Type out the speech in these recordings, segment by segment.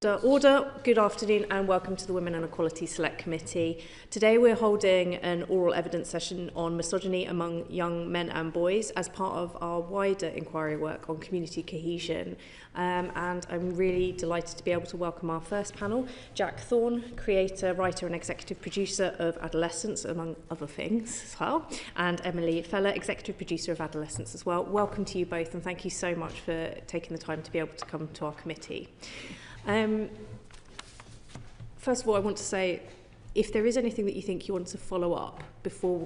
Order, good afternoon and welcome to the Women and Equalities Select Committee. Today we're holding an oral evidence session on misogyny among young men and boys as part of our wider inquiry work on community cohesion. And I'm really delighted to be able to welcome our first panel, Jack Thorne, creator, writer and executive producer of Adolescence, among other things as well, and Emily Feller, executive producer of Adolescence as well. Welcome to you both and thank you so much for taking the time to be able to come to our committee. First of all, I want to say, if there is anything that you think you want to follow up before,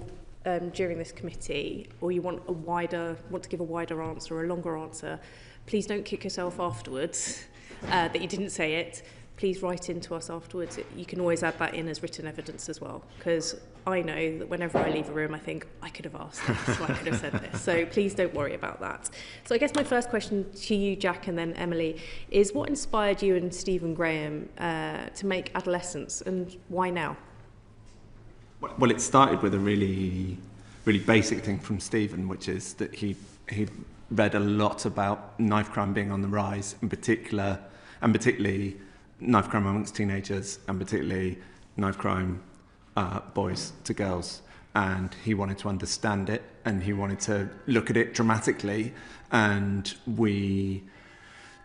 during this committee, or you want to give a wider answer or a longer answer, please don't kick yourself afterwards that you didn't say it. Please write into us afterwards. You can always add that in as written evidence as well, because I know that whenever I leave a room, I think, I could have asked this, or I could have said this. So please don't worry about that. So I guess my first question to you, Jack, and then Emily, is what inspired you and Stephen Graham to make Adolescence, and why now? Well, it started with a really basic thing from Stephen, which is that he read a lot about knife crime being on the rise, particularly knife crime amongst teenagers, and particularly knife crime boys to girls. And he wanted to understand it, and he wanted to look at it dramatically. And we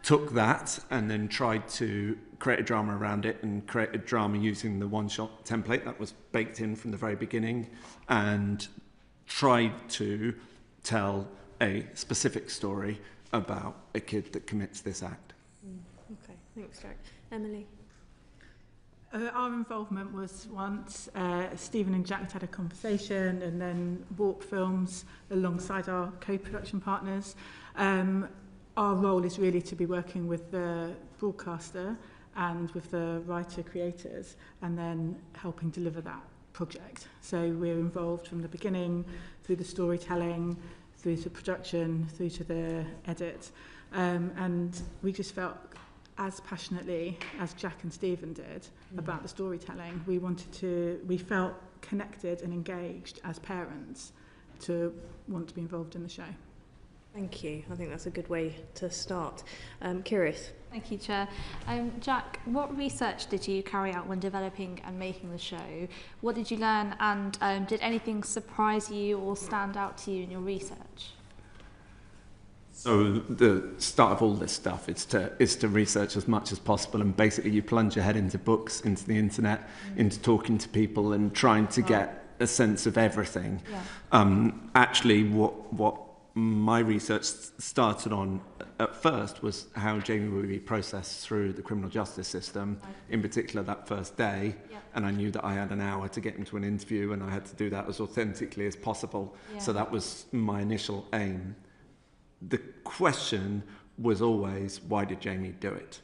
took that and then tried to create a drama around it, and create a drama using the one-shot template that was baked in from the very beginning, and tried to tell a specific story about a kid that commits this act. Okay, thanks, Jack. Emily? Our involvement was once Stephen and Jack had a conversation and then bought films alongside our co-production partners. Our role is really to be working with the broadcaster and with the writer-creators and then helping deliver that project. So we're involved from the beginning, through the storytelling, through to production, through to the edit. And we just felt as passionately as Jack and Stephen did about the storytelling. We felt connected and engaged as parents to want to be involved in the show. Thank you. I think that's a good way to start. Curious. Thank you, Chair. Jack, what research did you carry out when developing and making the show? What did you learn, and did anything surprise you or stand out to you in your research? So the start of all this stuff is to research as much as possible, and basically you plunge your head into books, into the internet, into talking to people and trying to get a sense of everything. Yeah. Actually, what my research started on at first was how Jamie would be processed through the criminal justice system, in particular that first day. Yeah. And I knew that I had an hour to get him to an interview, and I had to do that as authentically as possible. Yeah. So that was my initial aim. The question was always, why did Jamie do it?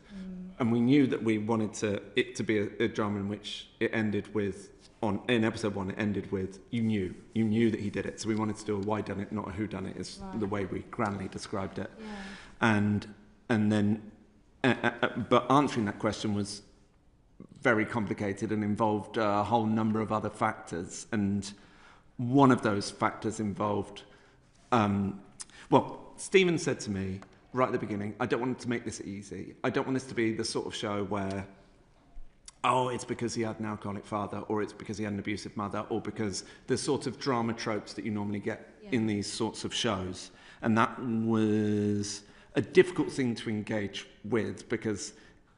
And we knew that we wanted it to be a drama in which it ended with, in episode 1, it ended with, you knew that he did it. So we wanted to do a why done it, not a who done it, is the way we grandly described it. Yeah. And then, but answering that question was very complicated and involved a whole number of other factors. And one of those factors involved, Stephen said to me right at the beginning, I don't want to make this easy. I don't want this to be the sort of show where, it's because he had an alcoholic father, or it's because he had an abusive mother, or because the sort of drama tropes that you normally get in these sorts of shows. And that was a difficult thing to engage with, because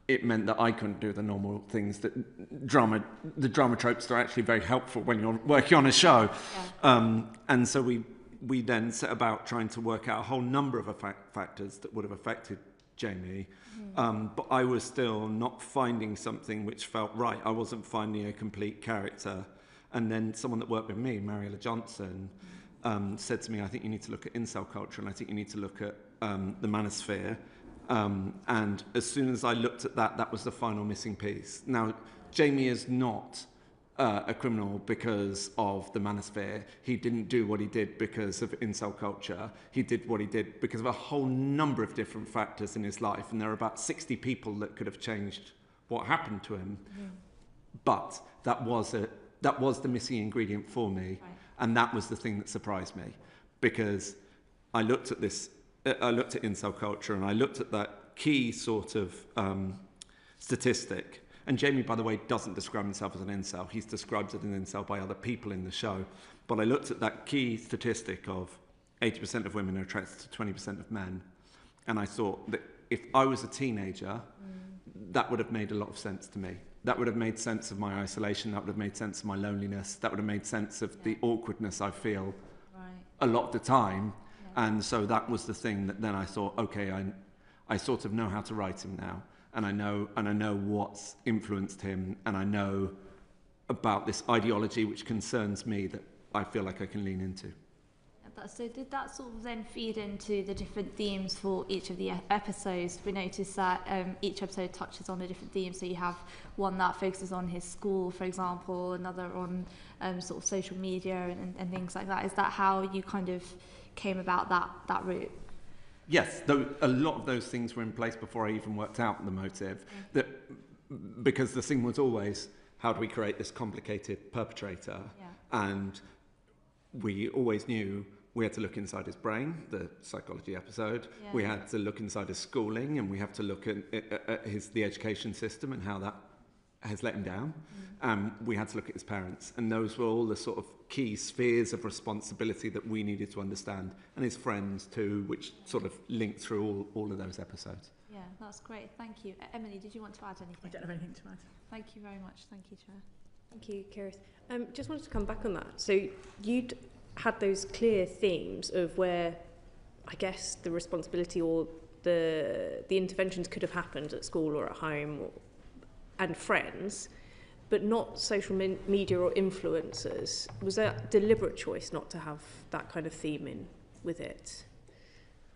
it meant that I couldn't do the normal things that the drama tropes are actually very helpful when you're working on a show. Yeah. And so we then set about trying to work out a whole number of factors that would have affected Jamie, but I was still not finding something which felt right. I wasn't finding a complete character. And then someone that worked with me, Mariella Johnson, said to me, I think you need to look at incel culture, and I think you need to look at the manosphere. And as soon as I looked at that, that was the final missing piece. Now, Jamie is not a criminal because of the manosphere. He didn't do what he did because of incel culture. He did what he did because of a whole number of different factors in his life, and there are about 60 people that could have changed what happened to him. Yeah. But that was the missing ingredient for me, and that was the thing that surprised me, because I looked at incel culture, and I looked at that key sort of statistic. And Jamie, by the way, doesn't describe himself as an incel. He's described as an incel by other people in the show. But I looked at that key statistic of 80% of women are attracted to 20% of men. And I thought that if I was a teenager, that would have made a lot of sense to me. That would have made sense of my isolation. That would have made sense of my loneliness. That would have made sense of the awkwardness I feel a lot of the time. Yeah. And so that was the thing that then I thought, okay, I sort of know how to write him now. And I know what's influenced him, and I know about this ideology which concerns me that I feel like I can lean into. So did that sort of then feed into the different themes for each of the episodes? We noticed that each episode touches on a different theme. So you have one that focuses on his school, for example, another on sort of social media and things like that. Is that how you kind of came about that route? Yes, though a lot of those things were in place before I even worked out the motive. That because the thing was always, how do we create this complicated perpetrator? Yeah. And we always knew we had to look inside his brain, the psychology episode. Yeah. We had to look inside his schooling, and we have to look at the education system and how that has let him down. We had to look at his parents, and those were all the sort of key spheres of responsibility that we needed to understand, and his friends too, which sort of linked through all of those episodes. Yeah, that's great. Thank you. Emily, did you want to add anything? I don't have anything to add. Thank you very much. Thank you, Chair. Thank you, Kirith. Just wanted to come back on that. So you'd had those clear themes of where, I guess, the responsibility or the interventions could have happened at school or at home and friends, but not social media or influencers. Was that a deliberate choice not to have that kind of theme in with it?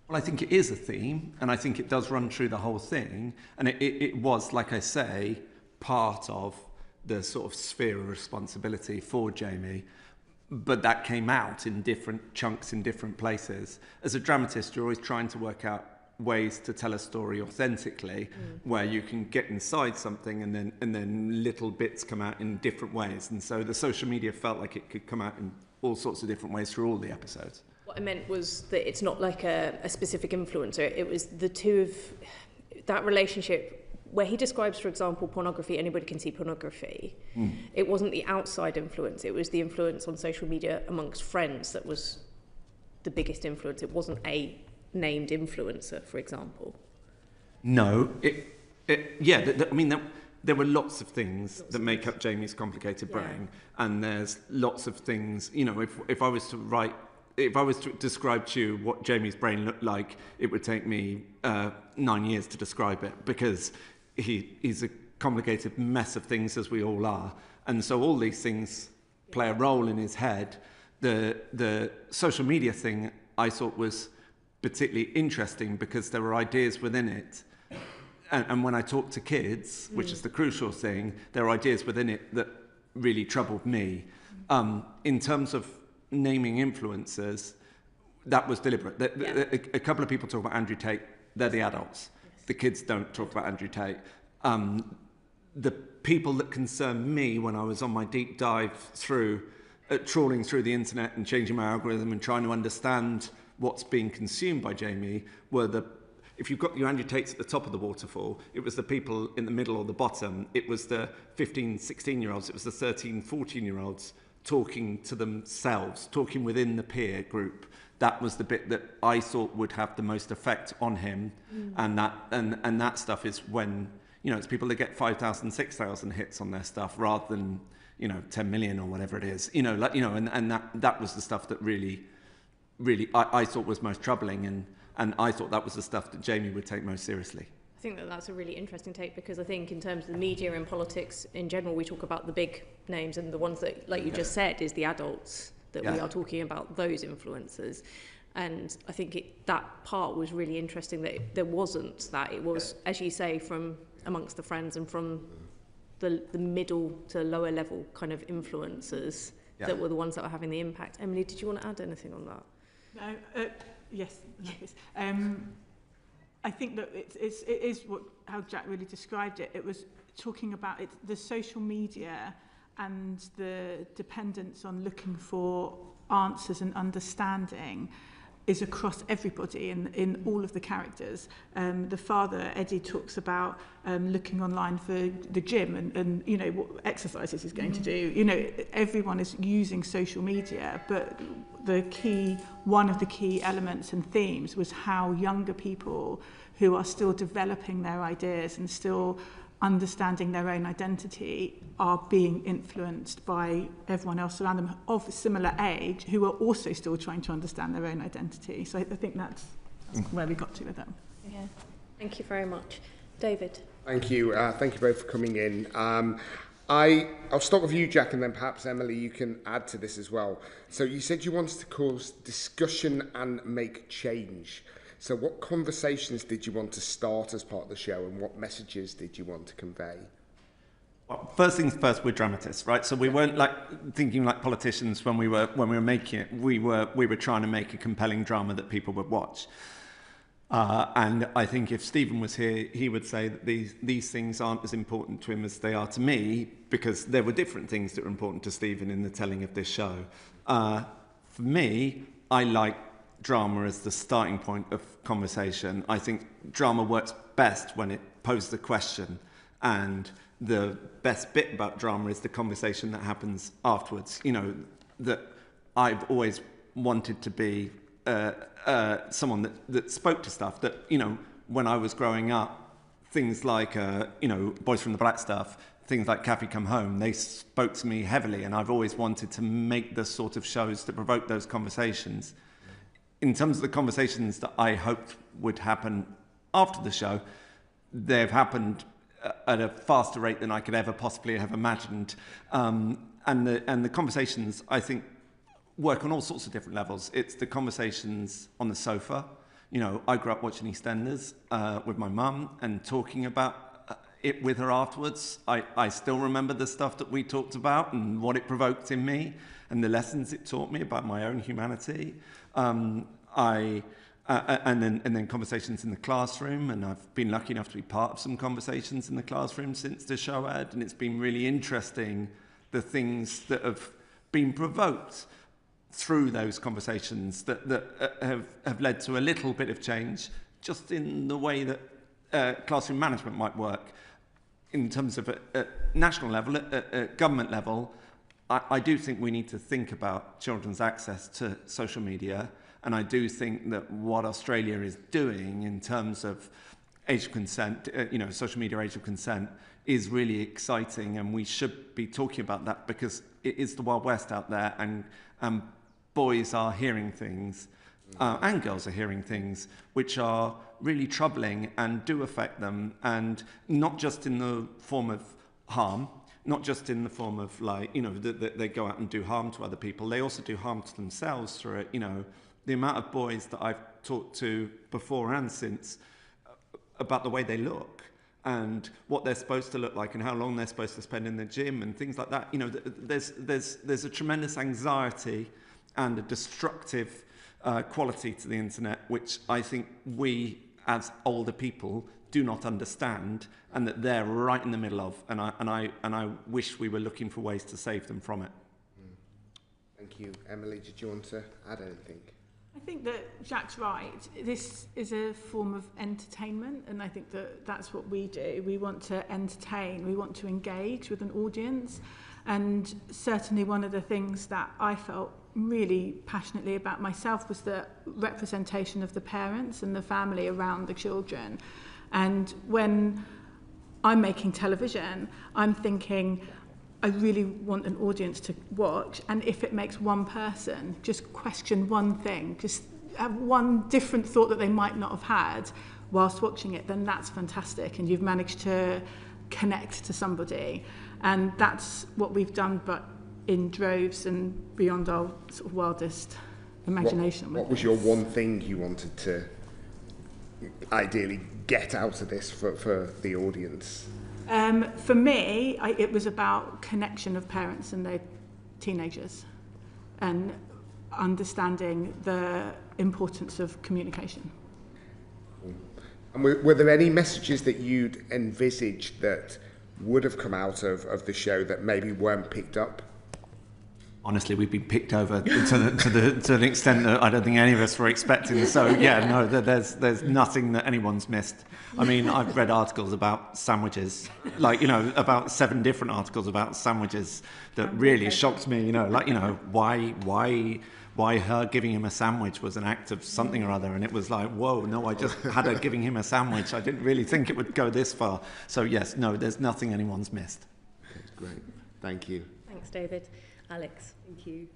Well, I think it is a theme, and I think it does run through the whole thing. And it was, like I say, part of the sort of sphere of responsibility for Jamie. But that came out in different chunks in different places. As a dramatist, you're always trying to work out ways to tell a story authentically, where you can get inside something and then little bits come out in different ways. And so the social media felt like it could come out in all sorts of different ways through all the episodes. What I meant was that it's not like a specific influencer. It was the two of that relationship where he describes, for example, pornography. Anybody can see pornography. It wasn't the outside influence. It was the influence on social media amongst friends that was the biggest influence. It wasn't a named influencer, for example. No, there were lots of things that make up Jamie's complicated brain, and there's lots of things. You know, if I was to describe to you what Jamie's brain looked like, it would take me 9 years to describe it, because he's a complicated mess of things, as we all are, and so all these things play a role in his head. The social media thing I thought was particularly interesting because there were ideas within it, and when I talk to kids, which is the crucial thing, there are ideas within it that really troubled me. In terms of naming influencers, that was deliberate. A couple of people talk about Andrew Tate. They're the adults. The kids don't talk about Andrew Tate. The people that concern me when I was on my deep dive through, trawling through the internet and changing my algorithm and trying to understand what's being consumed by Jamie, were if you've got your Andrew Tates at the top of the waterfall, it was the people in the middle or the bottom. It was the 15, 16-year-olds. It was the 13, 14-year-olds talking to themselves, talking within the peer group. That was the bit that I thought would have the most effect on him. And that stuff is when, you know, it's people that get 5,000, 6,000 hits on their stuff rather than, 10 million or whatever it is. And that was the stuff that really I thought was most troubling, and I thought that was the stuff that Jamie would take most seriously. I think that's a really interesting take, because I think in terms of the media and politics in general, we talk about the big names, and the ones that, like you just said, is the adults that we are talking about, those influencers. And I think that part was really interesting, that there wasn't that. It was, as you say, from amongst the friends and from the middle to lower level kind of influencers that were the ones that were having the impact. Emily, did you want to add anything on that? No, yes. I think that it is how Jack really described it. It was talking about the social media and the dependence on looking for answers and understanding, is across everybody in all of the characters. The father, Eddie, talks about looking online for the gym and you know, what exercises he's going to do. You know, everyone is using social media, but one of the key elements and themes was how younger people who are still developing their ideas and still understanding their own identity are being influenced by everyone else around them of a similar age who are also still trying to understand their own identity. So I think that's where we got to with them. Yeah. Thank you very much. David. Thank you. Thank you both for coming in. I'll start with you, Jack, and then perhaps Emily, you can add to this as well. So you said you wanted to cause discussion and make change. So what conversations did you want to start as part of the show, and what messages did you want to convey? Well, first things first, we're dramatists, right? So we weren't like thinking like politicians when we were making it. We were trying to make a compelling drama that people would watch. And I think if Stephen was here, he would say that these things aren't as important to him as they are to me, because there were different things that were important to Stephen in the telling of this show. For me, I like drama as the starting point of conversation. I think drama works best when it poses a question, and the best bit about drama is the conversation that happens afterwards. You know, that I've always wanted to be someone that spoke to stuff that, you know, when I was growing up, things like, you know, Boys from the Black Stuff, things like Kathy Come Home, they spoke to me heavily, and I've always wanted to make the sort of shows that provoke those conversations. In terms of the conversations that I hoped would happen after the show, they've happened at a faster rate than I could ever possibly have imagined. And the conversations, I think, work on all sorts of different levels. It's the conversations on the sofa. You know, I grew up watching EastEnders with my mum and talking about it with her afterwards. I still remember the stuff that we talked about and what it provoked in me and the lessons it taught me about my own humanity. And then conversations in the classroom, and I've been lucky enough to be part of some conversations in the classroom since the show aired, and it's been really interesting the things that have been provoked through those conversations that have led to a little bit of change just in the way that classroom management might work. In terms of at national level, at government level, I do think we need to think about children's access to social media, and I do think that what Australia is doing in terms of age of consent, you know, social media age of consent, is really exciting, and we should be talking about that because it is the Wild West out there, and boys are hearing things, and girls are hearing things which are really troubling and do affect them, and not just in the form of harm, not just in the form of, like, you know, that they go out and do harm to other people. They also do harm to themselves through it. You know, the amount of boys that I've talked to before and since about the way they look and what they're supposed to look like and how long they're supposed to spend in the gym and things like that. You know, there's a tremendous anxiety and a destructive quality to the internet, which I think we, as older people, do not understand, and that they're right in the middle of, and I wish we were looking for ways to save them from it. Thank you. Emily, did you want to add anything? I think that Jack's right. This is a form of entertainment, and I think that that's what we do. We want to entertain, we want to engage with an audience, and certainly one of the things that I felt really passionately about myself was the representation of the parents and the family around the children. And when I'm making television, I'm thinking, I really want an audience to watch, and if it makes one person just question one thing, just have one different thought that they might not have had whilst watching it, then that's fantastic, and you've managed to connect to somebody. And that's what we've done, but in droves and beyond our sort of wildest imagination. What was your one thing you wanted to ideally get out of this for the audience? For me, it was about connection of parents and their teenagers and understanding the importance of communication. And were there any messages that you'd envisaged that would have come out of the show that maybe weren't picked up? honestly, we've been picked over to an extent that I don't think any of us were expecting. So yeah, no, there's nothing that anyone's missed. I mean, I've read articles about sandwiches, like, you know, about 7 different articles about sandwiches that really shocked me. You know, like, you know, why her giving him a sandwich was an act of something or other, and it was like, whoa, no, I just had her giving him a sandwich. I didn't really think it would go this far. So yes, no, there's nothing anyone's missed. That's great. Thank you. Thanks, David. Alex. Thank you.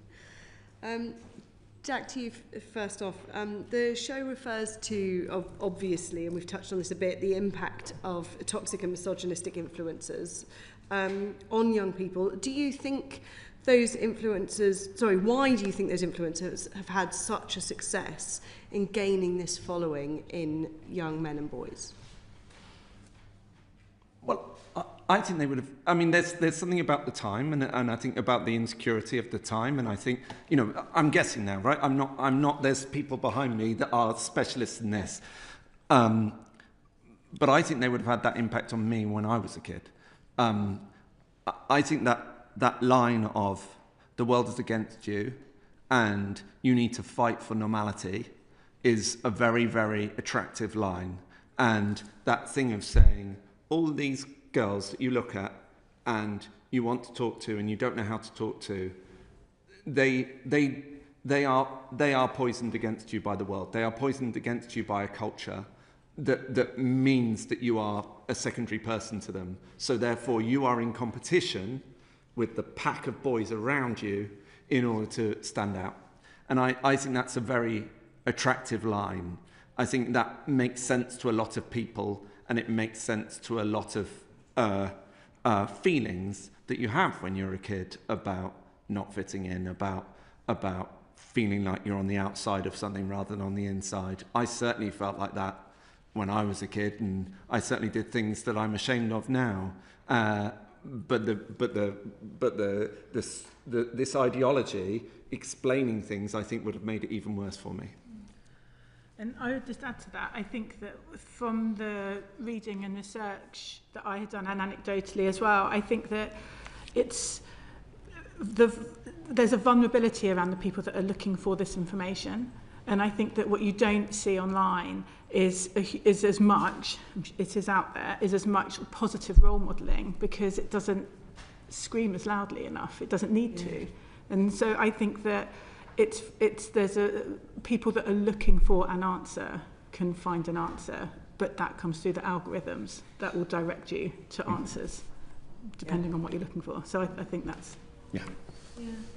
Jack, to you first off. The show refers to, obviously, and we've touched on this a bit, the impact of toxic and misogynistic influencers on young people. Do you think those influencers, why do you think those influencers have had such a success in gaining this following in young men and boys? Well, I think they would have. I mean, there's something about the time, and I think about the insecurity of the time, and I think, you know, I'm guessing now, right? I'm not. There's people behind me that are specialists in this, but I think they would have had that impact on me when I was a kid. I think that line of the world is against you, and you need to fight for normality, is a very, very attractive line, and that thing of saying all these girls that you look at and you want to talk to and you don't know how to talk to, they are poisoned against you by the world. They are poisoned against you by a culture that means that you are a secondary person to them. So therefore you are in competition with the pack of boys around you in order to stand out. And I think that's a very attractive line. I think that makes sense to a lot of people, and it makes sense to a lot of feelings that you have when you're a kid about not fitting in, about feeling like you're on the outside of something rather than on the inside. I certainly felt like that when I was a kid, and I certainly did things that I'm ashamed of now. But this ideology explaining things, I think, would have made it even worse for me. And I would just add to that, I think that from the reading and research that I had done, and anecdotally as well, I think that there's a vulnerability around the people that are looking for this information. And I think that what you don't see online is as much, it is out there, is as much positive role modelling, because it doesn't scream as loudly enough. It doesn't need to. And so I think that people that are looking for an answer can find an answer, but that comes through the algorithms that will direct you to answers depending on what you're looking for. So I think that's... Yeah.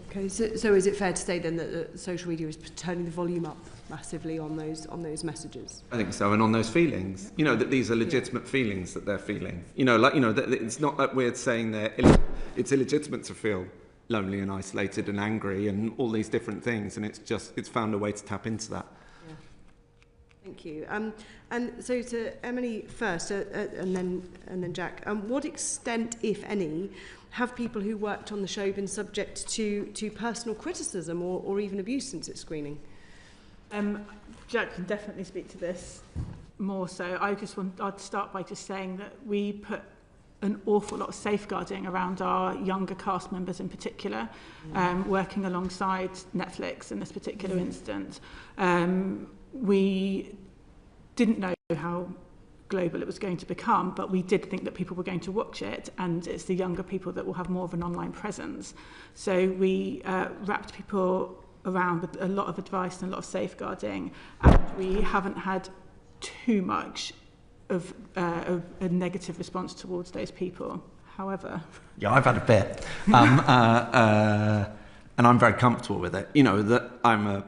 Okay, so is it fair to say then that social media is turning the volume up massively on those messages? I think so, and on those feelings. You know, that these are legitimate feelings that they're feeling. You know, like, you know, that it's not that we're saying it's illegitimate to feel lonely and isolated and angry and all these different things, and it's found a way to tap into that. Yeah. Thank you. And so to Emily first, and then Jack. What extent, if any, have people who worked on the show been subject to personal criticism or even abuse since its screening? Jack can definitely speak to this more so. I'd start by just saying that we put an awful lot of safeguarding around our younger cast members in particular, working alongside Netflix in this particular instance. We didn't know how global it was going to become, but we did think that people were going to watch it, and it's the younger people that will have more of an online presence. So we wrapped people around with a lot of advice and a lot of safeguarding, and we haven't had too much of a negative response towards those people. However... Yeah, I've had a bit. And I'm very comfortable with it. You know, that I'm a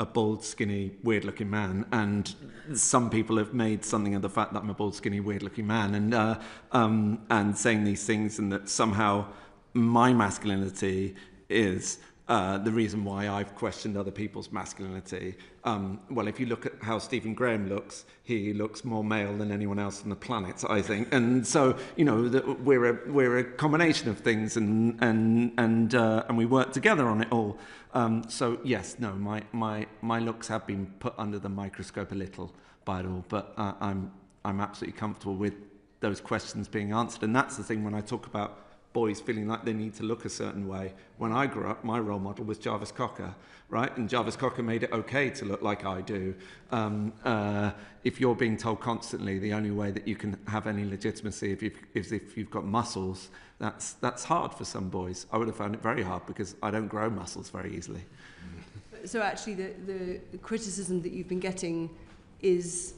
bald, skinny, weird-looking man, and some people have made something of the fact that I'm a bald, skinny, weird-looking man, and saying these things, and that somehow my masculinity is the reason why I've questioned other people's masculinity. Well, if you look at how Stephen Graham looks, he looks more male than anyone else on the planet, I think. And so, you know, we're a combination of things, and we work together on it all. So yes, no, my looks have been put under the microscope a little by it all, but I'm absolutely comfortable with those questions being answered. And that's the thing when I talk about boys feeling like they need to look a certain way. When I grew up, my role model was Jarvis Cocker, right? And Jarvis Cocker made it okay to look like I do. If you're being told constantly the only way that you can have any legitimacy is if you've got muscles, that's hard for some boys. I would have found it very hard because I don't grow muscles very easily. So actually the criticism that you've been getting is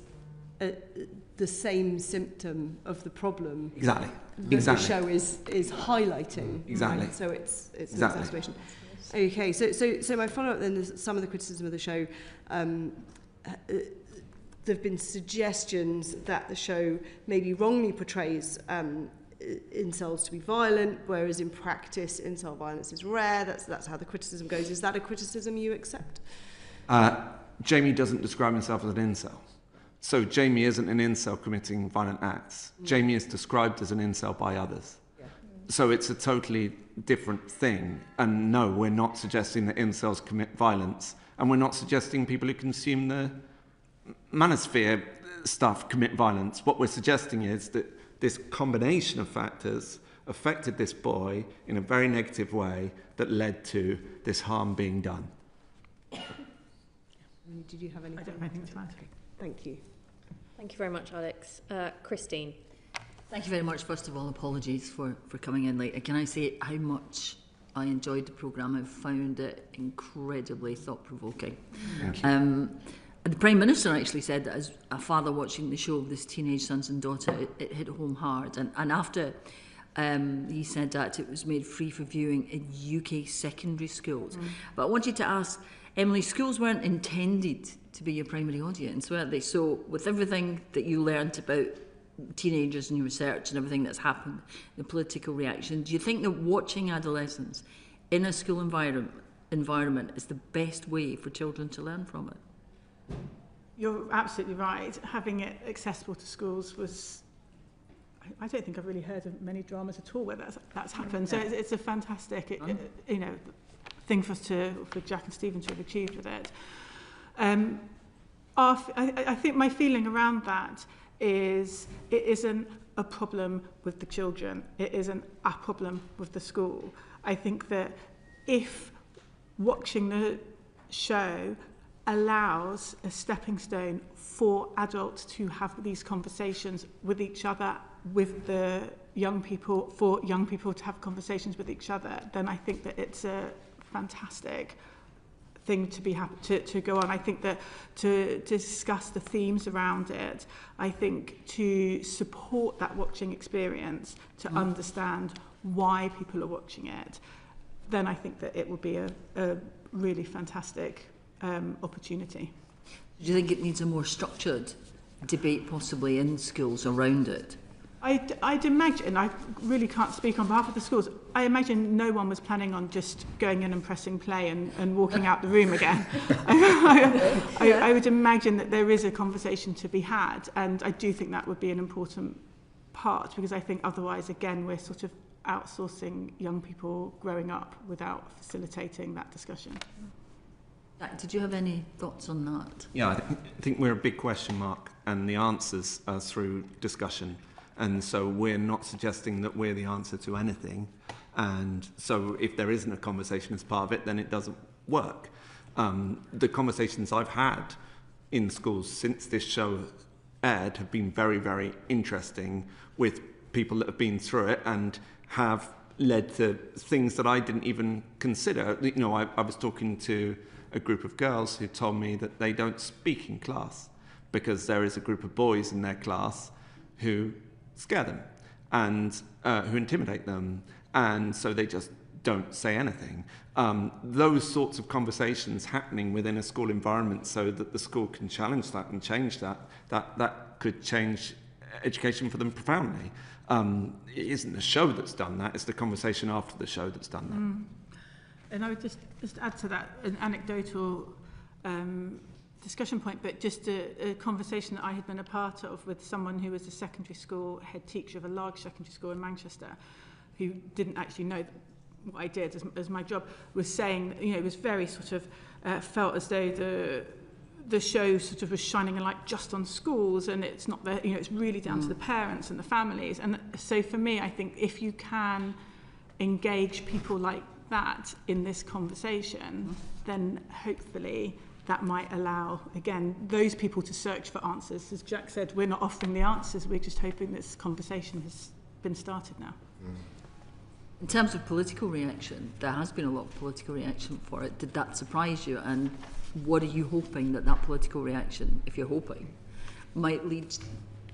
the same symptom of the problem. Exactly. That the show is highlighting. Exactly. Right? So it's Exactly. an exacerbation. Okay, so my follow-up then is some of the criticism of the show. There have been suggestions that the show maybe wrongly portrays incels to be violent, whereas in practice incel violence is rare. That's how the criticism goes. Is that a criticism you accept? Jamie doesn't describe himself as an incel. So Jamie isn't an incel committing violent acts. Jamie is described as an incel by others. Yeah. So it's a totally different thing. And no, we're not suggesting that incels commit violence. And we're not suggesting people who consume the manosphere stuff commit violence. What we're suggesting is that this combination of factors affected this boy in a very negative way that led to this harm being done. Did you have anything? I don't have anything to add. Thank you. Thank you very much, Alex. Christine. Thank you very much. First of all, apologies for coming in late. Can I say how much I enjoyed the programme? I found it incredibly thought-provoking. The Prime Minister actually said that as a father watching the show of this teenage sons and daughter, it hit home hard. And after he said that, it was made free for viewing in UK secondary schools. But I wanted to ask, Emily, schools weren't intended to be your primary audience, were they? So with everything that you learnt about teenagers and your research and everything that's happened, the political reaction, do you think that watching Adolescence in a school environment is the best way for children to learn from it? You're absolutely right. Having it accessible to schools was... I don't think I've really heard of many dramas at all where that's happened. So it's a fantastic, thing for Jack and Stephen to have achieved with it. I think my feeling around that is it isn't a problem with the children. It isn't a problem with the school. I think that if watching the show allows a stepping stone for adults to have these conversations with each other, with the young people, for young people to have conversations with each other, then I think that it's a fantastic thing to be happy to go on. I think that to discuss the themes around it, I think to support that watching experience, to understand why people are watching it, then I think that it would be a really fantastic opportunity. Do you think it needs a more structured debate possibly in schools around it? I'd imagine, I really can't speak on behalf of the schools, I imagine no one was planning on just going in and pressing play and walking out the room again. I would imagine that there is a conversation to be had, and I do think that would be an important part, because I think otherwise, again, we're sort of outsourcing young people growing up without facilitating that discussion. Jack, did you have any thoughts on that? Yeah, I think we're a big question mark, and the answers are through discussion. And so we're not suggesting that we're the answer to anything. And so if there isn't a conversation as part of it, then it doesn't work. The conversations I've had in schools since this show aired have been very, very interesting with people that have been through it and have led to things that I didn't even consider. You know, I was talking to a group of girls who told me that they don't speak in class because there is a group of boys in their class who scare them and who intimidate them, and so they just don't say anything. Those sorts of conversations happening within a school environment so that the school can challenge that and change that could change education for them profoundly. It isn't the show that's done that, it's the conversation after the show that's done that. And I would just add to that an anecdotal discussion point, but just a conversation that I had been a part of with someone who was a secondary school head teacher of a large secondary school in Manchester, who didn't actually know what I did as my job, was saying, you know, it was very sort of felt as though the show sort of was shining a light just on schools, and it's not the, you know, it's really down to the parents and the families. And so for me, I think if you can engage people like that in this conversation, then hopefully that might allow, again, those people to search for answers. As Jack said, we're not offering the answers, we're just hoping this conversation has been started now. In terms of political reaction, there has been a lot of political reaction for it. Did that surprise you? And what are you hoping that that political reaction, if you're hoping, might lead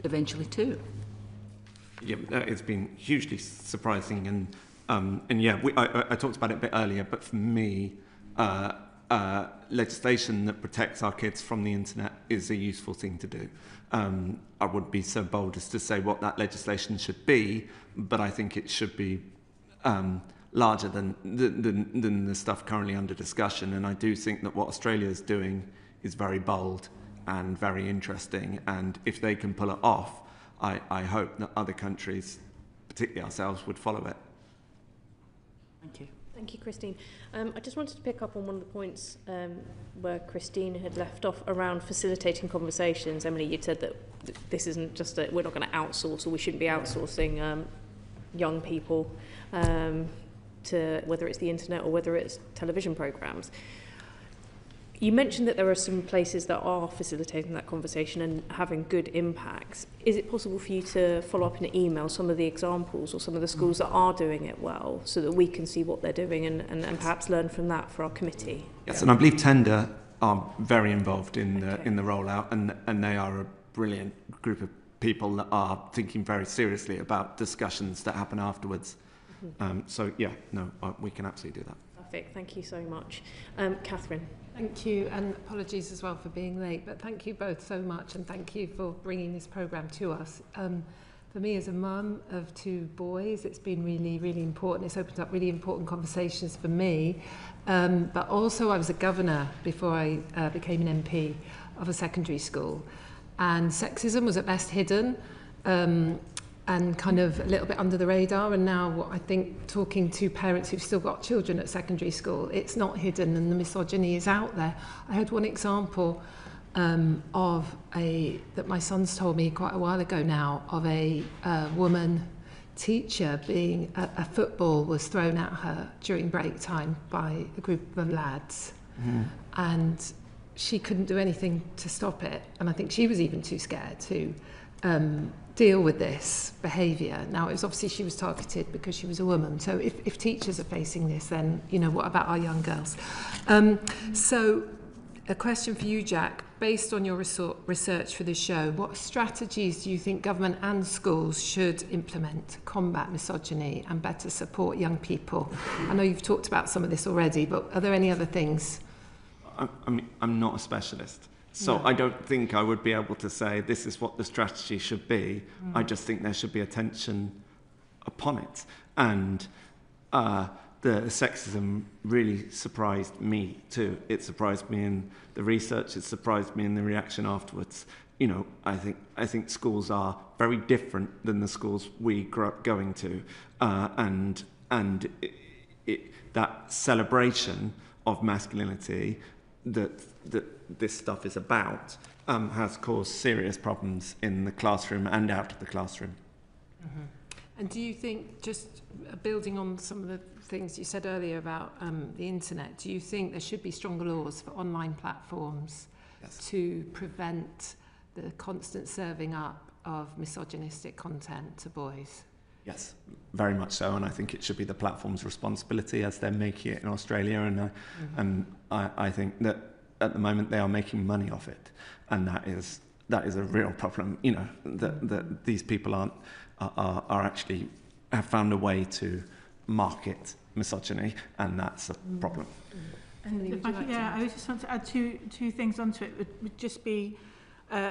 eventually to? Yeah, it's been hugely surprising, and yeah, I talked about it a bit earlier, but for me, legislation that protects our kids from the internet is a useful thing to do. I wouldn't be so bold as to say what that legislation should be, but I think it should be larger than the stuff currently under discussion. And I do think that what Australia is doing is very bold and very interesting. And if they can pull it off, I hope that other countries, particularly ourselves, would follow it. Thank you. Thank you, Christine. I just wanted to pick up on one of the points where Christine had left off around facilitating conversations. Emily, you said that this isn't just we're not going to outsource, or we shouldn't be outsourcing young people to whether it's the internet or whether it's television programs. You mentioned that there are some places that are facilitating that conversation and having good impacts. Is it possible for you to follow up in an email some of the examples or some of the schools that are doing it well, so that we can see what they're doing and perhaps learn from that for our committee? Yes, and I believe Tender are very involved in the rollout, and they are a brilliant group of people that are thinking very seriously about discussions that happen afterwards. So yeah, no, we can absolutely do that. Perfect, thank you so much. Catherine. Thank you, and apologies as well for being late, but thank you both so much, and thank you for bringing this programme to us. For me as a mum of 2 boys, it's been really, really important. It's opened up really important conversations for me, but also I was a governor before I became an MP of a secondary school, and sexism was at best hidden, and kind of a little bit under the radar. And now what I think, talking to parents who've still got children at secondary school, it's not hidden and the misogyny is out there. I had one example that my son's told me quite a while ago now, of a woman teacher being, a football was thrown at her during break time by a group of lads. And she couldn't do anything to stop it. And I think she was even too scared to deal with this behaviour. Now, it was obviously she was targeted because she was a woman. So if teachers are facing this, then, you know, what about our young girls? So a question for you, Jack. Based on your research for this show, what strategies do you think government and schools should implement to combat misogyny and better support young people? I know you've talked about some of this already, but are there any other things? I'm not a specialist. So I don't think I would be able to say this is what the strategy should be. I just think there should be attention upon it. And the sexism really surprised me too. It surprised me in the research. It surprised me in the reaction afterwards. You know, I think schools are very different than the schools we grew up going to, and that celebration of masculinity that this stuff is about has caused serious problems in the classroom and out of the classroom. And do you think, just building on some of the things you said earlier about the internet, do you think there should be stronger laws for online platforms to prevent the constant serving up of misogynistic content to boys? Yes, very much so, and I think it should be the platform's responsibility as they're making it in Australia, and I think that at the moment they are making money off it, and that is a real problem. You know, that these people are actually have found a way to market misogyny, and that's a problem. And I just want to add two things onto it. It would just be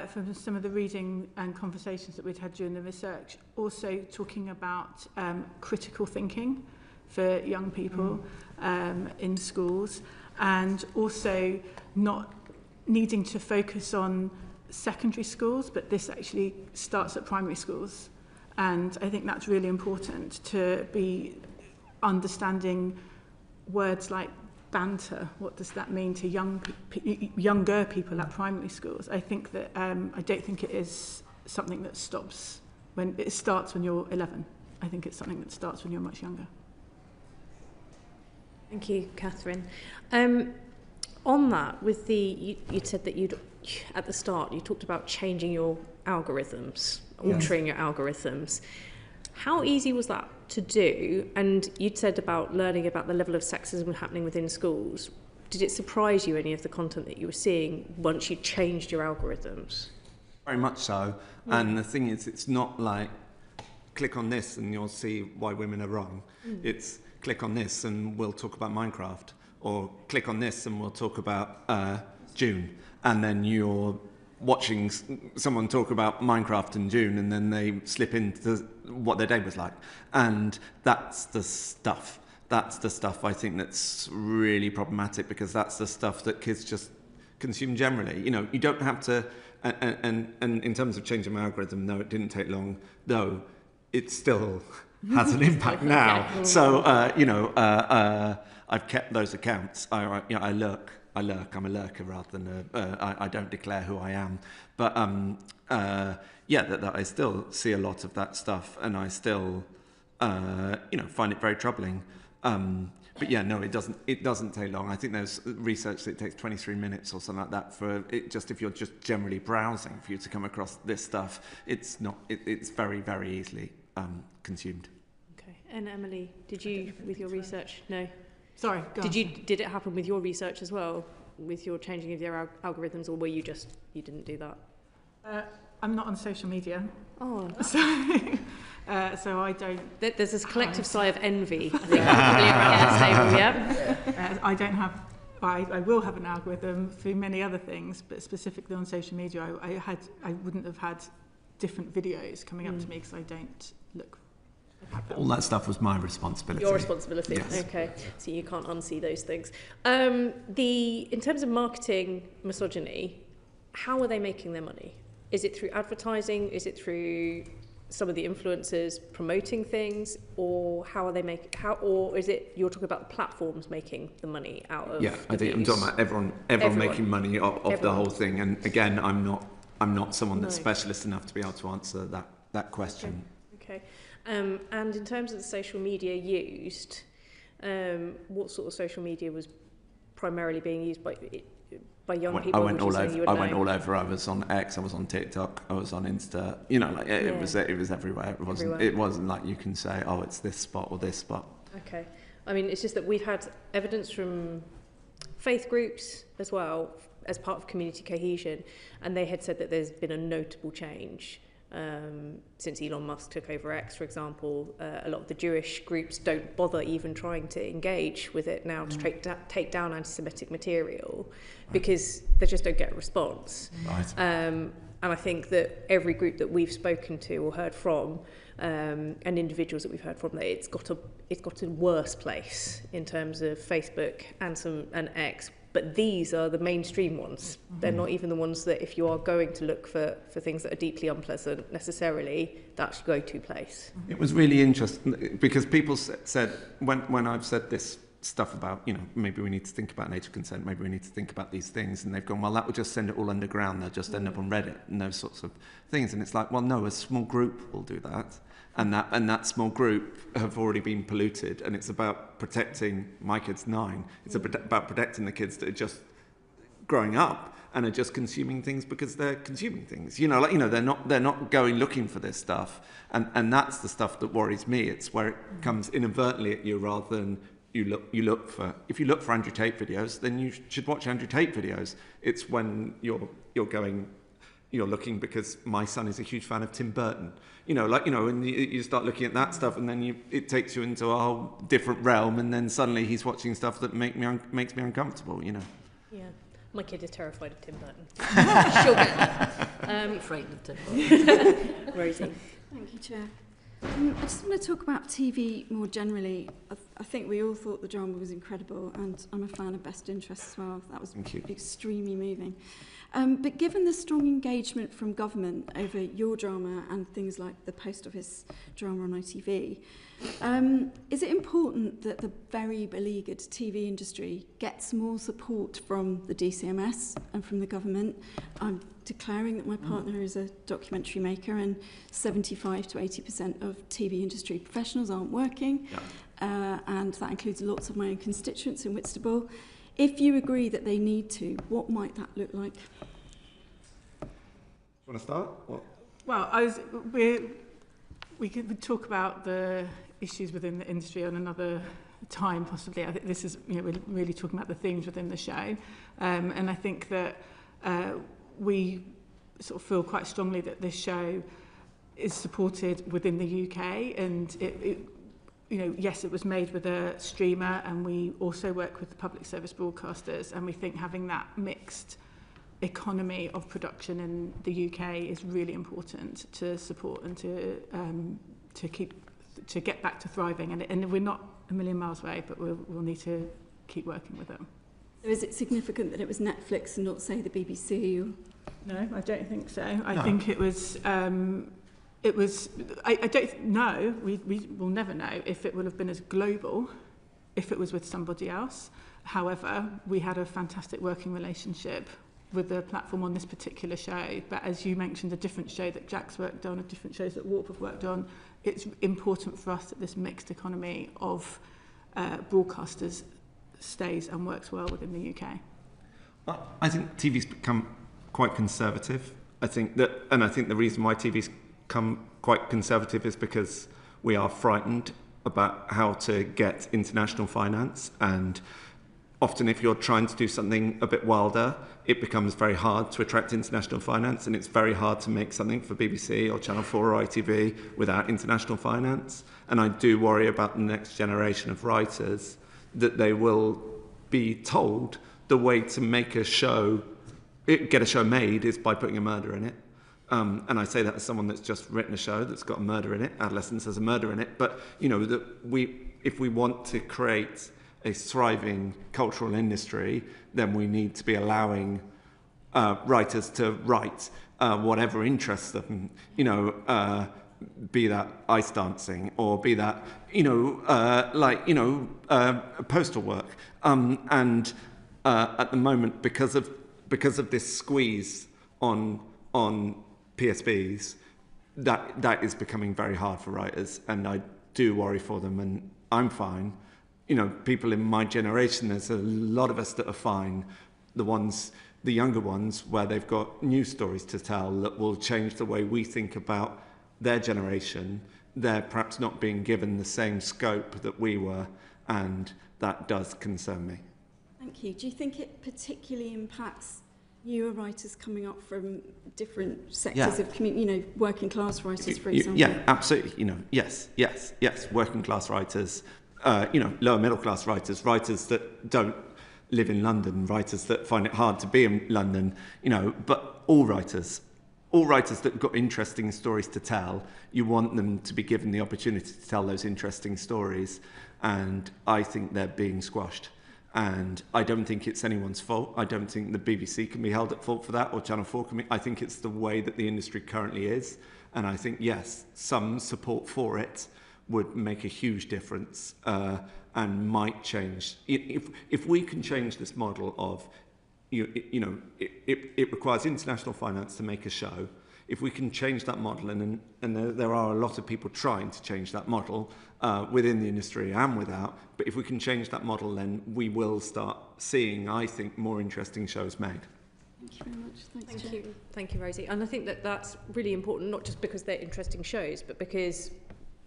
from some of the reading and conversations that we'd had during the research, also talking about critical thinking for young people in schools, and also not needing to focus on secondary schools, but this actually starts at primary schools. And I think that's really important, to be understanding words like banter. What does that mean to younger people at primary schools? I think that I don't think it is something that stops when it starts when you're 11. I think it's something that starts when you're much younger. Thank you, Catherine. On that, with the you said that at the start you talked about changing your algorithms, altering your algorithms. How easy was that to do? And you'd said about learning about the level of sexism happening within schools. Did it surprise you, any of the content that you were seeing, once you changed your algorithms? Very much so. And the thing is, it's not like click on this and you'll see why women are wrong. It's click on this and we'll talk about Minecraft, or click on this and we'll talk about June, and then you're watching someone talk about Minecraft in June, and then they slip into what their day was like. And that's the stuff I think that's really problematic, because that's the stuff that kids just consume generally. You know, you don't have to, and in terms of changing my algorithm, no, it didn't take long, though it still has an impact now. So, I've kept those accounts. I lurk. I'm a lurker rather than I don't declare who I am. But that I still see a lot of that stuff, and I still find it very troubling. But yeah, no, it doesn't take long. I think there's research that it takes 23 minutes or something like that for it. Just if you're just generally browsing, for you to come across this stuff, it's very, very easily consumed. Okay. And Emily, did you, with your research? No. Sorry, go on. Did it happen with your research as well, with your changing of your algorithms, or were you didn't do that? I'm not on social media. Oh. So I don't... There's this collective sigh of envy, I think, probably around this table, yeah? I don't have... I will have an algorithm for many other things, but specifically on social media, I wouldn't have had different videos coming up to me, because I don't look... All that stuff was my responsibility. Your responsibility, yes. Okay. So you can't unsee those things. In terms of marketing misogyny, how are they making their money? Is it through advertising? Is it through some of the influencers promoting things? Or how are they or is it, you're talking about the platforms making the money out of? Yeah, I think I'm talking about everyone making money off the whole thing. And again, I'm not someone that's specialist enough to be able to answer that question. Okay. And in terms of the social media used, what sort of social media was primarily being used by young people? I went all over. I was on X. I was on TikTok. I was on Insta. It was everywhere. It wasn't like you can say, oh, it's this spot or this spot. Okay. I mean, it's just that we've had evidence from faith groups as well as part of community cohesion, and they had said that there's been a notable change. Since Elon Musk took over X, for example, a lot of the Jewish groups don't bother even trying to engage with it now to take down anti-Semitic material because they just don't get a response. Right. And I think that every group that we've spoken to or heard from, and individuals that we've heard from, that it's got a worse place in terms of Facebook and X. But these are the mainstream ones. They're not even the ones that, if you are going to look for things that are deeply unpleasant, necessarily, that's your go-to place. It was really interesting because people said, when I've said this stuff about, maybe we need to think about nature consent, maybe we need to think about these things, and they've gone, well, that would just send it all underground, they'll just end up on Reddit and those sorts of things. And it's like, well, no, a small group will do that. And that small group have already been polluted, and it's about protecting my kid's 9. It's about protecting the kids that are just growing up and are just consuming things because they're consuming things. They're not going looking for this stuff, and that's the stuff that worries me. It's where it comes inadvertently at you rather than you look for. If you look for Andrew Tate videos, then you should watch Andrew Tate videos. It's when you're looking because my son is a huge fan of Tim Burton. And you start looking at that stuff, and then it takes you into a whole different realm, and then suddenly he's watching stuff that makes me uncomfortable. Yeah, my kid is terrified of Tim Burton. She'll get I'm frightened of Tim Burton. Rosie. Thank you, Chair. I just want to talk about TV more generally. I think we all thought the drama was incredible, and I'm a fan of Best Interest as well. That was extremely moving. But given the strong engagement from government over your drama and things like the Post Office drama on ITV, is it important that the very beleaguered TV industry gets more support from the DCMS and from the government? I'm declaring that my partner is a documentary maker, and 75 to 80% of TV industry professionals aren't working. and that includes lots of my own constituents in Whitstable. If you agree that they need to, what might that look like? Want to start? What? Well, we could talk about the issues within the industry on another time, possibly. I think this is, we're really talking about the themes within the show, and I think that we sort of feel quite strongly that this show is supported within the UK, and yes, it was made with a streamer, and we also work with the public service broadcasters, and we think having that mixed economy of production in the UK is really important to support and to get back to thriving, and we're not a million miles away, but we'll need to keep working with them. So is it significant that it was Netflix and not, say, the BBC? Or? No, I don't think so. I think it was. I don't know. We will never know if it would have been as global if it was with somebody else. However, we had a fantastic working relationship with the platform on this particular show. But as you mentioned, a different show that Jack's worked on, a different shows that Warp have worked on, it's important for us that this mixed economy of broadcasters stays and works well within the UK. I think TV's become quite conservative. I think the reason why TV's become quite conservative is because we are frightened about how to get international finance, and often if you're trying to do something a bit wilder, it becomes very hard to attract international finance, and it's very hard to make something for BBC or Channel 4 or ITV without international finance. And I do worry about the next generation of writers, that they will be told the way to make a show, get a show made, is by putting a murder in it. And I say that as someone that's just written a show that's got a murder in it. Adolescence has a murder in it. But, if we want to create a thriving cultural industry, then we need to be allowing writers to write whatever interests them, be that ice dancing or be that, postal work. And at the moment, because of this squeeze on PSBs, that is becoming very hard for writers, and I do worry for them, and I'm fine. People in my generation, there's a lot of us that are fine. The younger ones, where they've got new stories to tell that will change the way we think about their generation, they're perhaps not being given the same scope that we were, and that does concern me. Thank you. Do you think it particularly impacts newer writers coming up from different sectors of community, working class writers, for example? Yeah, absolutely. Yes. Working class writers, lower middle class writers that don't live in London, writers that find it hard to be in London, but all writers that have got interesting stories to tell, you want them to be given the opportunity to tell those interesting stories, and I think they're being squashed. And I don't think it's anyone's fault. I don't think the BBC can be held at fault for that, or Channel 4 can be. I think it's the way that the industry currently is. And I think, yes, some support for it would make a huge difference and might change. If we can change this model of, it requires international finance to make a show. If we can change that model, and there are a lot of people trying to change that model within the industry and without, but if we can change that model, then we will start seeing, I think, more interesting shows made. Thank you very much. Thank you, Rosie. And I think that that's really important, not just because they're interesting shows, but because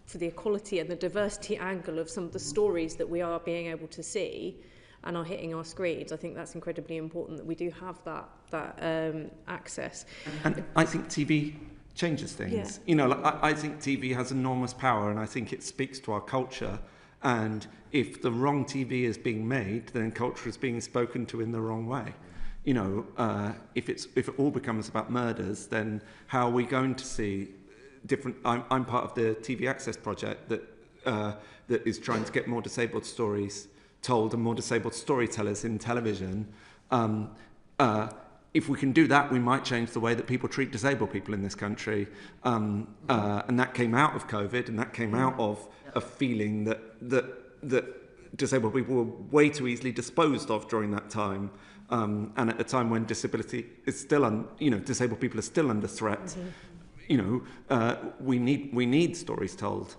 for the equality and the diversity angle of some of the stories that we are being able to see and are hitting our screens, I think that's incredibly important that we do have that access. And I think TV changes things. Yeah. I think TV has enormous power, and I think it speaks to our culture. And if the wrong TV is being made, then culture is being spoken to in the wrong way. If it all becomes about murders, then how are we going to see different? I'm part of the TV Access project that is trying to get more disabled stories told and more disabled storytellers in television. If we can do that, we might change the way that people treat disabled people in this country. And that came out of COVID, and that came out of a feeling that disabled people were way too easily disposed of during that time. And at a time when disability is still disabled people are still under threat. we need stories told.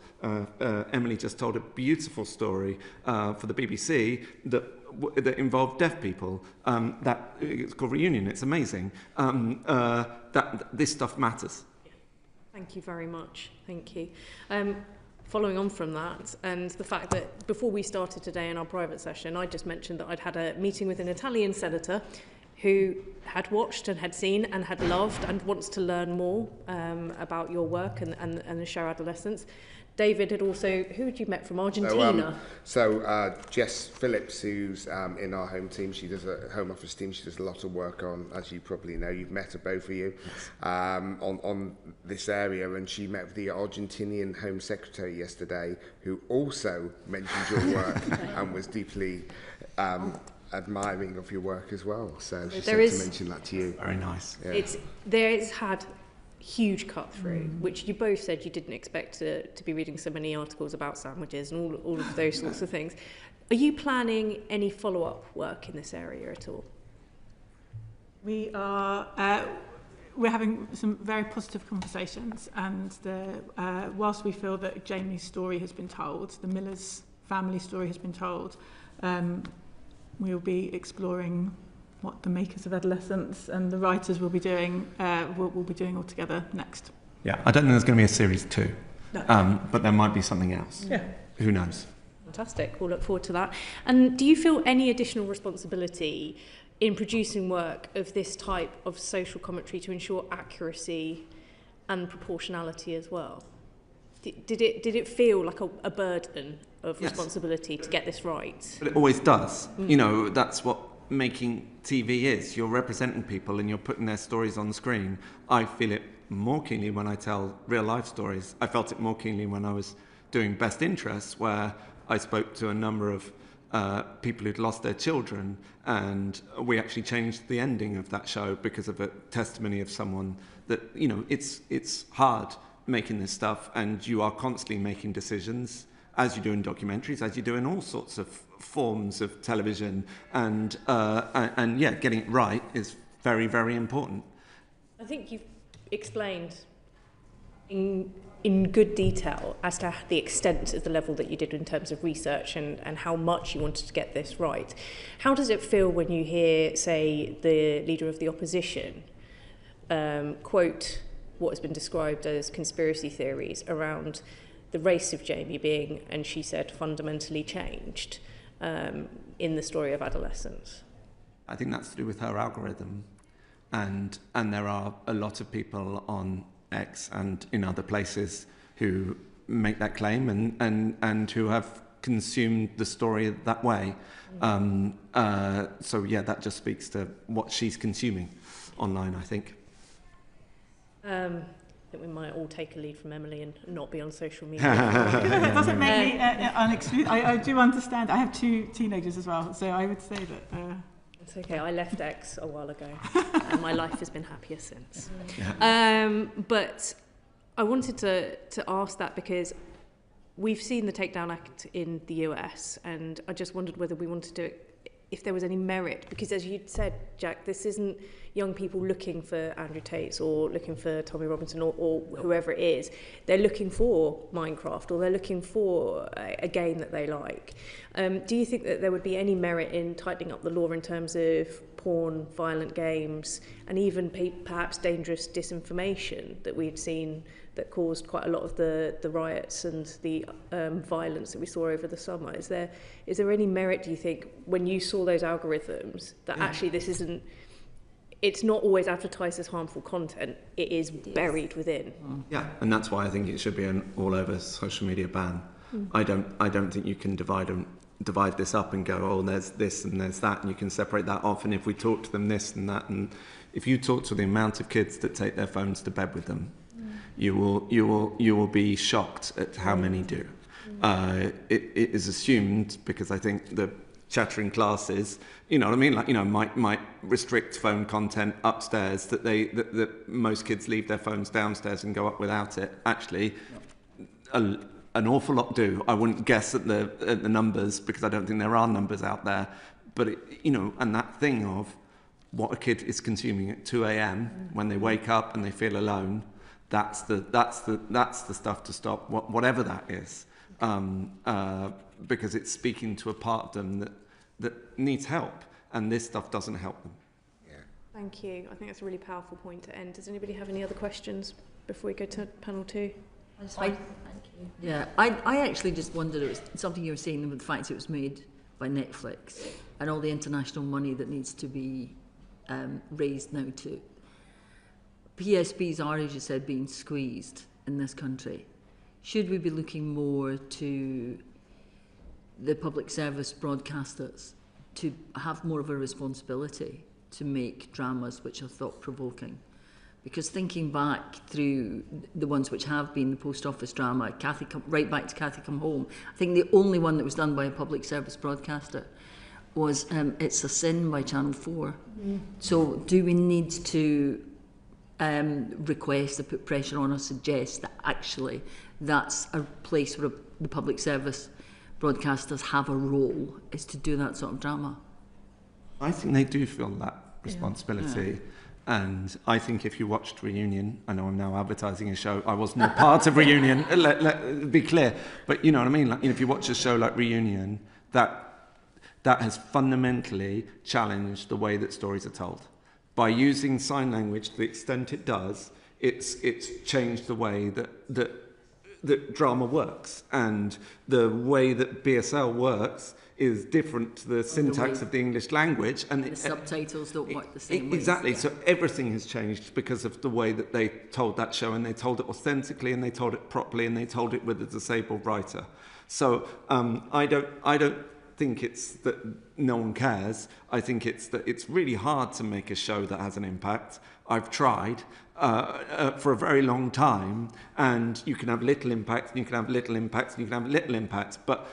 Emily just told a beautiful story for the BBC that involved deaf people. That it's called Reunion. It's amazing. That this stuff matters. Thank you very much. Thank you. Following on from that, and the fact that before we started today in our private session, I just mentioned that I'd had a meeting with an Italian senator who had watched and had seen and had loved and wants to learn more about your work and the show Adolescence. David had also, who had you met from Argentina? So Jess Phillips, who's in our home team, she does a home office team. She does a lot of work on, as you probably know, you've met her, both of you, on this area, and she met with the Argentinian Home Secretary yesterday, who also mentioned your work and was deeply admiring of your work as well. So she said to mention that to you. Very nice. Yeah. It's had huge cut through, which you both said you didn't expect to be reading so many articles about sandwiches and all of those sorts of things. Are you planning any follow-up work in this area at all? We are. We're having some very positive conversations, and whilst we feel that Jamie's story has been told, the Miller's family story has been told, we'll be exploring what the makers of Adolescence and the writers will be doing all together next. Yeah, I don't think there's going to be a series 2, but there might be something else. Yeah. Who knows? Fantastic. We'll look forward to that. And do you feel any additional responsibility in producing work of this type of social commentary to ensure accuracy and proportionality as well? Did it feel like a burden of responsibility to get this right? But it always does. That's what making TV is. You're representing people and you're putting their stories on the screen. I feel it more keenly when I tell real life stories. I felt it more keenly when I was doing Best Interests, where I spoke to a number of people who'd lost their children, and we actually changed the ending of that show because of a testimony of someone that, it's hard making this stuff, and you are constantly making decisions, as you do in documentaries, as you do in all sorts of forms of television, and getting it right is very, very important. I think you've explained in good detail as to the extent of the level that you did in terms of research and how much you wanted to get this right. How does it feel when you hear, say, the leader of the opposition quote what has been described as conspiracy theories around the race of Jamie being, and she said, fundamentally changed in the story of Adolescence? I think that's to do with her algorithm, and there are a lot of people on X and in other places who make that claim and who have consumed the story that way. That just speaks to what she's consuming online, I think. I think we might all take a lead from Emily and not be on social media. It doesn't make me unexcused. I do understand. I have 2 teenagers as well, so I would say that... It's okay, I left X a while ago and my life has been happier since. But I wanted to ask that because we've seen the Takedown Act in the US, and I just wondered whether we wanted to, if there was any merit, because as you said, Jack, this isn't young people looking for Andrew Tate's or looking for Tommy Robinson or whoever it is. They're looking for Minecraft, or they're looking for a game that they like. Do you think that there would be any merit in tightening up the law in terms of porn, violent games, and even perhaps dangerous disinformation that we'd seen that caused quite a lot of the riots and the violence that we saw over the summer? Is there any merit, do you think, when you saw those algorithms, that actually this isn't, it's not always advertised as harmful content, it is buried within? Yeah, and that's why I think it should be an all-over social media ban. I don't think you can divide this up and go, oh, there's this and there's that, and you can separate that off. And if we talk to them this and that, and if you talk to the amount of kids that take their phones to bed with them, you will be shocked at how many do. It is assumed, because I think the chattering classes, you know what I mean, like, might restrict phone content upstairs, that most kids leave their phones downstairs and go up without it. Actually, an awful lot do. I wouldn't guess at the numbers, because I don't think there are numbers out there. But and that thing of what a kid is consuming at 2 a.m. when they wake up and they feel alone, that's the stuff to stop, whatever that is, because it's speaking to a part of them that needs help, and this stuff doesn't help them. Thank you. I think that's a really powerful point to end. Does anybody have any other questions before we go to panel 2? Thank you. Yeah, I actually just wondered, it was something you were saying with the fact it was made by Netflix and all the international money that needs to be raised now to PSBs are, as you said, being squeezed in this country. Should we be looking more to the public service broadcasters to have more of a responsibility to make dramas which are thought-provoking? Because thinking back through the ones which have been the Post Office drama, right back to Cathy Come Home, I think the only one that was done by a public service broadcaster was It's a Sin by Channel 4. So do we need to request or put pressure on or suggest that actually that's a place where the public service broadcasters have a role, is to do that sort of drama? I think they do feel that responsibility. And I think if you watched Reunion, I know I'm now advertising a show, I was not part of Reunion, let be clear, but you know what I mean? Like, if you watch a show like Reunion, that has fundamentally challenged the way that stories are told. By using sign language to the extent it does, it's changed the way that drama works, and the way that BSL works is different to the syntax of the English language, and the subtitles don't work the same way. Exactly. So everything has changed because of the way that they told that show, and they told it authentically, and they told it properly, and they told it with a disabled writer. So I don't think it's that no one cares. I think it's that it's really hard to make a show that has an impact. I've tried for a very long time, and you can have little impact, and you can have little impact, and you can have little impact, but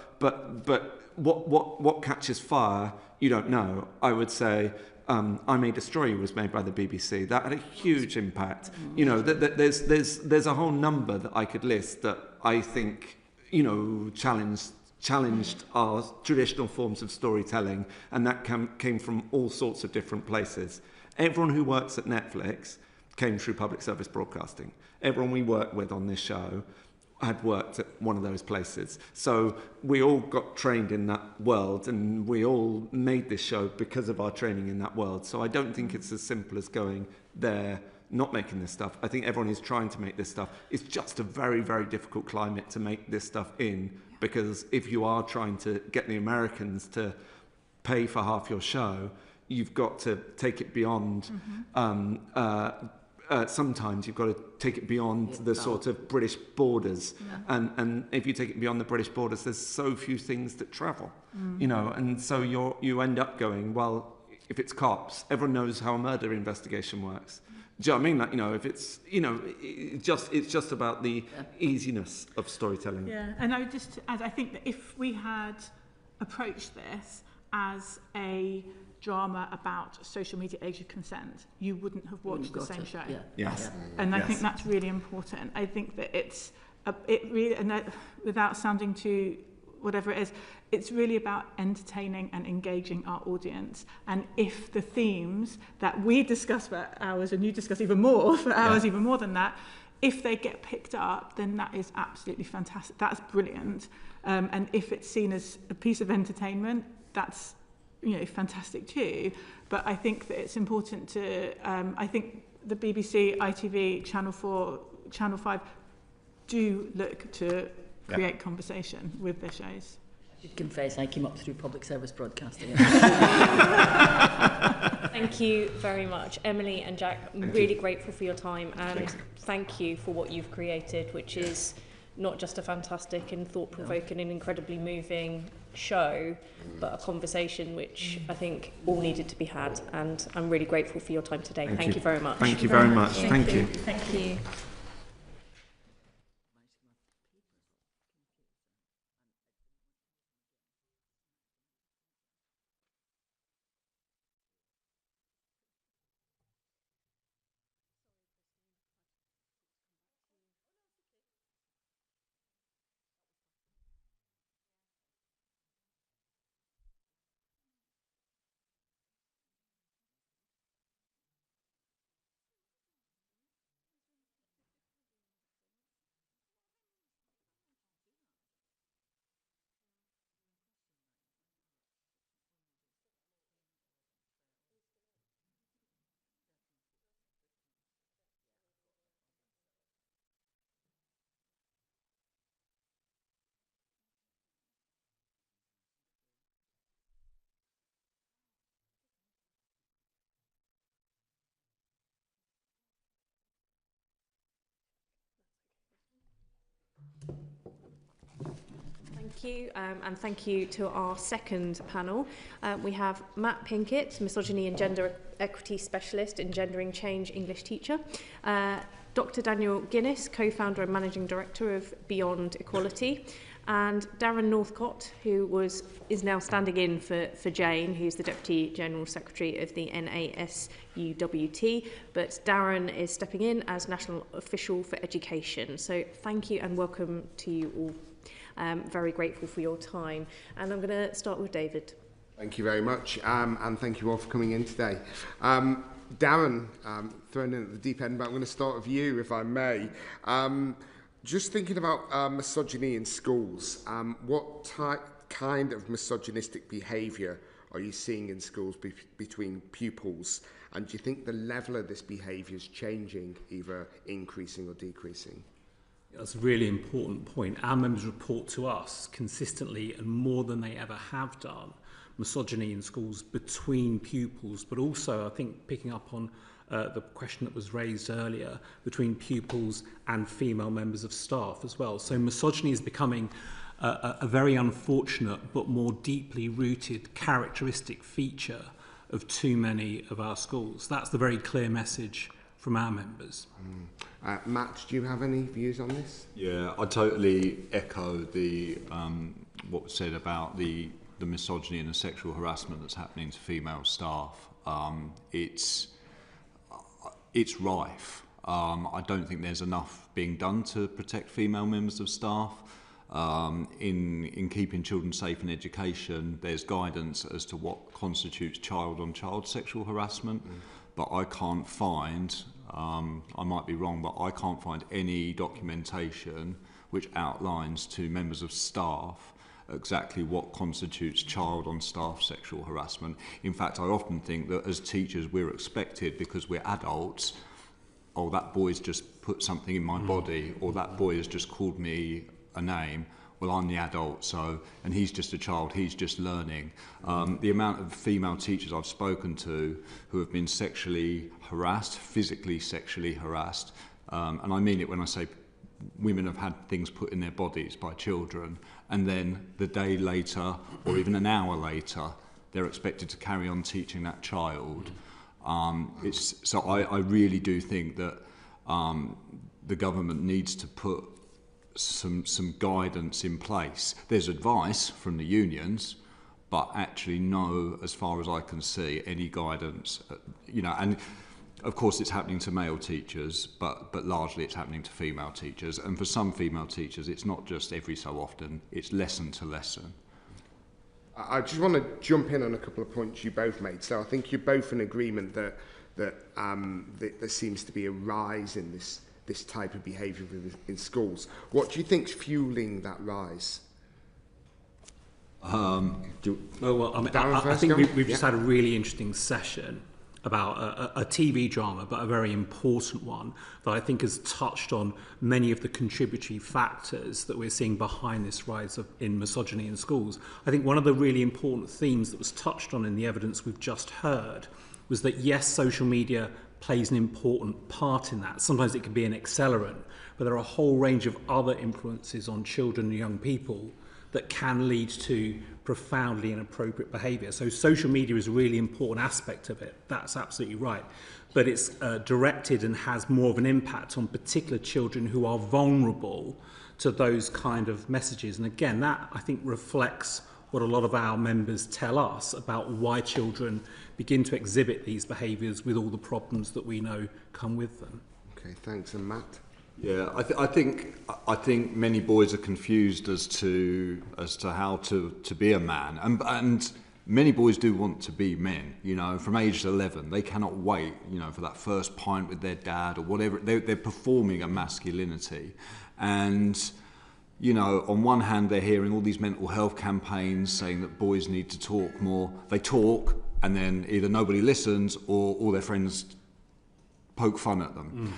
what catches fire, you don't know. I would say I May Destroy You was made by the BBC. That had a huge impact. You know, there's a whole number that I could list that I think, you know, challenged our traditional forms of storytelling, and that came from all sorts of different places. Everyone who works at Netflix came through public service broadcasting. Everyone we work with on this show had worked at one of those places. So we all got trained in that world, and we all made this show because of our training in that world. So I don't think it's as simple as going there, not making this stuff. I think everyone is trying to make this stuff. It's just a very, very difficult climate to make this stuff in, because if you are trying to get the Americans to pay for half your show, you've got to take it beyond sometimes you've got to take it beyond the sort of British borders. And if you take it beyond the British borders, there's so few things that travel, you know, and so you end up going, well, if it's cops, everyone knows how a murder investigation works. Do you know what I mean? Like, you know, if it's, you know, it's just about the easiness of storytelling. Yeah, and I would just add, I think that if we had approached this as a drama about social media age of consent, you wouldn't have watched the same show. Yes. And I think that's really important. I think that it really, and that, without sounding too whatever it is, it's really about entertaining and engaging our audience. And if the themes that we discuss for hours and you discuss even more for hours, even more than that, if they get picked up, then that is absolutely fantastic. That's brilliant. And if it's seen as a piece of entertainment, that's, you know, fantastic too. But I think that it's important to, I think the BBC, ITV, Channel 4, Channel 5 do look to create conversation with their shows. I should confess, I came up through public service broadcasting. Thank you very much, Emily and Jack. I'm really grateful for your time, and thank you for what you've created, which is not just a fantastic and thought-provoking and incredibly moving show, but a conversation which I think all needed to be had, and I'm really grateful for your time today. Thank you very much. Thank you very much. Thank you. Thank you. Thank you, and thank you to our second panel. We have Matt Pinkett, Misogyny and Gender Equity Specialist, Engendering Change English teacher. Dr. Daniel Guinness, co-founder and managing director of Beyond Equality. And Darren Northcott, who is now standing in for Jane, who's the Deputy General Secretary of the NASUWT. But Darren is stepping in as National Official for Education. So thank you and welcome to you all. Very grateful for your time. And I'm going to start with David. Thank you very much, and thank you all for coming in today. Darren, thrown in at the deep end, but I'm going to start with you, if I may. Just thinking about misogyny in schools, what kind of misogynistic behaviour are you seeing in schools between pupils? And do you think the level of this behaviour is changing, either increasing or decreasing? That's a really important point. Our members report to us consistently and more than they ever have done misogyny in schools between pupils, but also, I think, picking up on the question that was raised earlier, between pupils and female members of staff as well. So misogyny is becoming a very unfortunate but more deeply rooted characteristic feature of too many of our schools. That's the very clear message from our members. Matt, do you have any views on this? Yeah, I totally echo the what was said about the misogyny and the sexual harassment that's happening to female staff. It's rife. I don't think there's enough being done to protect female members of staff. In keeping children safe in education, there's guidance as to what constitutes child-on-child sexual harassment, but I can't find, I might be wrong, but I can't find any documentation which outlines to members of staff exactly what constitutes child-on-staff sexual harassment. In fact, I often think that as teachers we're expected, because we're adults, oh, that boy's just put something in my body, or that boy has just called me a name. Well, I'm the adult, so, and he's just a child, he's just learning. The amount of female teachers I've spoken to who have been sexually harassed, physically sexually harassed, and I mean it when I say women have had things put in their bodies by children, and then the day later, or even an hour later, they're expected to carry on teaching that child. So I really do think that the government needs to put some guidance in place. There's advice from the unions, but actually no, as far as I can see, any guidance, and of course it's happening to male teachers, but largely it's happening to female teachers. And for some female teachers, it's not just every so often, it's lesson to lesson. I just want to jump in on a couple of points you both made. So I think you're both in agreement that there seems to be a rise in this type of behaviour in schools. What do you think's fueling that rise? I think we've just had a really interesting session about a TV drama, but a very important one that I think has touched on many of the contributory factors that we're seeing behind this rise in misogyny in schools. I think one of the really important themes that was touched on in the evidence we've just heard was that, yes, social media plays an important part in that. Sometimes it can be an accelerant, but there are a whole range of other influences on children and young people that can lead to profoundly inappropriate behaviour. So social media is a really important aspect of it. That's absolutely right. But it's directed and has more of an impact on particular children who are vulnerable to those kind of messages. And again, that I think reflects what a lot of our members tell us about why children begin to exhibit these behaviours with all the problems that we know come with them. Okay, thanks. And Matt? Yeah, I think many boys are confused as to how to be a man, and many boys do want to be men. From age 11, they cannot wait, for that first pint with their dad or whatever. They're performing a masculinity, and on one hand they're hearing all these mental health campaigns saying that boys need to talk more. They talk, and then either nobody listens or all their friends poke fun at them.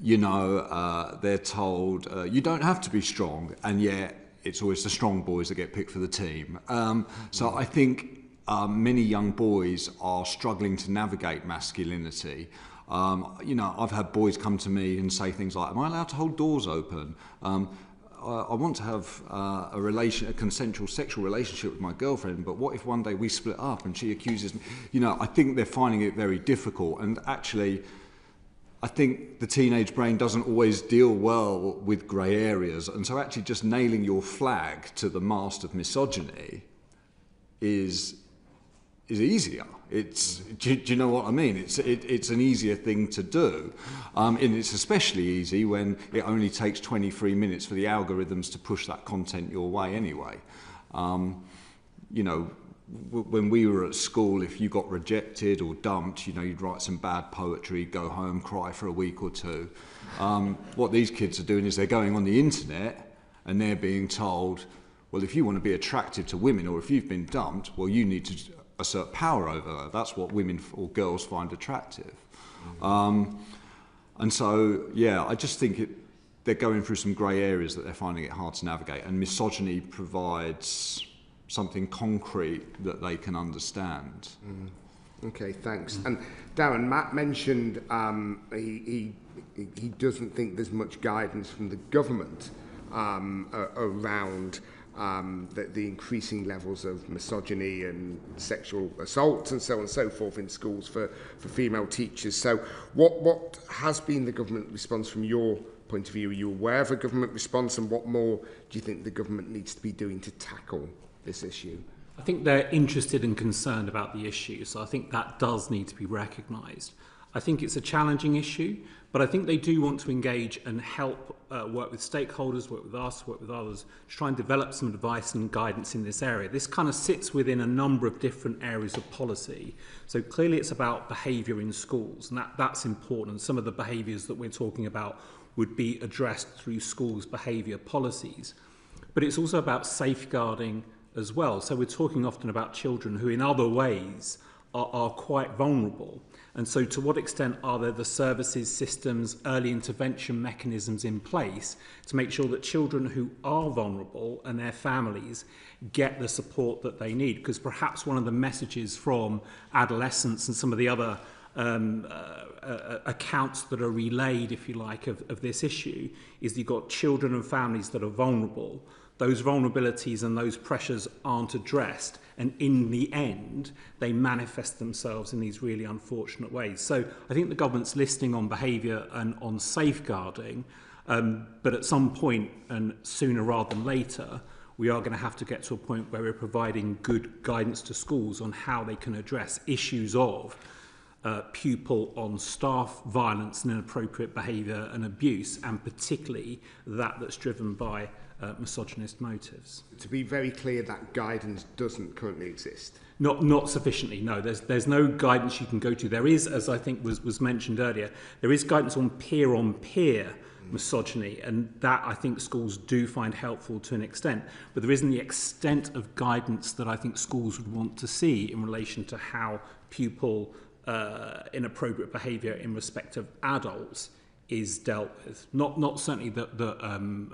They're told you don't have to be strong, and yet it's always the strong boys that get picked for the team. So I think many young boys are struggling to navigate masculinity. I've had boys come to me and say things like, "Am I allowed to hold doors open?" I want to have a consensual sexual relationship with my girlfriend, but what if one day we split up and she accuses me? You know, I think they're finding it very difficult, and actually I think the teenage brain doesn't always deal well with grey areas, and so actually just nailing your flag to the mast of misogyny is easier. Do you know what I mean? It's an easier thing to do, and it's especially easy when it only takes 23 minutes for the algorithms to push that content your way anyway. You know, when we were at school, if you got rejected or dumped, you know, you'd write some bad poetry, go home, cry for a week or two. What these kids are doing is they're going on the internet and they're being told, well, if you want to be attractive to women, or if you've been dumped, well, you need to assert power over her. That's what women or girls find attractive. And so, yeah, I just think they're going through some grey areas that they're finding it hard to navigate, and misogyny provides something concrete that they can understand. Okay, thanks. And Darren, Matt mentioned he doesn't think there's much guidance from the government around the increasing levels of misogyny and sexual assault and so on and so forth in schools for female teachers. So what has been the government response from your point of view? Are you aware of a government response, and what more do you think the government needs to be doing to tackle this issue? I think they're interested and concerned about the issue, so I think that does need to be recognised. I think it's a challenging issue, but I think they do want to engage and help work with stakeholders, work with us, work with others, to try and develop some advice and guidance in this area. This kind of sits within a number of different areas of policy. So clearly it's about behaviour in schools, and that's important. Some of the behaviours that we're talking about would be addressed through schools' behaviour policies. But it's also about safeguarding as well. So we're talking often about children who in other ways are quite vulnerable. And so to what extent are there the services, systems, early intervention mechanisms in place to make sure that children who are vulnerable and their families get the support that they need? Because perhaps one of the messages from Adolescence and some of the other accounts that are relayed, if you like, of this issue is you've got children and families that are vulnerable. Those vulnerabilities and those pressures aren't addressed, and in the end they manifest themselves in these really unfortunate ways. So I think the government's listening on behaviour and on safeguarding, but at some point, and sooner rather than later, we are going to have to get to a point where we're providing good guidance to schools on how they can address issues of pupil on staff violence and inappropriate behaviour and abuse, and particularly that's driven by misogynist motives. To be very clear, that guidance doesn't currently exist. Not sufficiently, no. There's no guidance you can go to. There is, as I think was mentioned earlier, there is guidance on peer misogyny, and that I think schools do find helpful to an extent. But there isn't the extent of guidance that I think schools would want to see in relation to how pupil inappropriate behaviour in respect of adults is dealt with. Not certainly that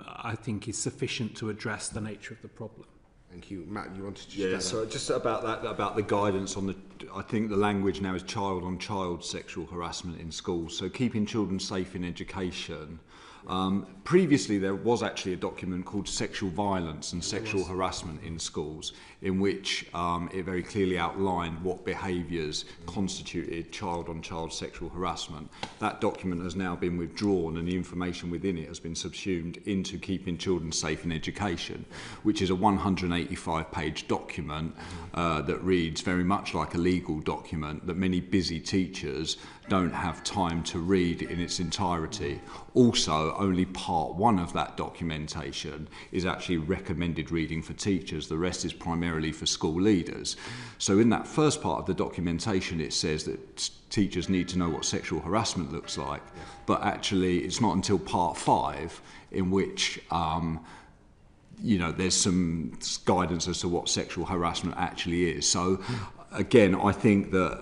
I think is sufficient to address the nature of the problem. Thank you. Matt, you wanted to just so just about that, about the guidance on I think the language now is child-on-child sexual harassment in schools, so keeping children safe in education. Previously there was actually a document called Sexual Violence and Sexual Harassment in Schools, in which it very clearly outlined what behaviours constituted child-on-child sexual harassment. That document has now been withdrawn, and the information within it has been subsumed into Keeping Children Safe in Education, which is a 185-page document that reads very much like a legal document that many busy teachers don't have time to read in its entirety. Also, only part one of that documentation is actually recommended reading for teachers. The rest is primarily for school leaders. So in that first part of the documentation, it says that teachers need to know what sexual harassment looks like, but actually it's not until part 5 in which there's some guidance as to what sexual harassment actually is. So again, I think that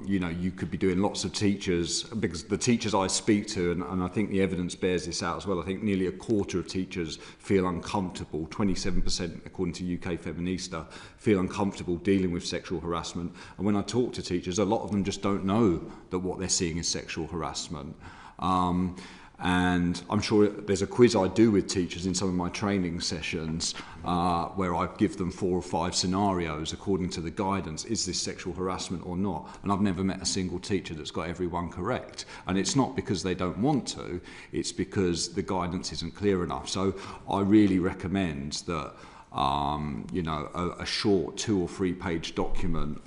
you could be doing lots of teachers, because the teachers I speak to, and I think the evidence bears this out as well, I think nearly a quarter of teachers feel uncomfortable, 27% according to UK Feminista, feel uncomfortable dealing with sexual harassment. And when I talk to teachers, a lot of them just don't know that what they're seeing is sexual harassment. And I'm sure there's a quiz I do with teachers in some of my training sessions where I give them 4 or 5 scenarios according to the guidance. Is this sexual harassment or not? And I've never met a single teacher that's got everyone correct. And it's not because they don't want to, it's because the guidance isn't clear enough. So I really recommend that a short 2 or 3 page document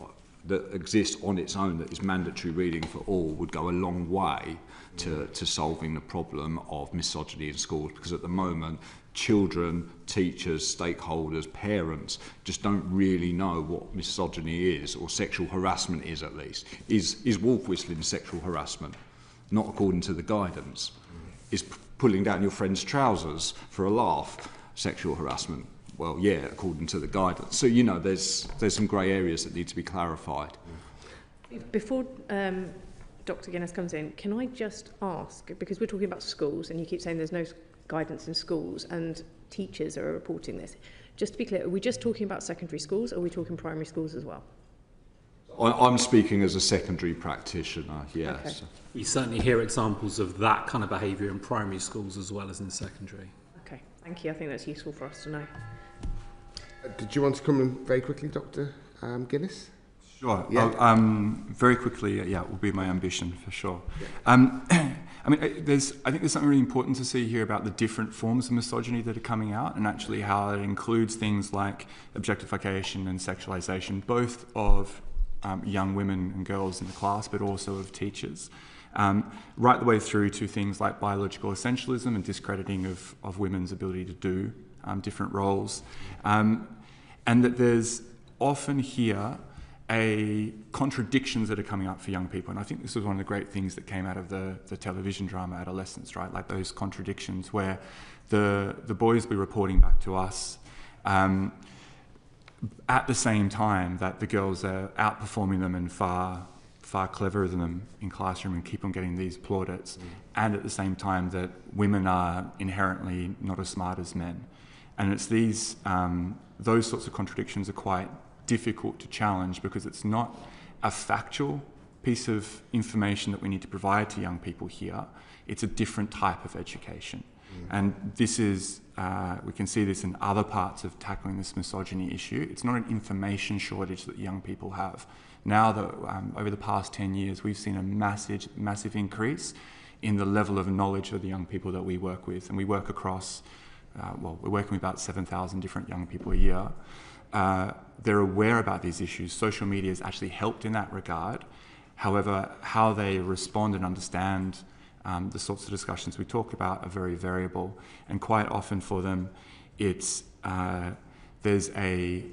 that exists on its own that is mandatory reading for all would go a long way to solving the problem of misogyny in schools, because at the moment children, teachers, stakeholders, parents just don't really know what misogyny is, or sexual harassment is at least. Is wolf whistling sexual harassment? Not according to the guidance. Is pulling down your friend's trousers for a laugh sexual harassment? Well, yeah, according to the guidance. So, there's some grey areas that need to be clarified. Before Dr. Guinness comes in, can I just ask, because we're talking about schools and you keep saying there's no guidance in schools and teachers are reporting this, just to be clear, are we just talking about secondary schools or are we talking primary schools as well? I'm speaking as a secondary practitioner, yes. Okay. We certainly hear examples of that kind of behaviour in primary schools as well as in secondary. Okay, thank you. I think that's useful for us to know. Did you want to come in very quickly, Dr. Guinness? Sure. Yeah. Very quickly, yeah, it will be my ambition for sure. Yeah. I think there's something really important to see here about the different forms of misogyny that are coming out, and actually how it includes things like objectification and sexualization, both of young women and girls in the class, but also of teachers. Right the way through to things like biological essentialism and discrediting of women's ability to do different roles. And that there's often here contradictions that are coming up for young people. And I think this was one of the great things that came out of the television drama Adolescence, right? Like those contradictions where the boys be reporting back to us at the same time that the girls are outperforming them and far cleverer than them in classroom and keep on getting these plaudits, and at the same time that women are inherently not as smart as men. And it's those sorts of contradictions are quite difficult to challenge, because it's not a factual piece of information that we need to provide to young people here. It's a different type of education. And this is, we can see this in other parts of tackling this misogyny issue. It's not an information shortage that young people have. Now that over the past 10 years, we've seen a massive increase in the level of knowledge of the young people that we work with. And we work across, we're working with about 7,000 different young people a year. They're aware about these issues. Social media has actually helped in that regard. However, how they respond and understand the sorts of discussions we talk about are very variable, and quite often for them, it's they're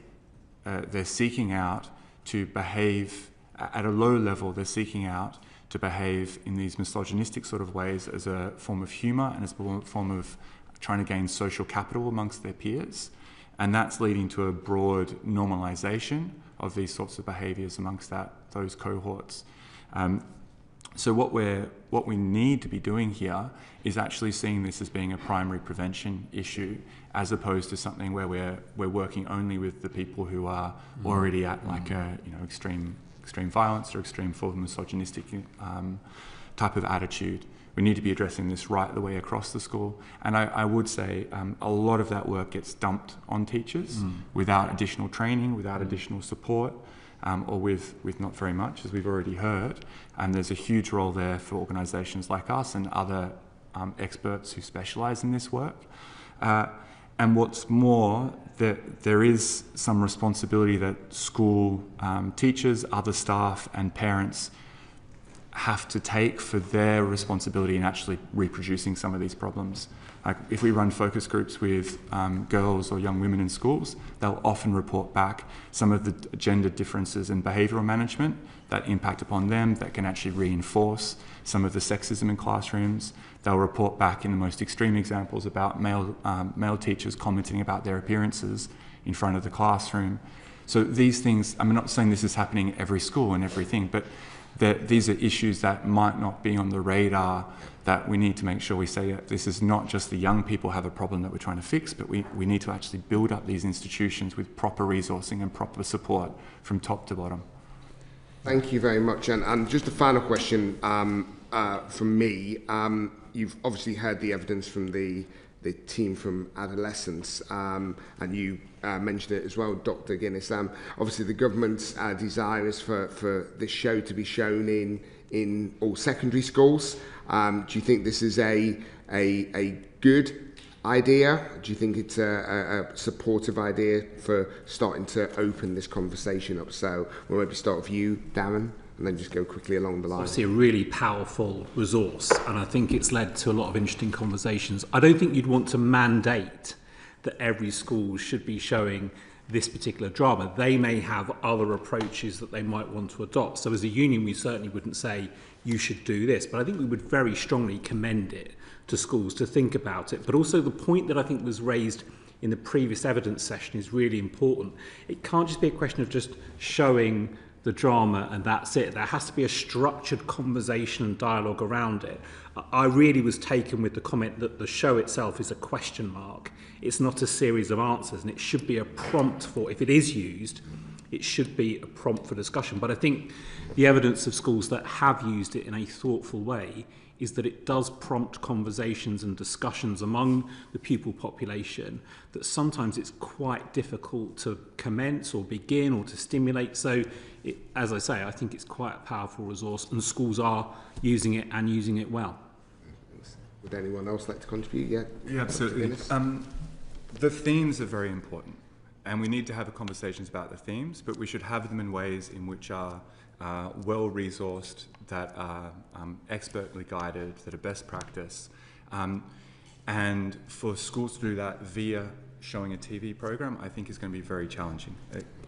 seeking out to behave at a low level. They're seeking out to behave in these misogynistic sort of ways as a form of humour and as a form of trying to gain social capital amongst their peers, and that's leading to a broad normalisation of these sorts of behaviours amongst those cohorts. So what we need to be doing here is actually seeing this as being a primary prevention issue, as opposed to something where we're working only with the people who are already at like a extreme violence or extreme form of misogynistic type of attitude. We need to be addressing this right the way across the school, and I would say a lot of that work gets dumped on teachers without additional training, without additional support. Or with not very much, as we've already heard. And there's a huge role there for organisations like us and other experts who specialise in this work. And what's more, there is some responsibility that school teachers, other staff and parents have to take for their responsibility in actually reproducing some of these problems. Like if we run focus groups with girls or young women in schools, they'll often report back some of the gender differences in behavioural management that impact upon them, that can actually reinforce some of the sexism in classrooms. They'll report back in the most extreme examples about male teachers commenting about their appearances in front of the classroom. So these things, I'm not saying this is happening at every school and everything, but these are issues that might not be on the radar, that we need to make sure we say that this is not just the young people have a problem that we're trying to fix, but we need to actually build up these institutions with proper resourcing and proper support from top to bottom. Thank you very much. And just a final question from me. you've obviously heard the evidence from the team from Adolescence, and you mentioned it as well, Dr. Guinness. Obviously, the government's desire is for this show to be shown in all secondary schools. Do you think this is a good idea? Do you think it's a supportive idea for starting to open this conversation up? So we'll maybe start with you, Darren, and then just go quickly along the line. Obviously a really powerful resource, and I think it's led to a lot of interesting conversations. I don't think you'd want to mandate that every school should be showing this particular drama. They may have other approaches that they might want to adopt. So as a union, we certainly wouldn't say you should do this, but I think we would very strongly commend it to schools to think about it. But also the point that I think was raised in the previous evidence session is really important. It can't just be a question of just showing the drama and that's it. There has to be a structured conversation and dialogue around it. I really was taken with the comment that the show itself is a question mark. It's not a series of answers, and it should be a prompt for, if it is used, it should be a prompt for discussion. But I think the evidence of schools that have used it in a thoughtful way is that it does prompt conversations and discussions among the pupil population that sometimes it's quite difficult to commence or begin or to stimulate. So, as I say, I think it's quite a powerful resource, and schools are using it and using it well. Would anyone else like to contribute yet? Yeah, absolutely. The themes are very important, and we need to have conversations about the themes, but we should have them in ways in which are well-resourced, that are expertly guided, that are best practice. And for schools to do that via showing a TV program, I think is going to be very challenging.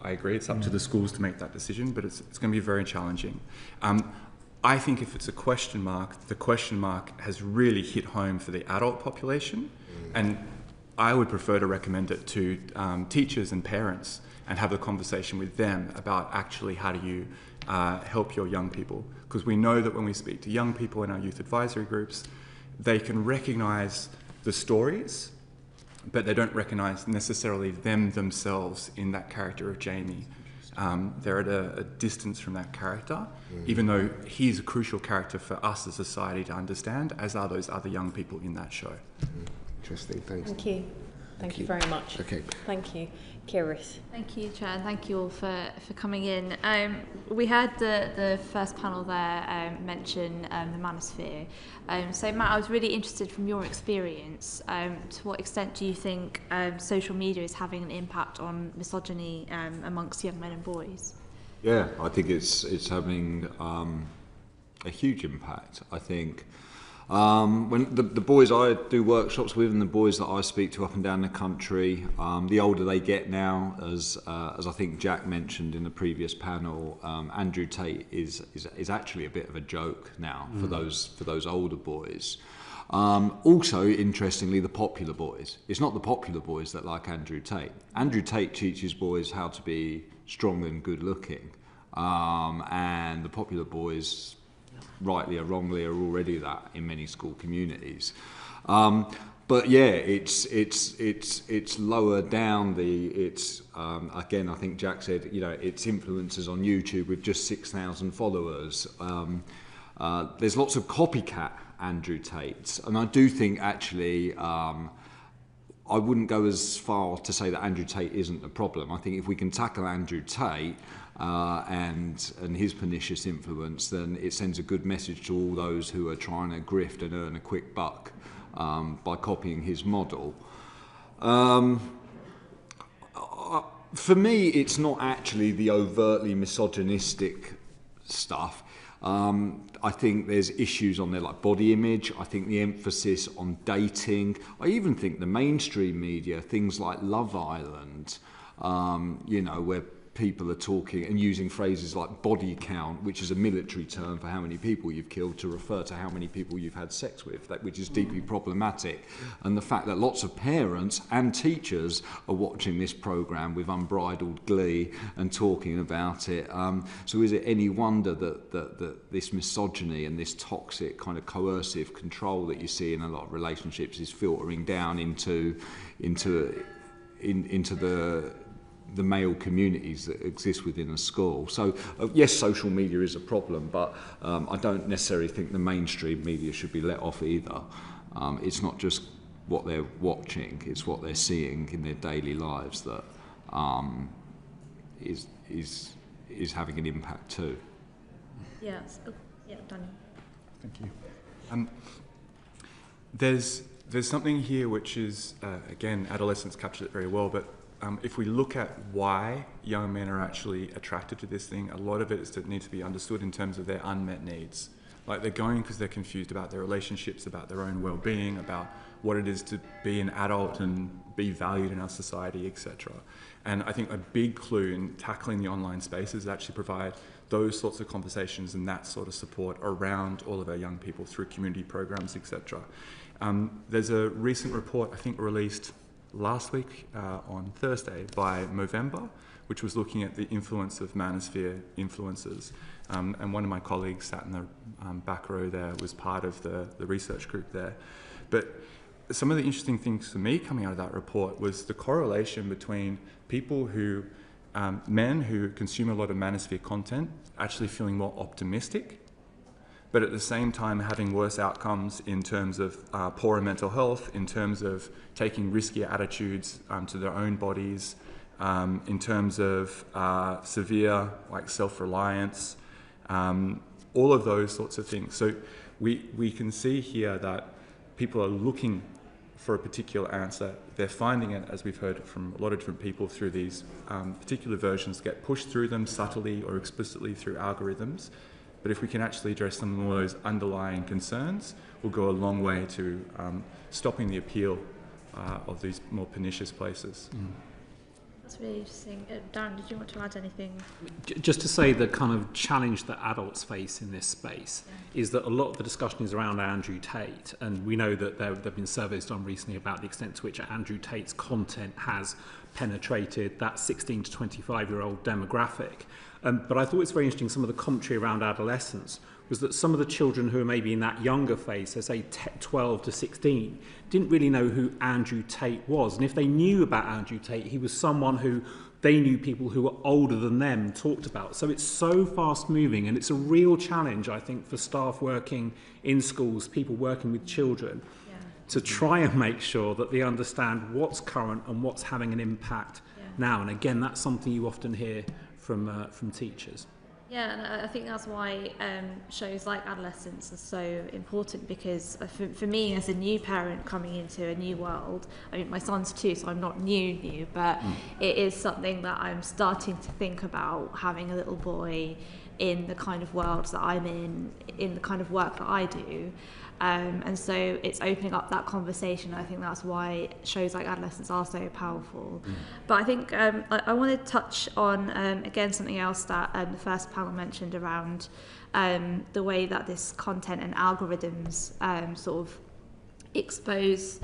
I agree, it's up to the schools to make that decision, but it's going to be very challenging. I think if it's a question mark, the question mark has really hit home for the adult population, and I would prefer to recommend it to teachers and parents and have a conversation with them about actually how do you help your young people. Because we know that when we speak to young people in our youth advisory groups, they can recognise the stories, but they don't recognise necessarily themselves in that character of Jamie. They're at a distance from that character, even though he's a crucial character for us as a society to understand, as are those other young people in that show. Interesting, thanks. Thank you. Thank you very much. Okay. Thank you. Kiris. Thank you, Chair, and thank you all for coming in. We heard the first panel there mention the manosphere. So Matt, I was really interested from your experience, to what extent do you think social media is having an impact on misogyny amongst young men and boys? Yeah, I think it's having a huge impact. I think when the boys I do workshops with and the boys that I speak to up and down the country, the older they get now, as I think Jack mentioned in the previous panel, Andrew Tate is actually a bit of a joke now for those older boys. Also, interestingly, the popular boys. It's not the popular boys that like Andrew Tate. Andrew Tate teaches boys how to be strong and good looking, and the popular boys, rightly or wrongly, are already that in many school communities. But yeah, it's lower down again, I think Jack said, it's influencers on YouTube with just 6,000 followers. There's lots of copycat Andrew Tates, and I do think actually I wouldn't go as far to say that Andrew Tate isn't a problem. I think if we can tackle Andrew Tate and his pernicious influence, then it sends a good message to all those who are trying to grift and earn a quick buck by copying his model. For me, it's not actually the overtly misogynistic stuff. I think there's issues on there like body image. I think the emphasis on dating. I even think the mainstream media, things like Love Island, where people are talking and using phrases like body count, which is a military term for how many people you've killed, to refer to how many people you've had sex with, which is deeply problematic. And the fact that lots of parents and teachers are watching this programme with unbridled glee and talking about it. So is it any wonder that this misogyny and this toxic kind of coercive control that you see in a lot of relationships is filtering down into the the male communities that exist within a school. So yes, social media is a problem, but I don't necessarily think the mainstream media should be let off either. It's not just what they're watching, it's what they're seeing in their daily lives that is having an impact too. Yeah, Daniel. Thank you. There's something here which is, again, Adolescence captured it very well, but if we look at why young men are actually attracted to this thing, a lot of it is that needs to be understood in terms of their unmet needs. Like, they're going because they're confused about their relationships, about their own well-being, about what it is to be an adult and be valued in our society, etc. And I think a big clue in tackling the online spaces is actually provide those sorts of conversations and that sort of support around all of our young people through community programs, etc. There's a recent report, I think, released last week on Thursday by Movember, which was looking at the influence of manosphere influencers. And one of my colleagues sat in the back row there, was part of the research group there. But some of the interesting things for me coming out of that report was the correlation between people who, men who consume a lot of manosphere content, actually feeling more optimistic, but at the same time having worse outcomes in terms of poorer mental health, in terms of taking riskier attitudes to their own bodies, in terms of severe like self-reliance, all of those sorts of things. So we can see here that people are looking for a particular answer. They're finding it, as we've heard from a lot of different people, through these particular versions get pushed through them subtly or explicitly through algorithms. But if we can actually address some of those underlying concerns, we'll go a long way to stopping the appeal of these more pernicious places. That's really interesting. Darren, did you want to add anything? Just to say the kind of challenge that adults face in this space is that a lot of the discussion is around Andrew Tate, and we know that there have been surveys done recently about the extent to which Andrew Tate's content has penetrated that 16 to 25-year-old demographic. But I thought it's very interesting, some of the commentary around adolescence was that some of the children who are maybe in that younger phase, so say 12 to 16, didn't really know who Andrew Tate was. And if they knew about Andrew Tate, he was someone who they knew people who were older than them talked about. So it's so fast moving, and it's a real challenge, I think, for staff working in schools, people working with children, to try and make sure that they understand what's current and what's having an impact now. And again, that's something you often hear from teachers. Yeah, and I think that's why shows like Adolescence are so important, because for me as a new parent coming into a new world, I mean, my son's 2, so I'm not new, but it is something that I'm starting to think about, having a little boy in the kind of world that I'm in the kind of work that I do. And so it's opening up that conversation. I think that's why shows like Adolescence are so powerful. But I think I want to touch on, again, something else that the first panel mentioned around the way that this content and algorithms sort of expose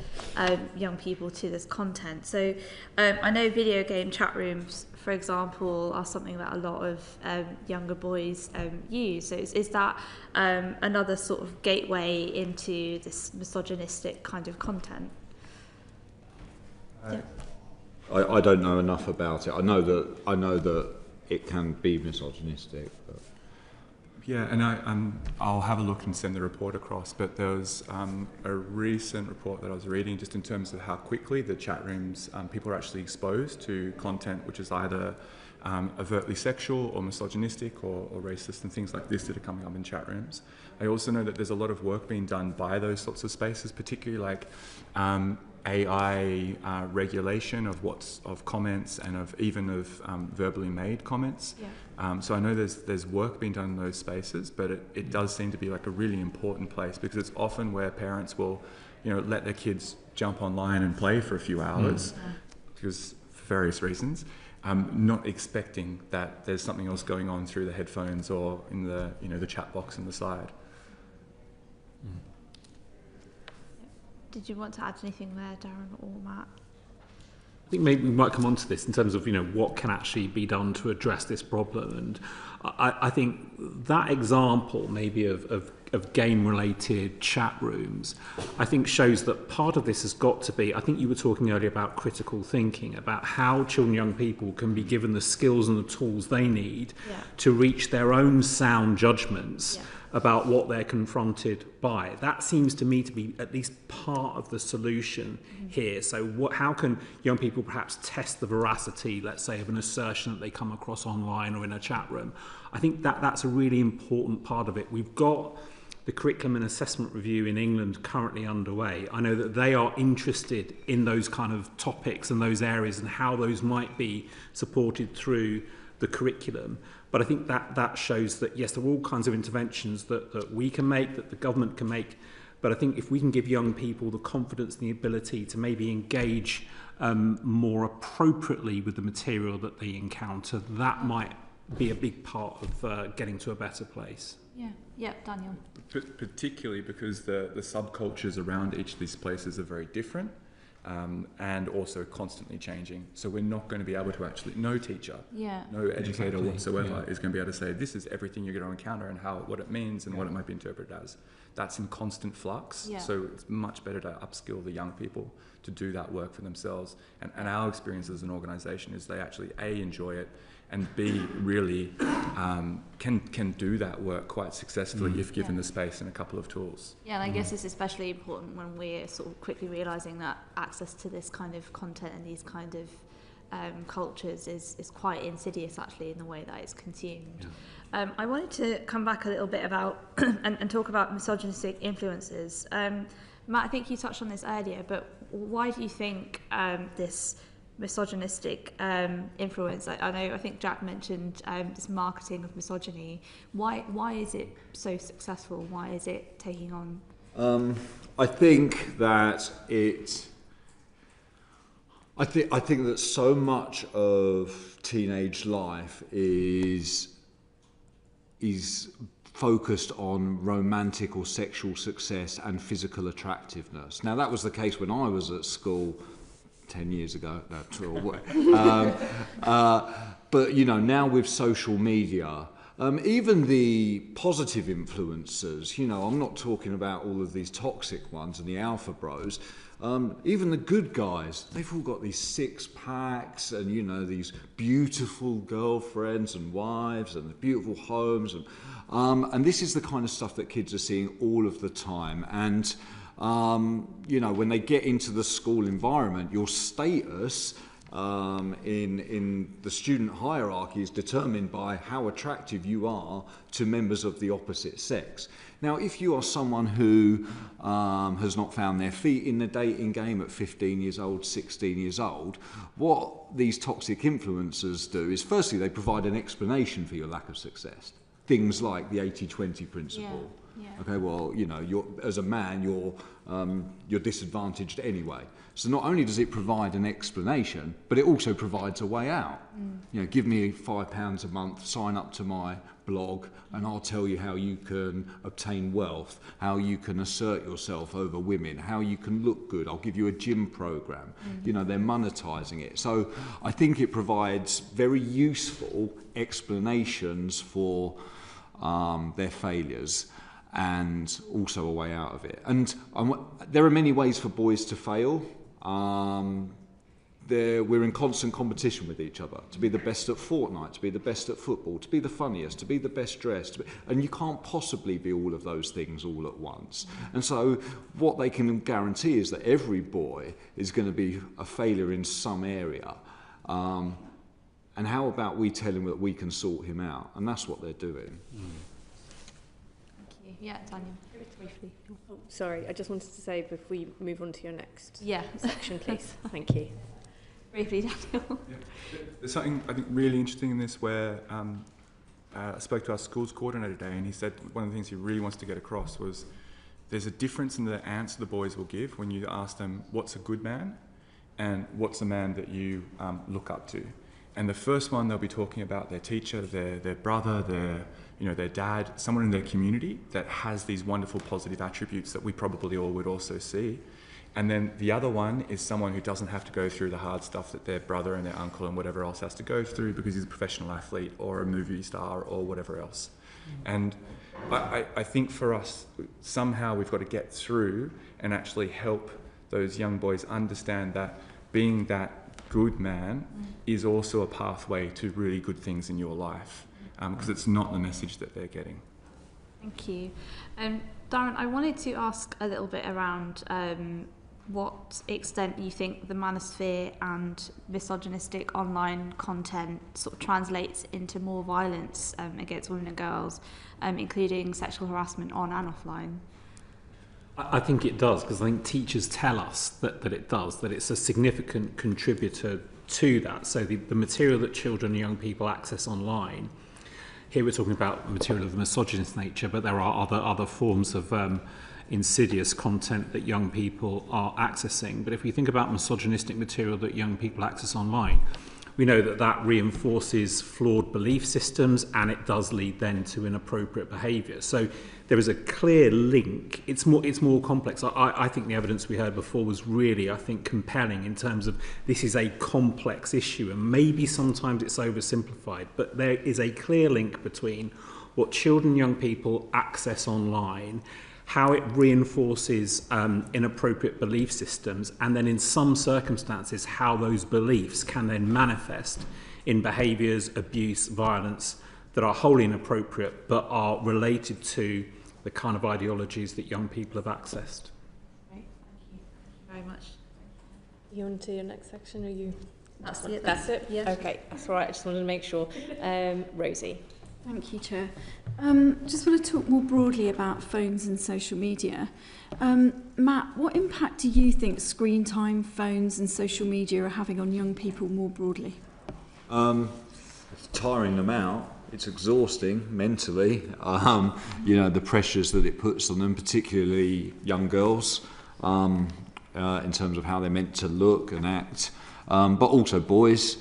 young people to this content. So I know video game chat rooms, for example, are something that a lot of younger boys use. So is that another sort of gateway into this misogynistic kind of content? I don't know enough about it. I know that it can be misogynistic. But. Yeah, and I'll have a look and send the report across, but there was a recent report that I was reading just in terms of how quickly the chat rooms, people are actually exposed to content which is either overtly sexual or misogynistic or racist and things like this that are coming up in chat rooms. I also know that there's a lot of work being done by those sorts of spaces, particularly like AI regulation of comments and of verbally made comments. So I know there's work being done in those spaces, but it does seem to be like a really important place, because it's often where parents will, let their kids jump online and play for a few hours, because for various reasons, not expecting that there's something else going on through the headphones or in the chat box on the side. Did you want to add anything there, Darren or Matt? I think maybe we might come on to this in terms of what can actually be done to address this problem, and I think that example maybe of of game-related chat rooms, I think shows that part of this has got to be, I think you were talking earlier about critical thinking, about how children, young people can be given the skills and the tools they need to reach their own sound judgments about what they're confronted by. That seems to me to be at least part of the solution here. So how can young people perhaps test the veracity, let's say, of an assertion that they come across online or in a chat room? I think that's a really important part of it. We've got the Curriculum and Assessment Review in England currently underway. I know that they are interested in those kind of topics and those areas and how those might be supported through the curriculum. But I think that shows that, yes, there are all kinds of interventions that we can make, that the government can make. But I think if we can give young people the confidence and the ability to maybe engage more appropriately with the material that they encounter, that might be a big part of getting to a better place. Yeah, Daniel. Particularly because the subcultures around each of these places are very different and also constantly changing. So we're not going to be able to actually, no teacher, no educator whatsoever is going to be able to say this is everything you're going to encounter and what it means and what it might be interpreted as. That's in constant flux. So it's much better to upskill the young people to do that work for themselves. And our experience as an organisation is they actually A, enjoy it, and B, really can do that work quite successfully if given the space and a couple of tools. Yeah, and I guess it's especially important when we're sort of quickly realising that access to this kind of content and these kind of cultures is quite insidious actually in the way that it's consumed. I wanted to come back a little bit about and talk about misogynistic influences. Matt, I think you touched on this earlier, but why do you think this misogynistic influence? I think Jack mentioned this marketing of misogyny. Why is it so successful? Why is it taking on? I think that I think that so much of teenage life is focused on romantic or sexual success and physical attractiveness. Now, that was the case when I was at school 10 years ago. But, now with social media, even the positive influencers, I'm not talking about all of these toxic ones and the alpha bros, even the good guys, they've all got these six packs and, these beautiful girlfriends and wives and the beautiful homes. And this is the kind of stuff that kids are seeing all of the time. And, when they get into the school environment, your status in the student hierarchy is determined by how attractive you are to members of the opposite sex. Now, if you are someone who has not found their feet in the dating game at 15 years old, 16 years old, what these toxic influencers do is, firstly, they provide an explanation for your lack of success. Things like the 80-20 principle. Okay, well, you're, as a man, you're disadvantaged anyway. So not only does it provide an explanation, but it also provides a way out. Give me £5 a month, sign up to my blog, and I'll tell you how you can obtain wealth, how you can assert yourself over women, how you can look good. I'll give you a gym program. They're monetizing it. So I think it provides very useful explanations for their failures, and also a way out of it. And there are many ways for boys to fail. We're in constant competition with each other, to be the best at Fortnite, to be the best at football, to be the funniest, to be the best dressed. And you can't possibly be all of those things all at once. And so what they can guarantee is that every boy is going to be a failure in some area. And how about we tell him that we can sort him out? And that's what they're doing. Yeah, Tanya, briefly. Oh, sorry, I just wanted to say before we move on to your next section, please. Thank you. Briefly, Daniel. There's something I think really interesting in this where I spoke to our schools coordinator today, and he said one of the things he really wants to get across was there's a difference in the answer the boys will give when you ask them what's a good man and what's a man that you look up to. And the first one, they'll be talking about their teacher, their brother, their dad, someone in their community that has these wonderful positive attributes that we probably all would also see. And then the other one is someone who doesn't have to go through the hard stuff that their brother and their uncle and whatever else has to go through because he's a professional athlete or a movie star or whatever else. And I think for us, somehow we've got to get through and actually help those young boys understand that being that good man is also a pathway to really good things in your life, because it's not the message that they're getting. Thank you. Darren, I wanted to ask a little bit around what extent you think the manosphere and misogynistic online content sort of translates into more violence against women and girls, including sexual harassment on and offline. I think it does, because I think teachers tell us that it does, that it's a significant contributor to that. So the material that children and young people access online, here we're talking about material of the misogynist nature, but there are other forms of insidious content that young people are accessing. But if we think about misogynistic material that young people access online, we know that reinforces flawed belief systems, and it does lead then to inappropriate behaviour. So there is a clear link. It's more complex. I think the evidence we heard before was really, I think, compelling in terms of this is a complex issue, and maybe sometimes it's oversimplified, but there is a clear link between what children and young people access online, how it reinforces inappropriate belief systems, and then in some circumstances how those beliefs can then manifest in behaviours, abuse, violence that are wholly inappropriate but are related to the kind of ideologies that young people have accessed. Right, thank you very much. You on to your next section, or you? That's it. That's it? Yeah. Okay, that's all right. I just wanted to make sure. Rosie. Thank you, Chair. Just want to talk more broadly about phones and social media. Matt, what impact do you think screen time, phones and social media are having on young people more broadly? It's tiring them out. It's exhausting mentally. You know, the pressures that it puts on them, particularly young girls, in terms of how they're meant to look and act, but also boys.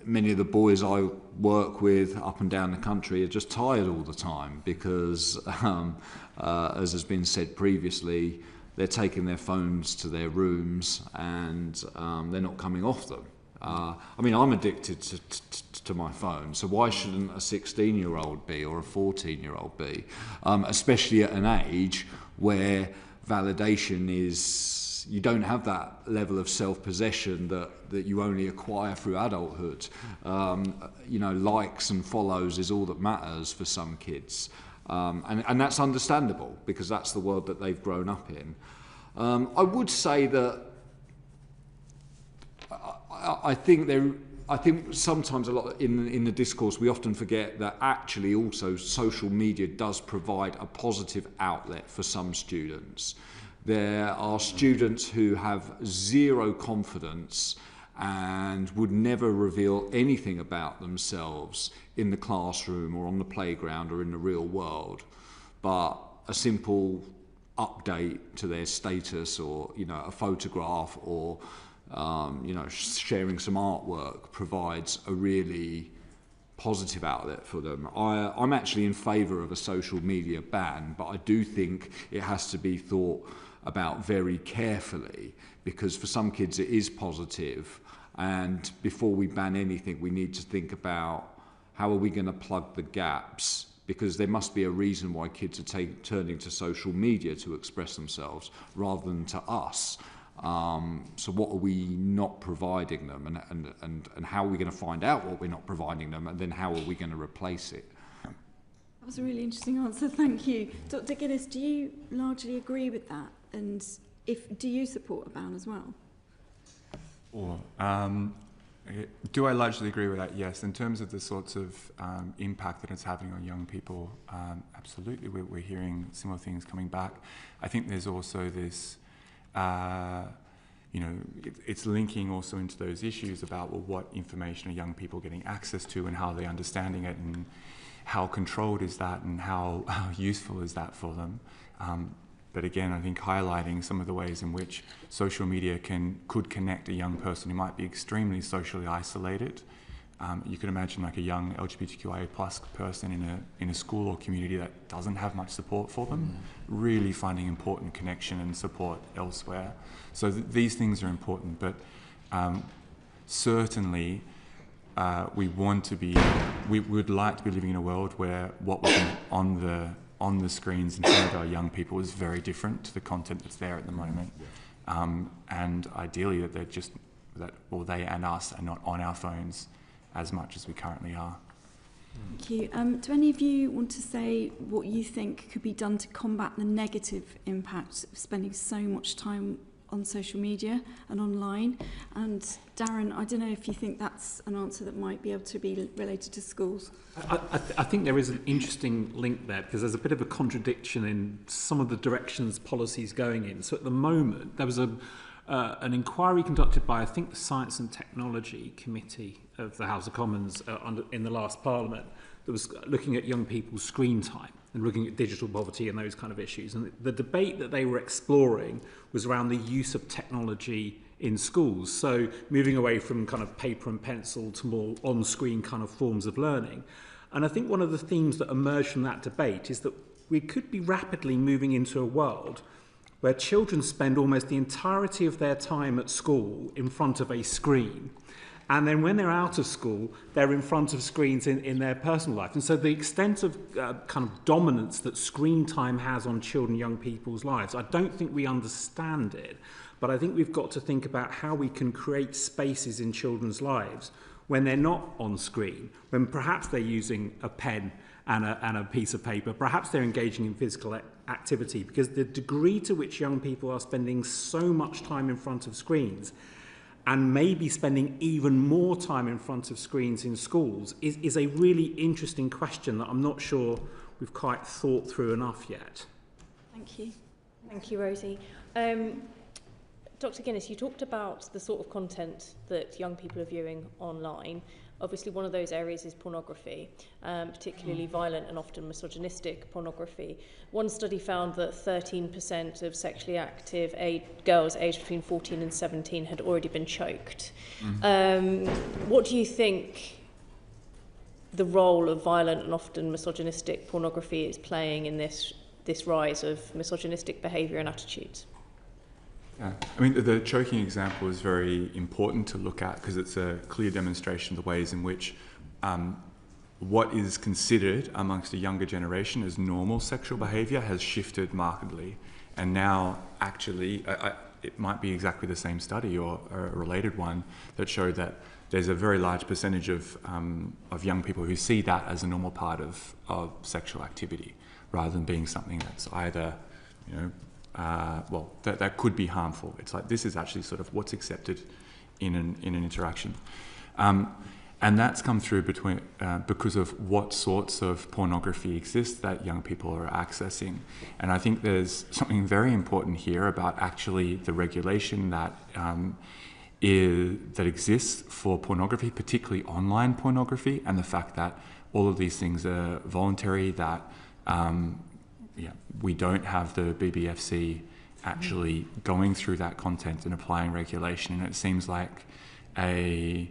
Many of the boys I work with up and down the country are just tired all the time because, as has been said previously, they're taking their phones to their rooms and they're not coming off them. I mean, I'm addicted to my phone, so why shouldn't a 16-year-old be, or a 14-year-old be, especially at an age where validation is, you don't have that level of self-possession that you only acquire through adulthood. You know, likes and follows is all that matters for some kids. And that's understandable because that's the world that they've grown up in. I would say that I think sometimes a lot in the discourse we often forget that actually also social media does provide a positive outlet for some students. There are students who have zero confidence and would never reveal anything about themselves in the classroom or on the playground or in the real world, but a simple update to their status, or a photograph, or sharing some artwork provides a really positive outlet for them. I'm actually in favour of a social media ban, but I do think it has to be thought about very carefully, because for some kids it is positive, and before we ban anything we need to think about how are we going to plug the gaps, because there must be a reason why kids are turning to social media to express themselves rather than to us. So what are we not providing them, and how are we going to find out what we're not providing them, and then how are we going to replace it? That was a really interesting answer, thank you. Dr. Guinness, do you largely agree with that? And do you support a ban as well? Do I largely agree with that? Yes. In terms of the sorts of impact that it's having on young people, absolutely. We're hearing similar things coming back. I think there's also this, it's linking also into those issues about, well, what information are young people getting access to and how they're understanding it, and how controlled is that, and how useful is that for them. But again, I think highlighting some of the ways in which social media could connect a young person who might be extremely socially isolated. You can imagine like a young LGBTQIA+ person in a school or community that doesn't have much support for them, really finding important connection and support elsewhere. So these things are important, but certainly we would like to be living in a world where what was on the screens in front of our young people is very different to the content that's there at the moment. And ideally that they and us are not on our phones as much as we currently are. Thank you. Do any of you want to say what you think could be done to combat the negative impact of spending so much time on social media and online? And Darren, I don't know if you think that's an answer that might be able to be related to schools. I think there is an interesting link there, because there's a bit of a contradiction in some of the directions policy's going in. So at the moment, there was an inquiry conducted by, I think, the Science and Technology Committee of the House of Commons in the last Parliament that was looking at young people's screen time and looking at digital poverty and those kind of issues. And the debate that they were exploring was around the use of technology in schools. So moving away from kind of paper and pencil to more on-screen kind of forms of learning. And I think one of the themes that emerged from that debate is that we could be rapidly moving into a world where children spend almost the entirety of their time at school in front of a screen. And then when they're out of school, they're in front of screens in their personal life. And so the extent of kind of dominance that screen time has on children, young people's lives, I don't think we understand it. But I think we've got to think about how we can create spaces in children's lives when they're not on screen, when perhaps they're using a pen and a piece of paper, perhaps they're engaging in physical activity, because the degree to which young people are spending so much time in front of screens and maybe spending even more time in front of screens in schools is a really interesting question that I'm not sure we've quite thought through enough yet. Thank you. Thank you, Rosie. Dr. Guinness, you talked about the sort of content that young people are viewing online. Obviously, one of those areas is pornography, particularly violent and often misogynistic pornography. One study found that 13% of sexually active girls aged between 14 and 17 had already been choked. What do you think the role of violent and often misogynistic pornography is playing in this rise of misogynistic behaviour and attitudes? Yeah. I mean, the choking example is very important to look at because it's a clear demonstration of the ways in which what is considered amongst a younger generation as normal sexual behaviour has shifted markedly. And now, actually, it might be exactly the same study or a related one that showed that there's a very large percentage of young people who see that as a normal part of sexual activity, rather than being something that's either, that could be harmful. It's like this is actually sort of what's accepted in an interaction. And that's come through because of what sorts of pornography exists that young people are accessing. And I think there's something very important here about actually the regulation that exists for pornography, particularly online pornography, and the fact that all of these things are voluntary, that we don't have the BBFC actually going through that content and applying regulation. And it seems like a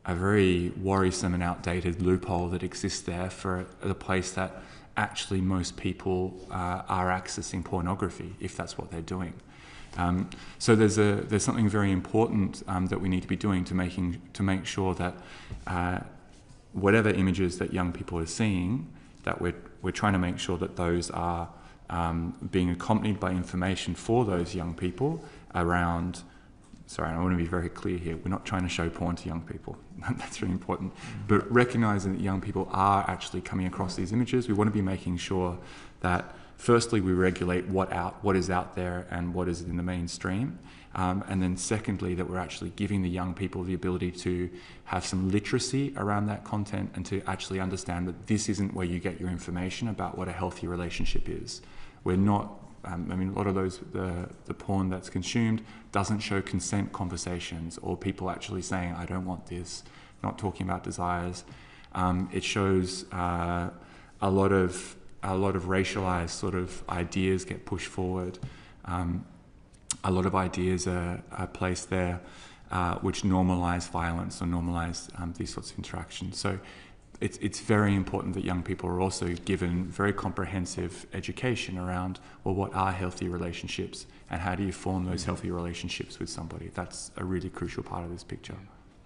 very worrisome and outdated loophole that exists there for the place that actually most people are accessing pornography, if that's what they're doing. So there's something very important that we need to be doing to make sure that whatever images that young people are seeing, that we're trying to make sure that those are being accompanied by information for those young people around. Sorry, I want to be very clear here. We're not trying to show porn to young people. That's really important. But recognizing that young people are actually coming across these images, we want to be making sure that firstly we regulate what is out there and what is in the mainstream. And then secondly, that we're actually giving the young people the ability to have some literacy around that content and to actually understand that this isn't where you get your information about what a healthy relationship is. We're not, a lot of the porn that's consumed doesn't show consent conversations or people actually saying, I don't want this, not talking about desires. It shows a lot of racialized sort of ideas get pushed forward. A lot of ideas are placed there which normalize violence or normalize these sorts of interactions. So it's very important that young people are also given very comprehensive education around, well, what are healthy relationships and how do you form those healthy relationships with somebody? That's a really crucial part of this picture.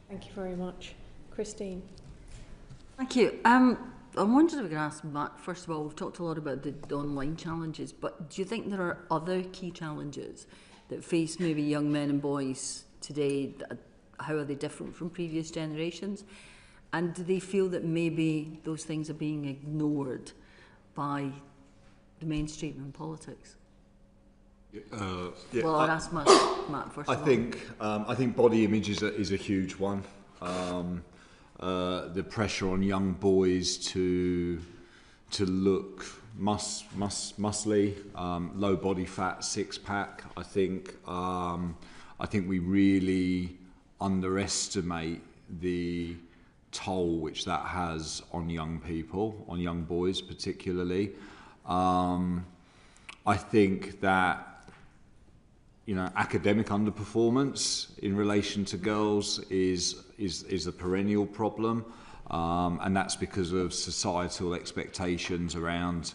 Thank you very much. Christine. Thank you. I wondered if we could ask Matt, first of all, we've talked a lot about the online challenges, but do you think there are other key challenges that face maybe young men and boys today? How are they different from previous generations? And do they feel that maybe those things are being ignored by the mainstream in politics? Yeah, well, I'll ask Matt first. I think body image is a huge one. The pressure on young boys to look muscly, low body fat, six pack. I think we really underestimate the toll which that has on young people, on young boys particularly. I think that academic underperformance in relation to girls is a perennial problem, and that's because of societal expectations around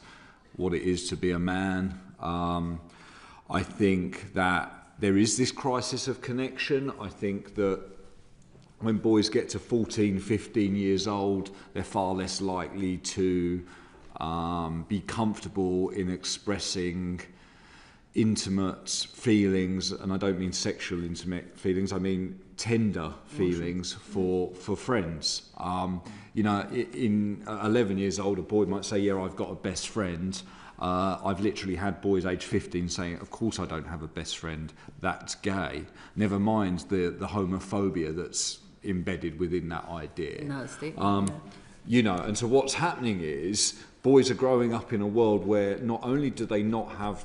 what it is to be a man. I think that there is this crisis of connection. I think that when boys get to 14, 15 years old, they're far less likely to be comfortable in expressing intimate feelings, and I don't mean sexual intimate feelings, I mean tender feelings for friends. In 11 years old, a boy might say, yeah, I've got a best friend. I've literally had boys aged 15 saying, of course I don't have a best friend, that's gay. Never mind the homophobia that's embedded within that idea. No, and so what's happening is boys are growing up in a world where not only do they not have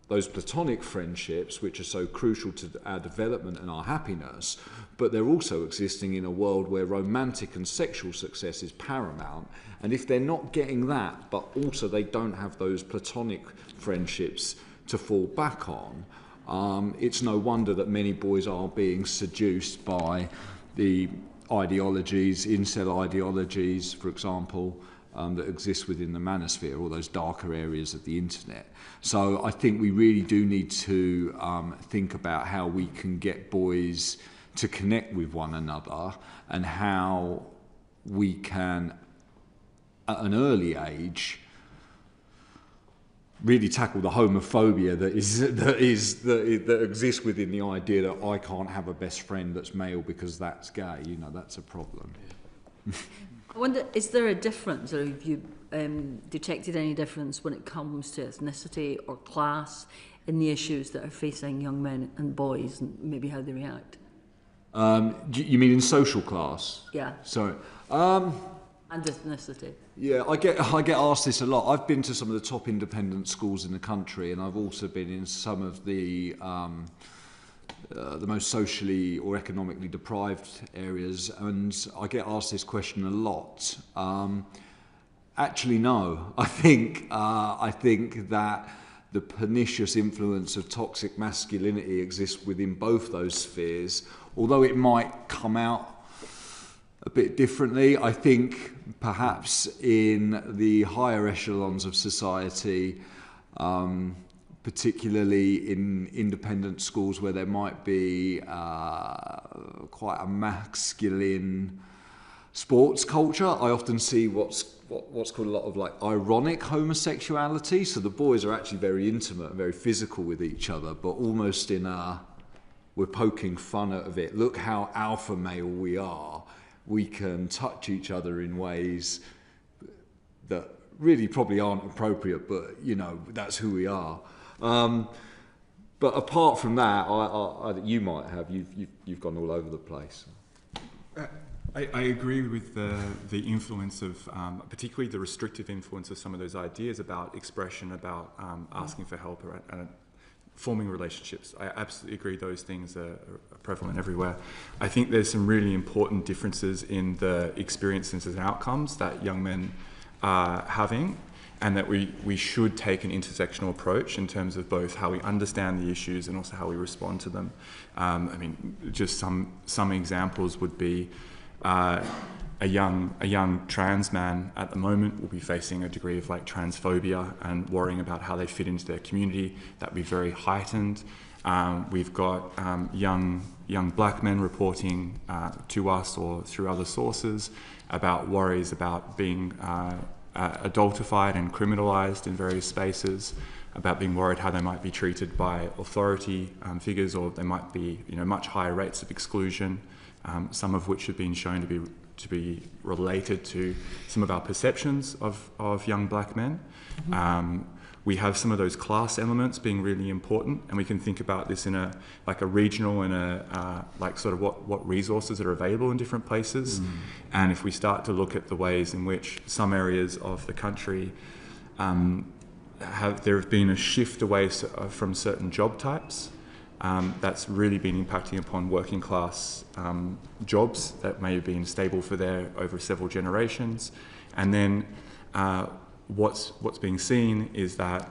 those platonic friendships, which are so crucial to our development and our happiness, but they're also existing in a world where romantic and sexual success is paramount. And if they're not getting that, but also they don't have those platonic friendships to fall back on, it's no wonder that many boys are being seduced by the ideologies, incel ideologies, for example, that exist within the manosphere, all those darker areas of the internet. So I think we really do need to think about how we can get boys to connect with one another, and how we can, at an early age, really tackle the homophobia that exists within the idea that I can't have a best friend that's male because that's gay. That's a problem. I wonder, is there a difference, or have you detected any difference when it comes to ethnicity or class in the issues that are facing young men and boys, and maybe how they react? You mean in social class? Yeah. Sorry. And ethnicity. Yeah, I get asked this a lot. I've been to some of the top independent schools in the country, and I've also been in some of the most socially or economically deprived areas, and I get asked this question a lot. Actually, no. I think that the pernicious influence of toxic masculinity exists within both those spheres, although it might come out a bit differently. I think perhaps in the higher echelons of society, particularly in independent schools where there might be quite a masculine sports culture, I often see what's called a lot of ironic homosexuality. So the boys are actually very intimate and very physical with each other, but almost in we're poking fun of it. Look how alpha male we are. We can touch each other in ways that really probably aren't appropriate, but that's who we are. But apart from that, you might have you've gone all over the place. I agree with the influence of, particularly the restrictive influence of some of those ideas about expression, about asking for help, and forming relationships. I absolutely agree those things are prevalent everywhere. I think there's some really important differences in the experiences and outcomes that young men are having, and that we should take an intersectional approach in terms of both how we understand the issues and also how we respond to them. Just some examples would be a young trans man at the moment will be facing a degree of transphobia and worrying about how they fit into their community. That would be very heightened. We've got young young black men reporting to us or through other sources about worries about being adultified and criminalised in various spaces, about being worried how they might be treated by authority figures, or they might be, much higher rates of exclusion, some of which have been shown to be related to some of our perceptions of young black men. We have some of those class elements being really important, and we can think about this in a regional and what resources are available in different places. And if we start to look at the ways in which some areas of the country there have been a shift away from certain job types. That's really been impacting upon working class jobs that may have been stable for over several generations. And then what's being seen is that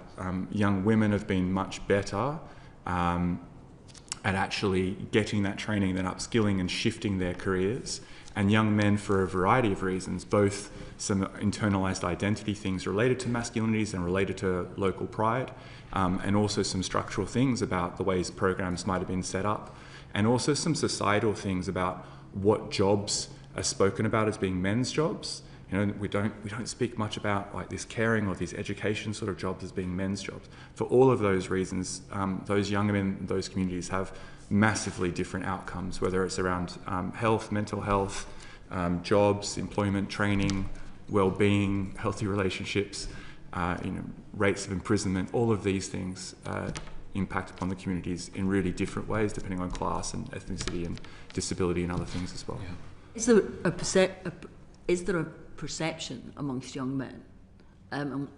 young women have been much better at actually getting that training, then upskilling and shifting their careers. And young men, for a variety of reasons, both some internalised identity things related to masculinities and related to local pride, and also some structural things about the ways programs might have been set up, and also some societal things about what jobs are spoken about as being men's jobs. We don't speak much about this caring or these education sort of jobs as being men's jobs. For all of those reasons, those young men, those communities have massively different outcomes, whether it's around health, mental health, jobs, employment, training, well-being, healthy relationships, rates of imprisonment. All of these things impact upon the communities in really different ways, depending on class and ethnicity and disability and other things as well. Yeah. Is there a perception amongst young men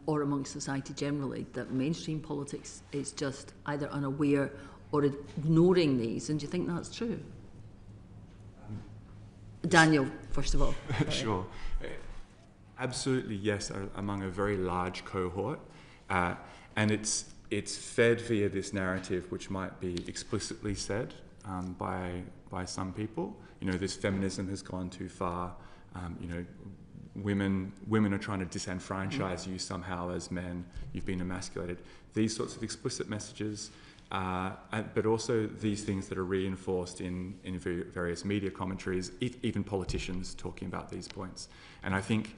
or amongst society generally that mainstream politics is just either unaware or ignoring these, and do you think that's true? Daniel, first of all. Sure. Absolutely, yes, among a very large cohort. And it's fed via this narrative, which might be explicitly said by some people. This feminism has gone too far. Women are trying to disenfranchise you somehow as men. You've been emasculated. These sorts of explicit messages, but also these things that are reinforced in various media commentaries, even politicians talking about these points. And I think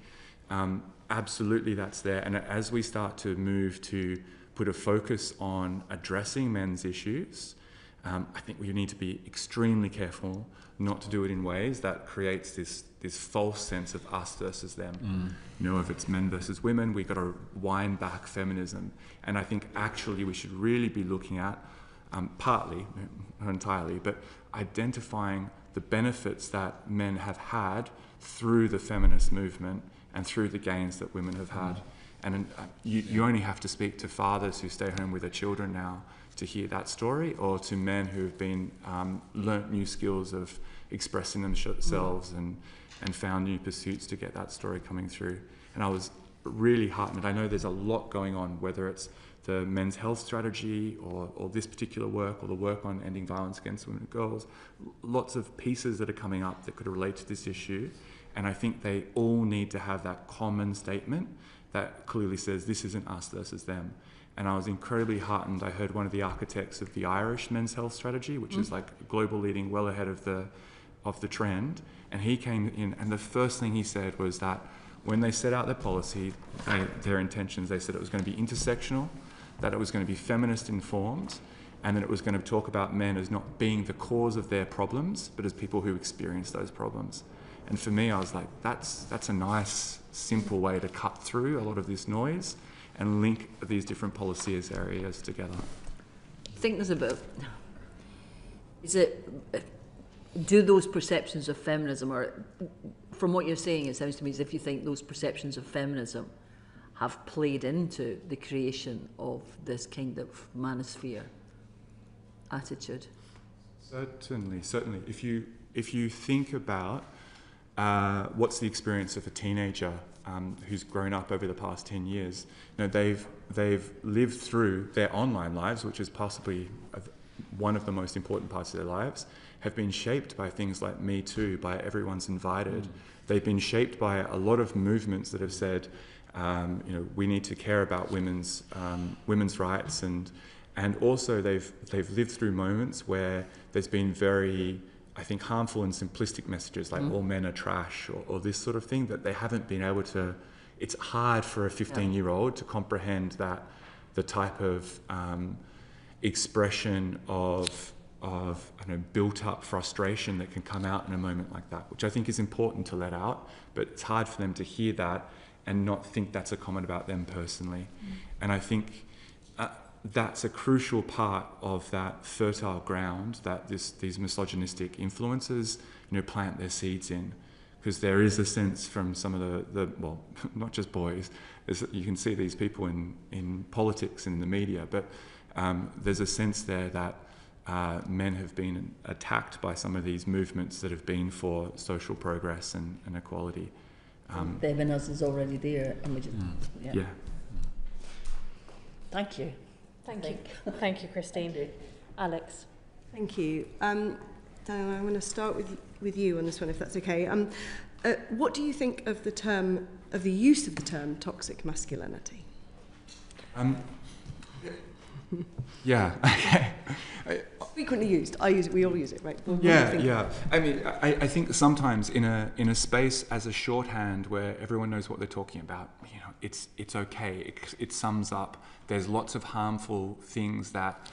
absolutely that's there. And as we start to move to put a focus on addressing men's issues, I think we need to be extremely careful not to do it in ways that creates this false sense of us versus them. If it's men versus women, we've got to wind back feminism. And I think actually we should really be looking at, partly, not entirely, but identifying the benefits that men have had through the feminist movement and through the gains that women have had. And you only have to speak to fathers who stay home with their children now to hear that story, or to men who have been learnt new skills of expressing themselves and found new pursuits to get that story coming through. And I was really heartened. I know there's a lot going on, whether it's the men's health strategy or this particular work or the work on ending violence against women and girls, lots of pieces that are coming up that could relate to this issue. And I think they all need to have that common statement that clearly says this isn't us versus them. And I was incredibly heartened. I heard one of the architects of the Irish men's health strategy, which is global leading, well ahead of the trend. And he came in, and the first thing he said was that when they set out their policy, their intentions, they said it was going to be intersectional, that it was going to be feminist informed, and that it was going to talk about men as not being the cause of their problems, but as people who experience those problems. And for me, I was like, that's a nice, simple way to cut through a lot of this noise and link these different policy areas together. I think there's do those perceptions of feminism, or from what you're saying, it sounds to me as if you think those perceptions of feminism have played into the creation of this kind of manosphere attitude. Certainly. If you think about what's the experience of a teenager who's grown up over the past 10 years, they've lived through their online lives, which is possibly one of the most important parts of their lives, have been shaped by things like Me Too, by Everyone's Invited. They've been shaped by a lot of movements that have said, we need to care about women's rights, and And also they've lived through moments where there's been very, I think, harmful and simplistic messages like all men are trash or this sort of thing, that they haven't been able to, it's hard for a 15-year-old to comprehend that the type of expression of built up frustration that can come out in a moment like that, which I think is important to let out, but it's hard for them to hear that and not think that's a comment about them personally. And I think that's a crucial part of that fertile ground that these misogynistic influences, plant their seeds in. Because there is a sense from some of the well, not just boys, you can see these people in politics and in the media, but there's a sense there that men have been attacked by some of these movements that have been for social progress and equality. Them and us is already there, and we just yeah. Thank you. Thank you, Christine. Thank you. Alex. Thank you. Diana, I'm going to start with you on this one, if that's okay. What do you think of the use of the term toxic masculinity? Yeah. Frequently used. I use it. We all use it, right? Yeah. I mean, I think sometimes in a space as a shorthand where everyone knows what they're talking about, it's okay. It sums up. There's lots of harmful things that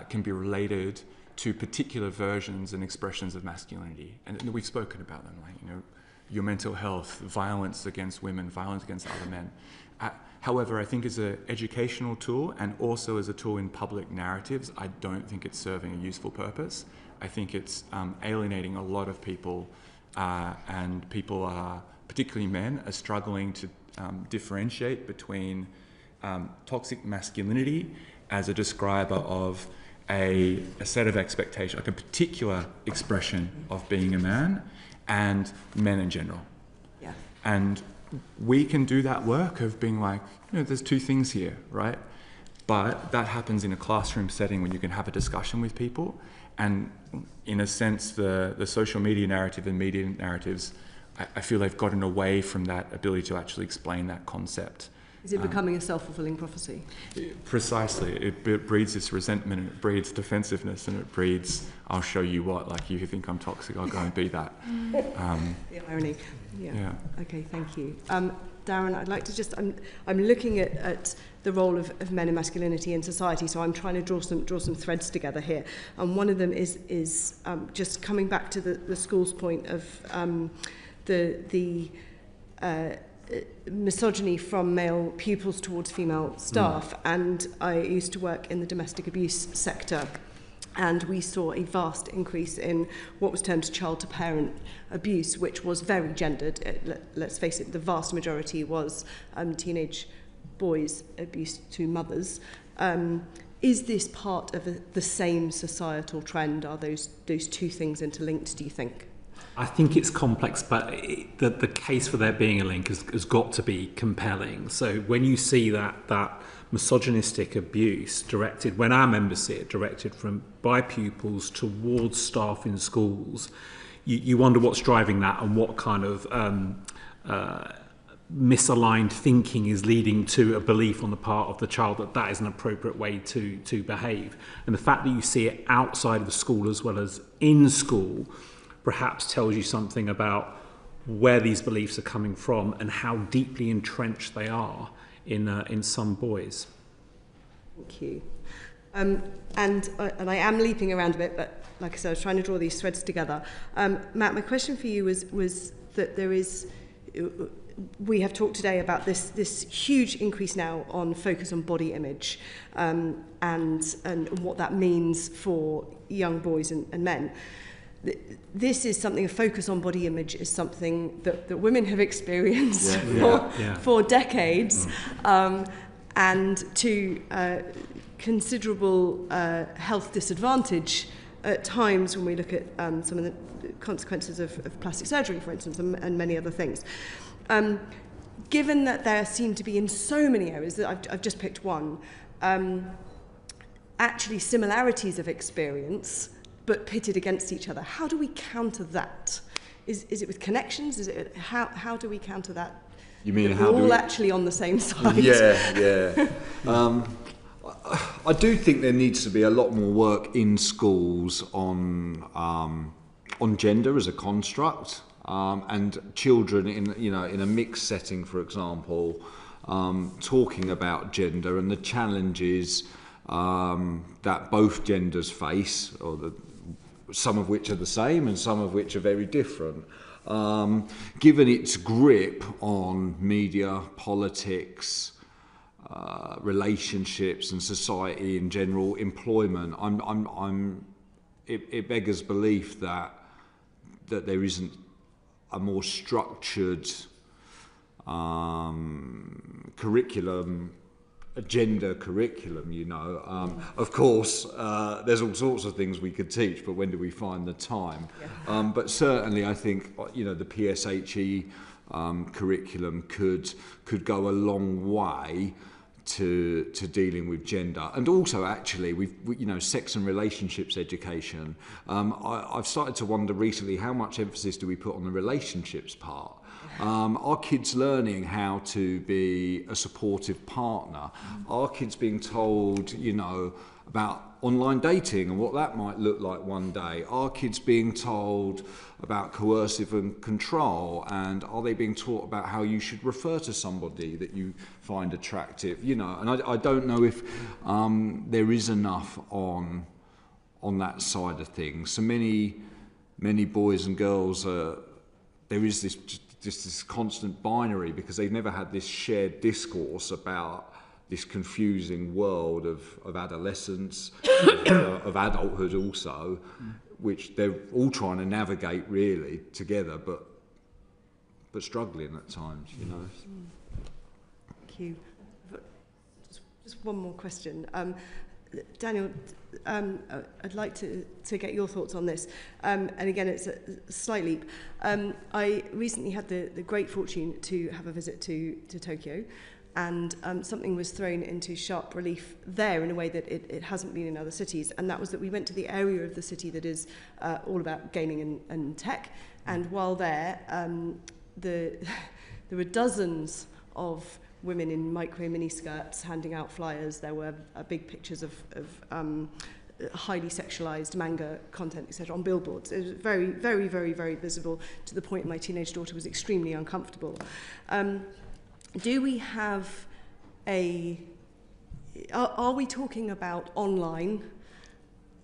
can be related to particular versions and expressions of masculinity, and we've spoken about them, like your mental health, violence against women, violence against other men. However, I think as an educational tool and also as a tool in public narratives, I don't think it's serving a useful purpose. I think it's alienating a lot of people, and people are, particularly men, are struggling to differentiate between toxic masculinity as a describer of a set of expectations, like a particular expression of being a man, and men in general. Yeah. And we can do that work of being like, there's two things here, right? But that happens in a classroom setting when you can have a discussion with people. And in a sense, the social media narrative and media narratives, I feel they've gotten away from that ability to actually explain that concept. Is it becoming a self-fulfilling prophecy? Precisely. It breeds this resentment, and it breeds defensiveness, and it breeds, I'll show you what, like you think I'm toxic, I'll go and be that. The irony. Yeah. Okay, thank you. Darren, I'd like to just, I'm looking at the role of men and masculinity in society, so I'm trying to draw some threads together here. And one of them is just coming back to the school's point of the misogyny from male pupils towards female staff. And I used to work in the domestic abuse sector, and we saw a vast increase in what was termed child-to-parent abuse, which was very gendered. Let's face it, the vast majority was teenage boys' abuse to mothers. Is this part of the same societal trend? Are those two things interlinked, do you think? I think it's complex, but the case for there being a link has got to be compelling. So when you see that misogynistic abuse directed, when our members see it directed by pupils towards staff in schools, you wonder what's driving that and what kind of misaligned thinking is leading to a belief on the part of the child that is an appropriate way to behave. And the fact that you see it outside of the school as well as in school perhaps tells you something about where these beliefs are coming from and how deeply entrenched they are in some boys. Thank you. And I am leaping around a bit, but like I said, I was trying to draw these threads together. Matt, my question for you was that there is, we have talked today about this huge increase now on focus on body image, and what that means for young boys and men. This is something, a focus on body image is something that women have experienced for decades, and to considerable health disadvantage at times when we look at some of the consequences of plastic surgery, for instance, and many other things. Given that there seem to be in so many areas, that I've just picked one, actually similarities of experience, but pitted against each other. How do we counter that? Is it with connections? Is it how do we counter that? You mean we're all actually on the same side? Yeah. I do think there needs to be a lot more work in schools on gender as a construct, and children in a mixed setting, for example, talking about gender and the challenges that both genders face, some of which are the same and some of which are very different. Given its grip on media, politics, relationships and society in general, employment, it beggars belief that there isn't a more structured curriculum, a gender curriculum, Of course, there's all sorts of things we could teach, but when do we find the time? Yeah. But certainly I think, the PSHE curriculum could go a long way to dealing with gender. And also, actually, we sex and relationships education. I've started to wonder recently, how much emphasis do we put on the relationships part? Are kids learning how to be a supportive partner? Are kids being told, about online dating and what that might look like one day? Are kids being told about coercive and control? And are they being taught about how you should refer to somebody that you find attractive? And I don't know if there is enough on that side of things. So many boys and girls, there is this constant binary because they've never had this shared discourse about this confusing world of adolescence, of adulthood also, which they're all trying to navigate really together, but struggling at times, Thank you. Just one more question. Daniel, I'd like to get your thoughts on this. And again, it's a slight leap. I recently had the great fortune to have a visit to Tokyo, and something was thrown into sharp relief there in a way that it hasn't been in other cities, and that was that we went to the area of the city that is all about gaming and tech, and while there, there were dozens of women in micro mini skirts handing out flyers. There were big pictures of highly sexualized manga content, etc., on billboards. It was very, very, very, very visible, to the point my teenage daughter was extremely uncomfortable. Do we have are we talking about online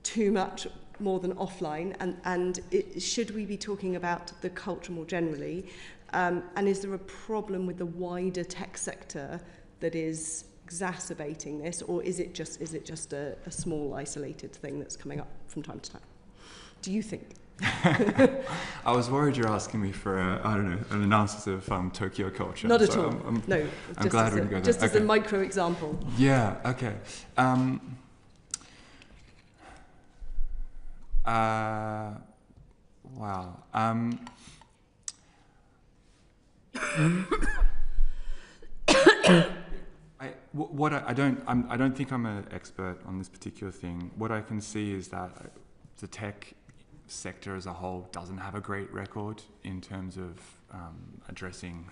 too much more than offline, and should we be talking about the culture more generally? And is there a problem with the wider tech sector that is exacerbating this, or is it just a small isolated thing that's coming up from time to time? Do you think? I was worried you're asking me for an analysis of Tokyo culture. Not at all. No. I'm glad we can go there. Just as a micro example. Yeah. Okay. Wow. I don't think I'm an expert on this particular thing. What I can see is that the tech sector as a whole doesn't have a great record in terms of addressing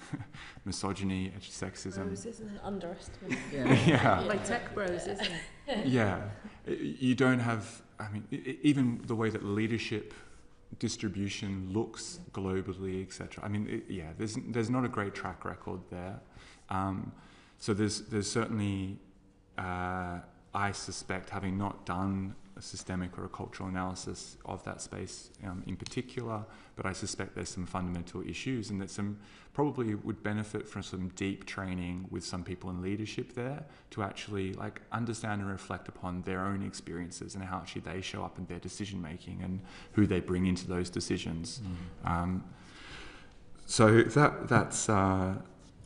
misogyny, sexism. Bros, isn't it? Underestimate. Yeah. Like tech bros, isn't it? Yeah. You don't have, even the way that leadership distribution looks globally, etc. There's not a great track record there. So there's certainly, I suspect, having not done a systemic or a cultural analysis of that space in particular, but I suspect there's some fundamental issues, and that some probably would benefit from some deep training with some people in leadership there to actually understand and reflect upon their own experiences and how actually they show up in their decision making and who they bring into those decisions. So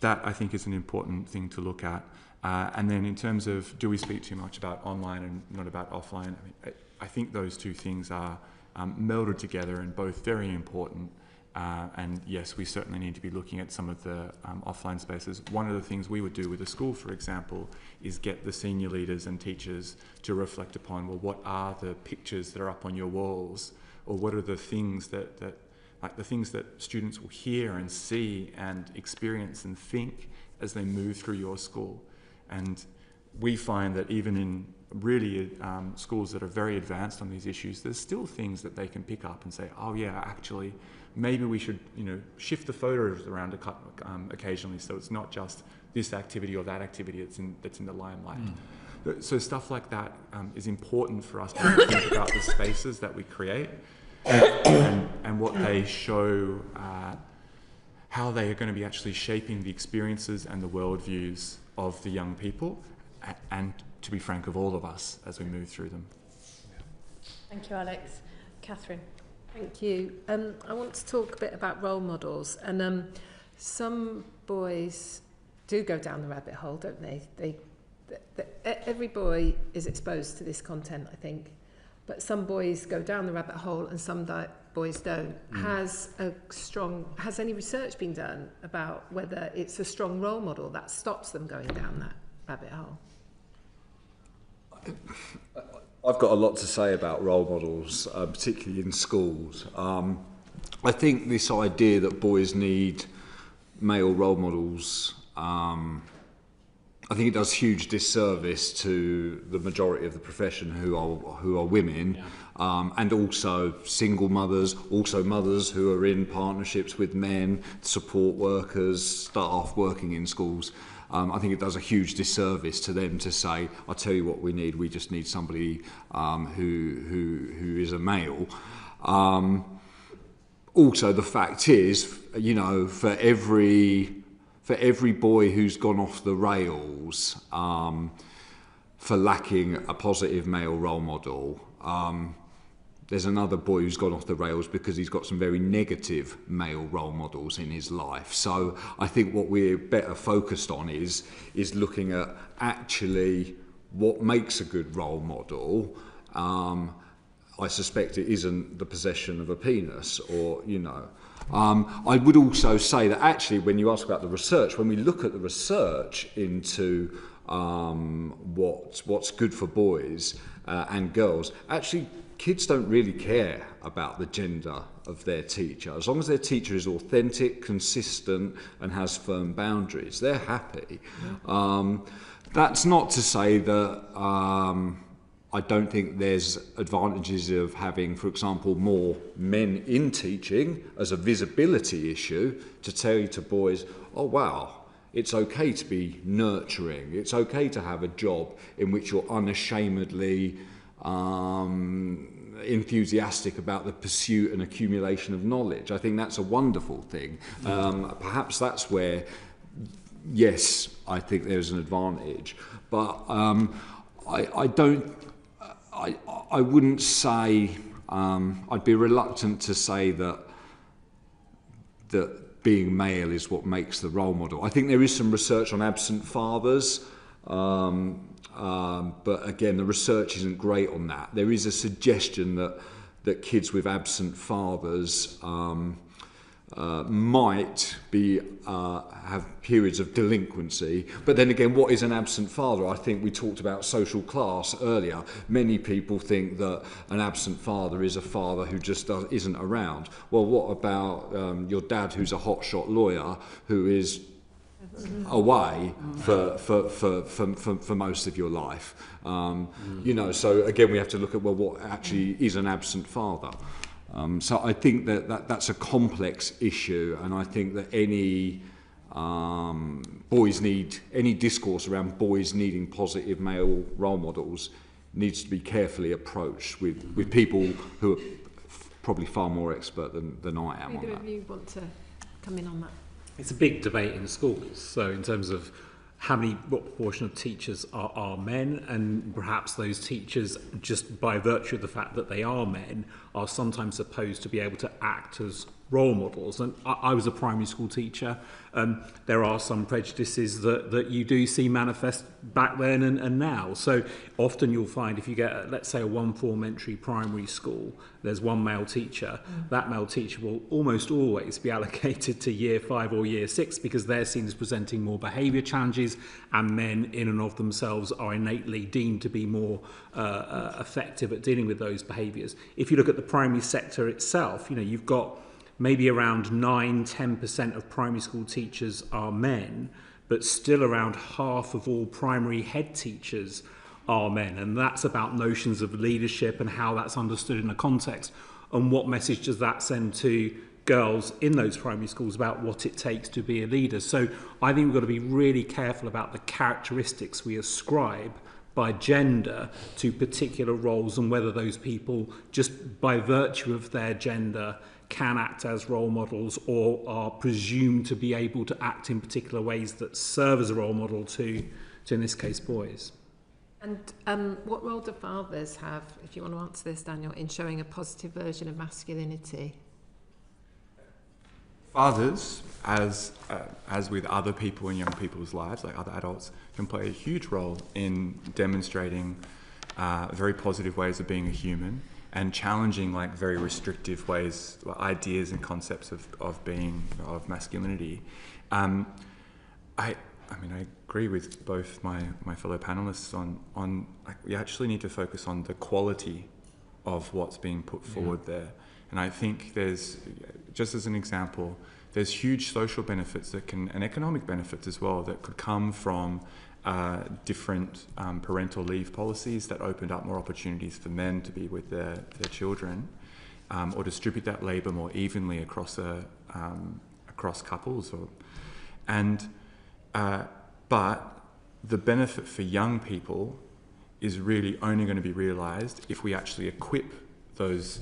that I think is an important thing to look at. And then in terms of, do we speak too much about online and not about offline? I think those two things are melded together and both very important. And yes, we certainly need to be looking at some of the offline spaces. One of the things we would do with a school, for example, is get the senior leaders and teachers to reflect upon, well, what are the pictures that are up on your walls? Or what are the things that the things that students will hear and see and experience and think as they move through your school? And we find that even in really schools that are very advanced on these issues, there's still things that they can pick up and say, oh yeah, actually, maybe we should, shift the photos around occasionally, so it's not just this activity or that activity that's in the limelight. So stuff like that is important for us to think about the spaces that we create and what they show, how they are going to be actually shaping the experiences and the worldviews of the young people, and to be frank, of all of us as we move through them. Thank you, Alex. Catherine. Thank you. I want to talk a bit about role models, and some boys do go down the rabbit hole, don't they? Every boy is exposed to this content, I think, but some boys go down the rabbit hole and some boys don't. Has any research been done about whether it's a strong role model that stops them going down that rabbit hole? I've got a lot to say about role models, particularly in schools. I think this idea that boys need male role models, I think it does huge disservice to the majority of the profession who are women, and also single mothers, also mothers who are in partnerships with men, support workers, staff working in schools. I think it does a huge disservice to them to say, I'll tell you what we need, we just need somebody who is a male. Also, the fact is, for every boy who's gone off the rails for lacking a positive male role model, there's another boy who's gone off the rails because he's got some very negative male role models in his life. So I think what we're better focused on is looking at actually what makes a good role model. I suspect it isn't the possession of a penis or, I would also say that actually when you ask about the research, when we look at the research into what's good for boys and girls, actually kids don't really care about the gender of their teacher. As long as their teacher is authentic, consistent and has firm boundaries, they're happy. That's not to say that I don't think there's advantages of having, for example, more men in teaching as a visibility issue to tell to boys, oh wow, it's okay to be nurturing. It's okay to have a job in which you're unashamedly enthusiastic about the pursuit and accumulation of knowledge. I think that's a wonderful thing. Perhaps that's where, yes, I think there's an advantage. But I wouldn't say, I'd be reluctant to say that being male is what makes the role model. I think there is some research on absent fathers, but again, the research isn't great on that. There is a suggestion that kids with absent fathers might have periods of delinquency. But then again, what is an absent father? I think we talked about social class earlier. Many people think that an absent father is a father who just isn't around. Well, what about your dad who's a hotshot lawyer who is away for most of your life? So again, we have to look at, well, what actually is an absent father? So I think that's a complex issue, and I think that any discourse around boys needing positive male role models needs to be carefully approached with people who are probably far more expert than I am. Either of you want to come in on that? It's a big debate in schools. So in terms of what proportion of teachers are men, and perhaps those teachers, just by virtue of the fact that they are men, are sometimes supposed to be able to act as role models. And I was a primary school teacher. There are some prejudices that you do see manifest back then and now. So often you'll find if you get, let's say, a 1-form entry primary school, there's one male teacher. That male teacher will almost always be allocated to year 5 or year 6 because they're seen as presenting more behaviour challenges, and men in and of themselves are innately deemed to be more effective at dealing with those behaviours. If you look at the primary sector itself, you've got maybe around 9-10% of primary school teachers are men, but still around half of all primary head teachers are men. And that's about notions of leadership and how that's understood in a context. And what message does that send to girls in those primary schools about what it takes to be a leader? So I think we've got to be really careful about the characteristics we ascribe by gender to particular roles, and whether those people, just by virtue of their gender, can act as role models or are presumed to be able to act in particular ways that serve as a role model to in this case, boys. And what role do fathers have, if you want to answer this, Daniel, in showing a positive version of masculinity? Fathers, as with other people in young people's lives, like other adults, can play a huge role in demonstrating very positive ways of being a human and challenging like very restrictive ways, ideas and concepts of masculinity. I mean, I agree with both my fellow panelists on like, we actually need to focus on the quality of what's being put forward there. And I think there's, just as an example, there's huge social benefits and economic benefits as well that could come from different parental leave policies that opened up more opportunities for men to be with their children, or distribute that labour more evenly across couples. But the benefit for young people is really only going to be realised if we actually equip those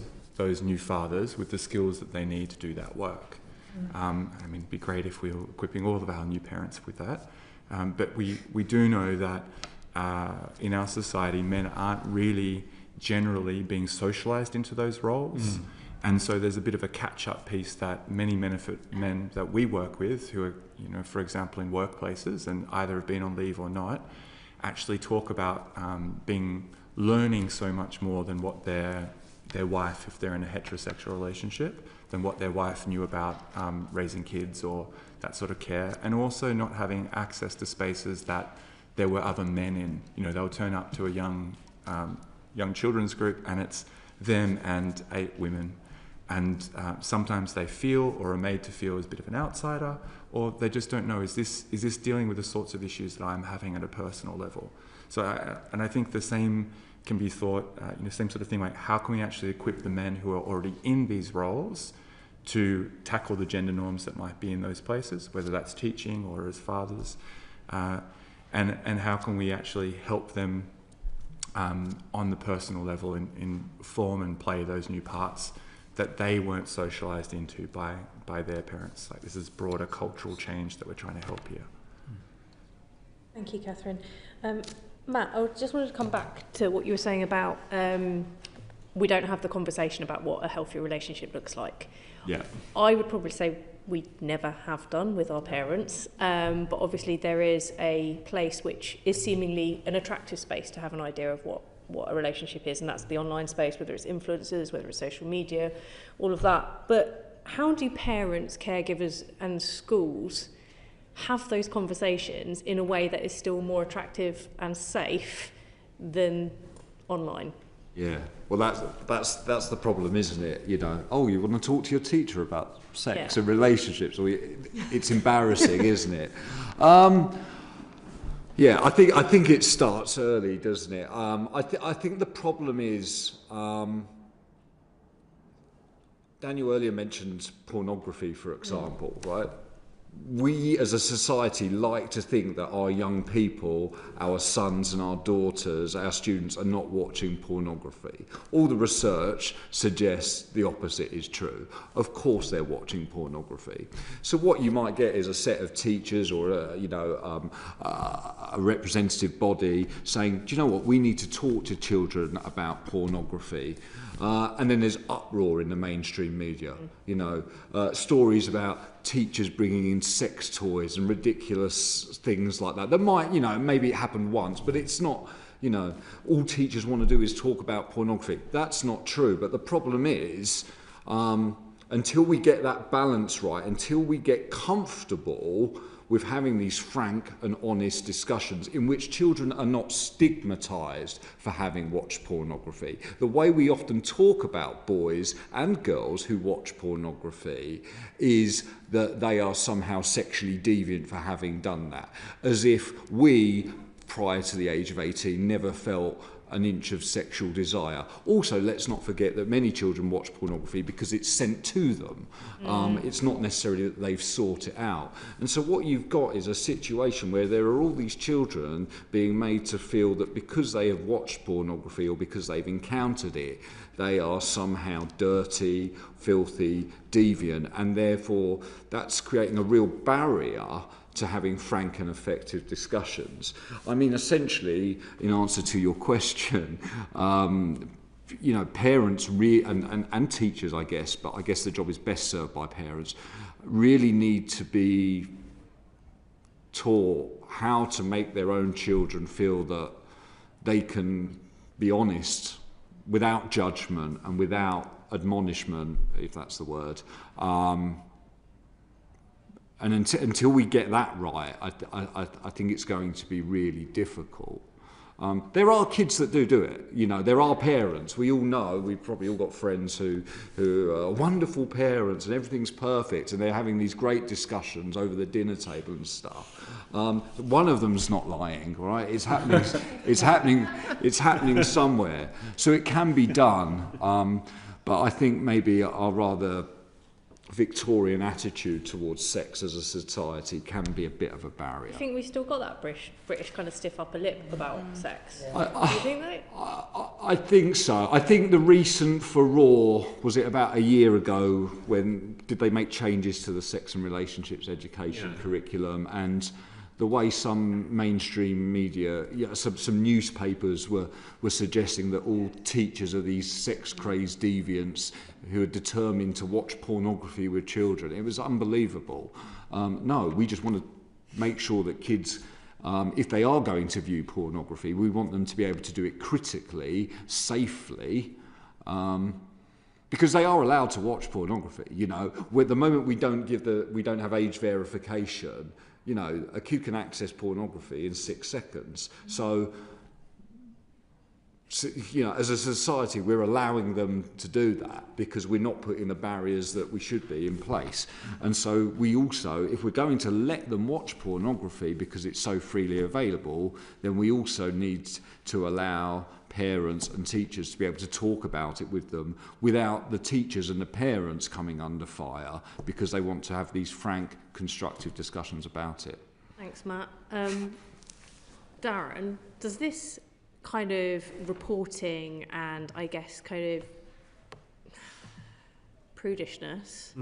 new fathers with the skills that they need to do that work. I mean, it'd be great if we were equipping all of our new parents with that. But we do know that in our society, men aren't really generally being socialised into those roles. And so there's a bit of a catch-up piece that many men that we work with, who are, for example, in workplaces and either have been on leave or not, actually talk about learning so much more than what their wife, if they're in a heterosexual relationship, than what their wife knew about raising kids or that sort of care, and also not having access to spaces that there were other men in. They'll turn up to a young children's group and it's them and 8 women. And sometimes they feel or are made to feel as a bit of an outsider, or they just don't know, is this dealing with the sorts of issues that I'm having at a personal level? So, I think the same can be thought, same sort of thing, like how can we actually equip the men who are already in these roles to tackle the gender norms that might be in those places, whether that's teaching or as fathers, and how can we actually help them on the personal level in form and play those new parts that they weren't socialised into by their parents. Like, this is broader cultural change that we're trying to help here. Thank you, Catherine. Matt, I just wanted to come back to what you were saying about we don't have the conversation about what a healthy relationship looks like. Yeah. I would probably say we never have done with our parents, but obviously there is a place which is seemingly an attractive space to have an idea of what a relationship is, and that's the online space, whether it's influencers, whether it's social media, all of that. But how do parents, caregivers and schools have those conversations in a way that is still more attractive and safe than online? Yeah, well, that's the problem, isn't it? You want to talk to your teacher about sex and relationships, or it's embarrassing, isn't it? Yeah, I think it starts early, doesn't it? I think the problem is, Daniel earlier mentioned pornography, for example, right? We as a society like to think that our young people, our sons and our daughters, our students are not watching pornography. All the research suggests the opposite is true. Of course they're watching pornography. So what you might get is a set of teachers or a representative body saying, do you know what, we need to talk to children about pornography. And then there's uproar in the mainstream media, stories about teachers bringing in sex toys and ridiculous things like that. That might, maybe it happened once, but it's not, all teachers want to do is talk about pornography. That's not true. But the problem is, until we get that balance right, until we get comfortable with having these frank and honest discussions in which children are not stigmatised for having watched pornography. The way we often talk about boys and girls who watch pornography is that they are somehow sexually deviant for having done that, as if we prior to the age of 18 never felt an inch of sexual desire. Also, let's not forget that many children watch pornography because it's sent to them. It's not necessarily that they've sought it out. And so what you've got is a situation where there are all these children being made to feel that because they have watched pornography or because they've encountered it, they are somehow dirty, filthy, deviant, and therefore that's creating a real barrier to having frank and effective discussions. I mean, essentially, in answer to your question, you know, parents and teachers, I guess, but I guess the job is best served by parents, really need to be taught how to make their own children feel that they can be honest without judgment and without admonishment, if that's the word. And until we get that right, I think it's going to be really difficult. There are kids that do it. You know, there are parents. We all know. We've probably all got friends who are wonderful parents and everything's perfect, and they're having these great discussions over the dinner table and stuff. One of them's not lying, right? It's happening. It's happening. It's happening somewhere. So it can be done. But I think maybe our rather Victorian attitude towards sex as a society can be a bit of a barrier. I think we've still got that British kind of stiff upper lip about sex. Do you think that? I think so. I think the recent furore, was it about a year ago, when did they make changes to the sex and relationships education curriculum, and the way some mainstream media, some newspapers were suggesting that all teachers are these sex-crazed deviants who are determined to watch pornography with children. It was unbelievable. No, we just want to make sure that kids, if they are going to view pornography, we want them to be able to do it critically, safely, because they are allowed to watch pornography. You know, with the moment we don't have age verification, you know, a kid can access pornography in 6 seconds. So, you know, as a society, we're allowing them to do that because we're not putting the barriers that we should be in place. And so we also, if we're going to let them watch pornography because it's so freely available, then we also need to allow parents and teachers to be able to talk about it with them without the teachers and the parents coming under fire because they want to have these frank, constructive discussions about it. Thanks, Matt. Darren, does this kind of reporting and I guess kind of prudishness,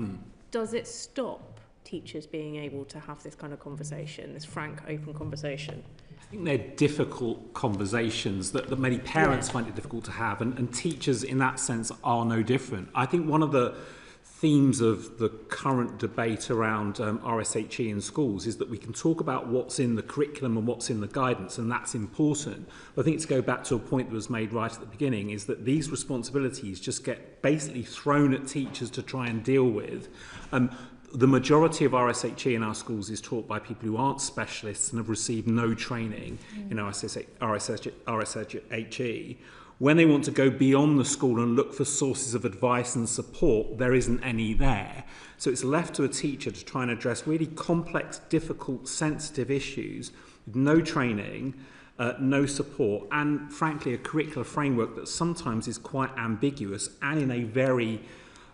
does it stop teachers being able to have this kind of conversation, this frank, open conversation? I think they're difficult conversations that many parents find it difficult to have, and teachers in that sense are no different. I think one of the themes of the current debate around RSHE in schools is that we can talk about what's in the curriculum and what's in the guidance, and that's important. But I think to go back to a point that was made right at the beginning is that these responsibilities just get basically thrown at teachers to try and deal with. The majority of RSHE in our schools is taught by people who aren't specialists and have received no training in RSHE. When they want to go beyond the school and look for sources of advice and support, there isn't any there. So it's left to a teacher to try and address really complex, difficult, sensitive issues with no training, no support, and frankly a curricular framework that sometimes is quite ambiguous and in a very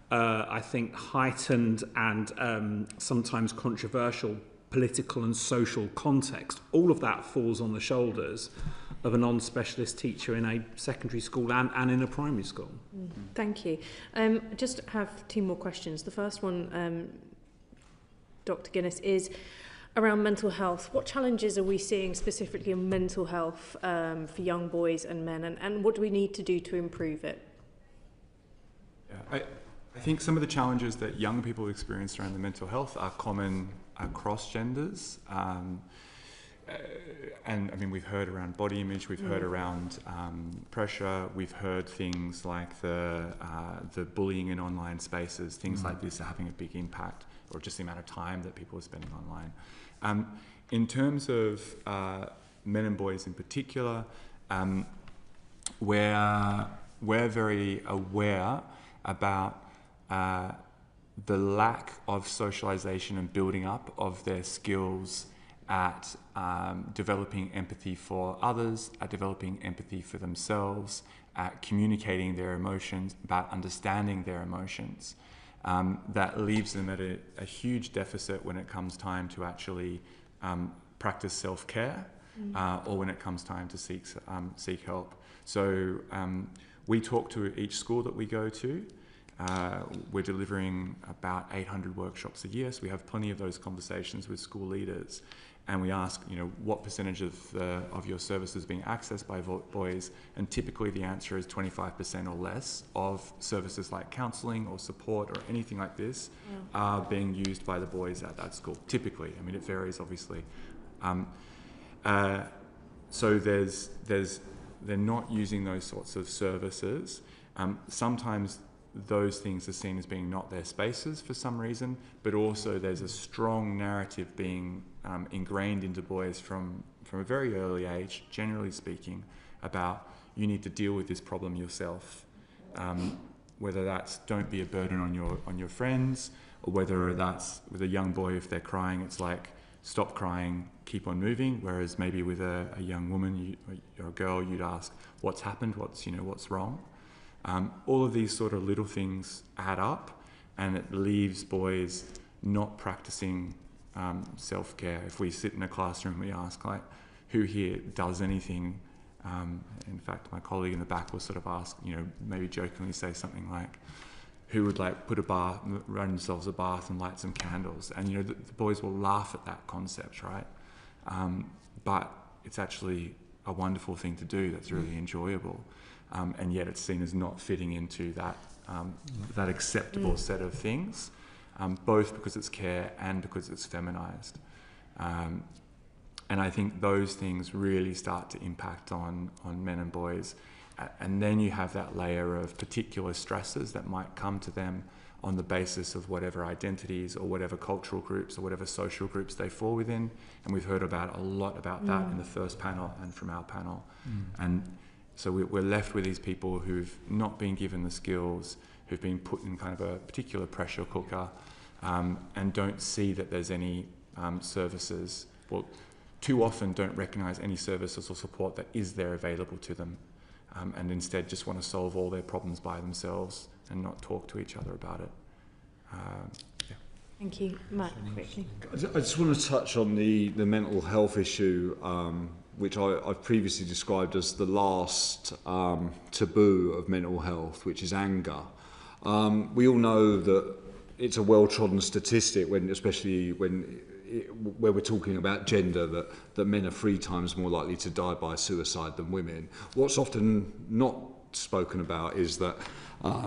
I think heightened and sometimes controversial political and social context. All of that falls on the shoulders of a non-specialist teacher in a secondary school and in a primary school. Thank you. Just have 2 more questions. The first one, Dr. Guinness, is around mental health. What challenges are we seeing specifically in mental health for young boys and men, and what do we need to do to improve it? Yeah, I think some of the challenges that young people experience around the mental health are common across genders. And I mean, we've heard around body image, we've heard around pressure, we've heard things like the bullying in online spaces, things like this are having a big impact, or just the amount of time that people are spending online. In terms of men and boys in particular, we're very aware about the lack of socialization and building up of their skills at developing empathy for others, at developing empathy for themselves, at communicating their emotions, about understanding their emotions. That leaves them at a huge deficit when it comes time to actually practice self-care, or when it comes time to seek help. So we talk to each school that we go to. We're delivering about 800 workshops a year, so we have plenty of those conversations with school leaders, and we ask, what percentage of your services being accessed by boys, and typically the answer is 25% or less of services like counselling or support or anything like this are being used by the boys at that school, typically. I mean, it varies, obviously. So they're not using those sorts of services. Sometimes those things are seen as being not their spaces for some reason, but also there's a strong narrative being ingrained into boys from a very early age, generally speaking, about you need to deal with this problem yourself. Whether that's don't be a burden on your friends, or whether that's with a young boy, if they're crying, it's like stop crying, keep on moving. Whereas maybe with a young woman or a girl, you'd ask what's happened, what's wrong. All of these sort of little things add up, and it leaves boys not practicing self-care. If we sit in a classroom, we ask, like, who here does anything? In fact, my colleague in the back will sort of ask, maybe jokingly say something like, who would run themselves a bath and light some candles? And, the boys will laugh at that concept, right? But it's actually a wonderful thing to do that's really enjoyable. And yet it's seen as not fitting into that acceptable set of things, both because it's care and because it's feminized. And I think those things really start to impact on men and boys. And then you have that layer of particular stresses that might come to them on the basis of whatever identities or whatever cultural groups or whatever social groups they fall within. And we've heard a lot about that in the first panel and from our panel. And so we're left with these people who've not been given the skills, who've been put in kind of a particular pressure cooker, and don't see that there's any services, well, too often don't recognise any services or support that is there available to them, and instead just want to solve all their problems by themselves and not talk to each other about it. Thank you. Matt, quickly. I just want to touch on the mental health issue, which I've previously described as the last taboo of mental health, which is anger. We all know that it's a well-trodden statistic, especially where we're talking about gender, that men are 3 times more likely to die by suicide than women. What's often not spoken about is that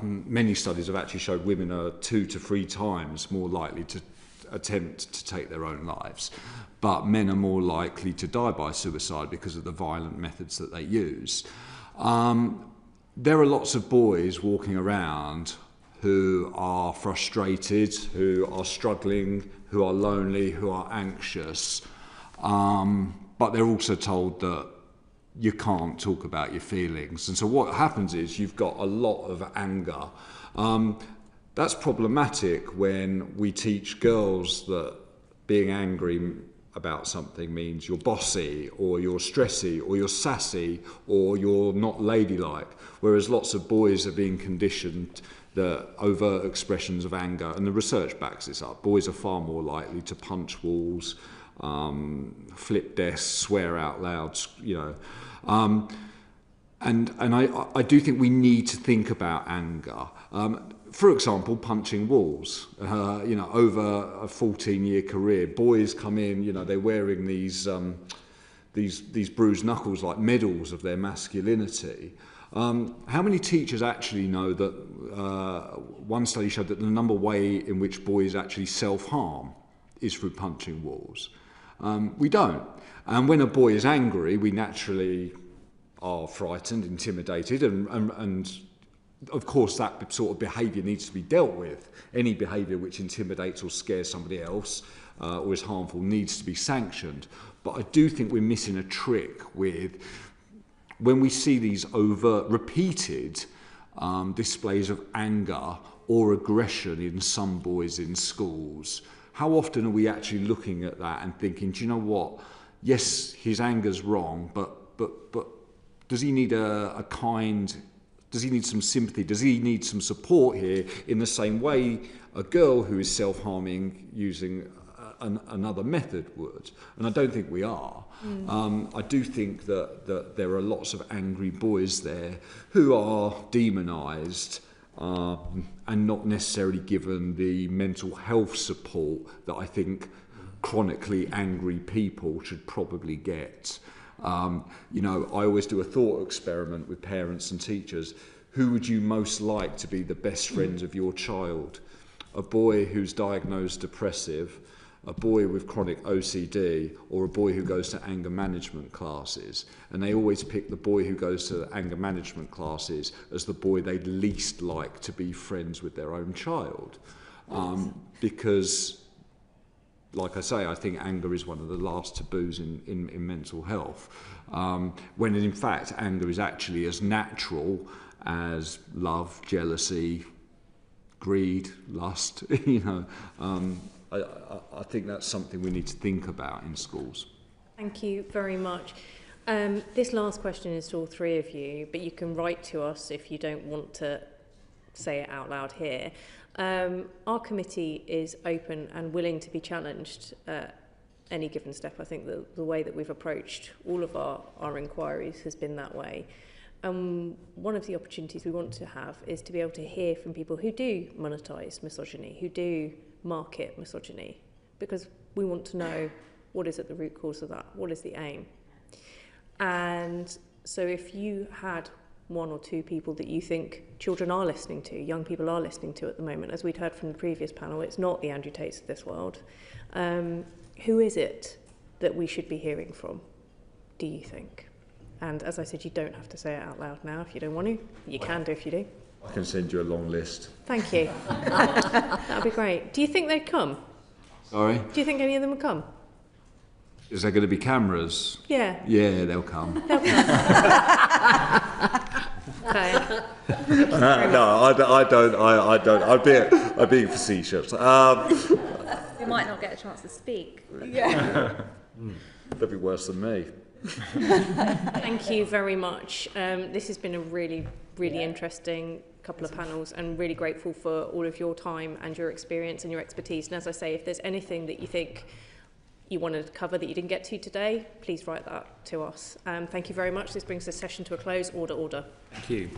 many studies have actually showed women are 2 to 3 times more likely to attempt to take their own lives, but men are more likely to die by suicide because of the violent methods that they use. There are lots of boys walking around who are frustrated, who are struggling, who are lonely, who are anxious, but they're also told that you can't talk about your feelings. And so what happens is you've got a lot of anger. That's problematic when we teach girls that being angry about something means you're bossy, or you're stressy, or you're sassy, or you're not ladylike, whereas lots of boys are being conditioned that overt expressions of anger, and the research backs this up, boys are far more likely to punch walls, flip desks, swear out loud, and I do think we need to think about anger. For example, punching walls. Over a 14-year career, boys come in, they're wearing these bruised knuckles like medals of their masculinity. How many teachers actually know that one study showed that the number way in which boys actually self-harm is through punching walls? We don't. And when a boy is angry, we naturally are frightened, intimidated, and of course that sort of behaviour needs to be dealt with. Any behaviour which intimidates or scares somebody else or is harmful needs to be sanctioned. But I do think we're missing a trick with when we see these overt, repeated displays of anger or aggression in some boys in schools. how often are we actually looking at that and thinking, do you know what? Yes, his anger's wrong, but does he need a kind? Does he need some sympathy? Does he need some support here? In the same way, a girl who is self-harming using another method would, and I don't think we are. I do think that there are lots of angry boys there who are demonised and not necessarily given the mental health support that I think chronically angry people should probably get. You know, I always do a thought experiment with parents and teachers. Who would you most like to be the best friend of your child? A boy who's diagnosed depressive, a boy with chronic OCD, or a boy who goes to anger management classes? And they always pick the boy who goes to anger management classes as the boy they'd least like to be friends with their own child. Because, like I say, I think anger is one of the last taboos in mental health. When in fact anger is actually as natural as love, jealousy, greed, lust, you know. I think that's something we need to think about in schools. Thank you very much. This last question is to all three of you, but you can write to us if you don't want to say it out loud here. Our committee is open and willing to be challenged at any given step. I think the way that we've approached all of our inquiries has been that way. One of the opportunities we want to have is to be able to hear from people who do monetize misogyny, who do market misogyny, because we want to know what is at the root cause of that, what is the aim. And so if you had one or two people that you think children are listening to, young people are listening to at the moment, as we'd heard from the previous panel, it's not the Andrew Tates of this world. Who is it that we should be hearing from, do you think? And as I said, you don't have to say it out loud now if you don't want to. You can do if you do. I can send you a long list. Thank you. That'd be great. Do you think they'd come? Sorry? Do you think any of them would come? Is there going to be cameras? Yeah. Yeah, they'll come. They'll come. Okay. No, I don't. I'm being facetious. We might not get a chance to speak. Yeah. They'll be worse than me. Thank you very much. This has been a really interesting couple of panels, and really grateful for all of your time and your experience and your expertise. And as I say, if there's anything that you think you wanted to cover that you didn't get to today, please write that to us. Thank you very much. This brings the session to a close. Order. Thank you.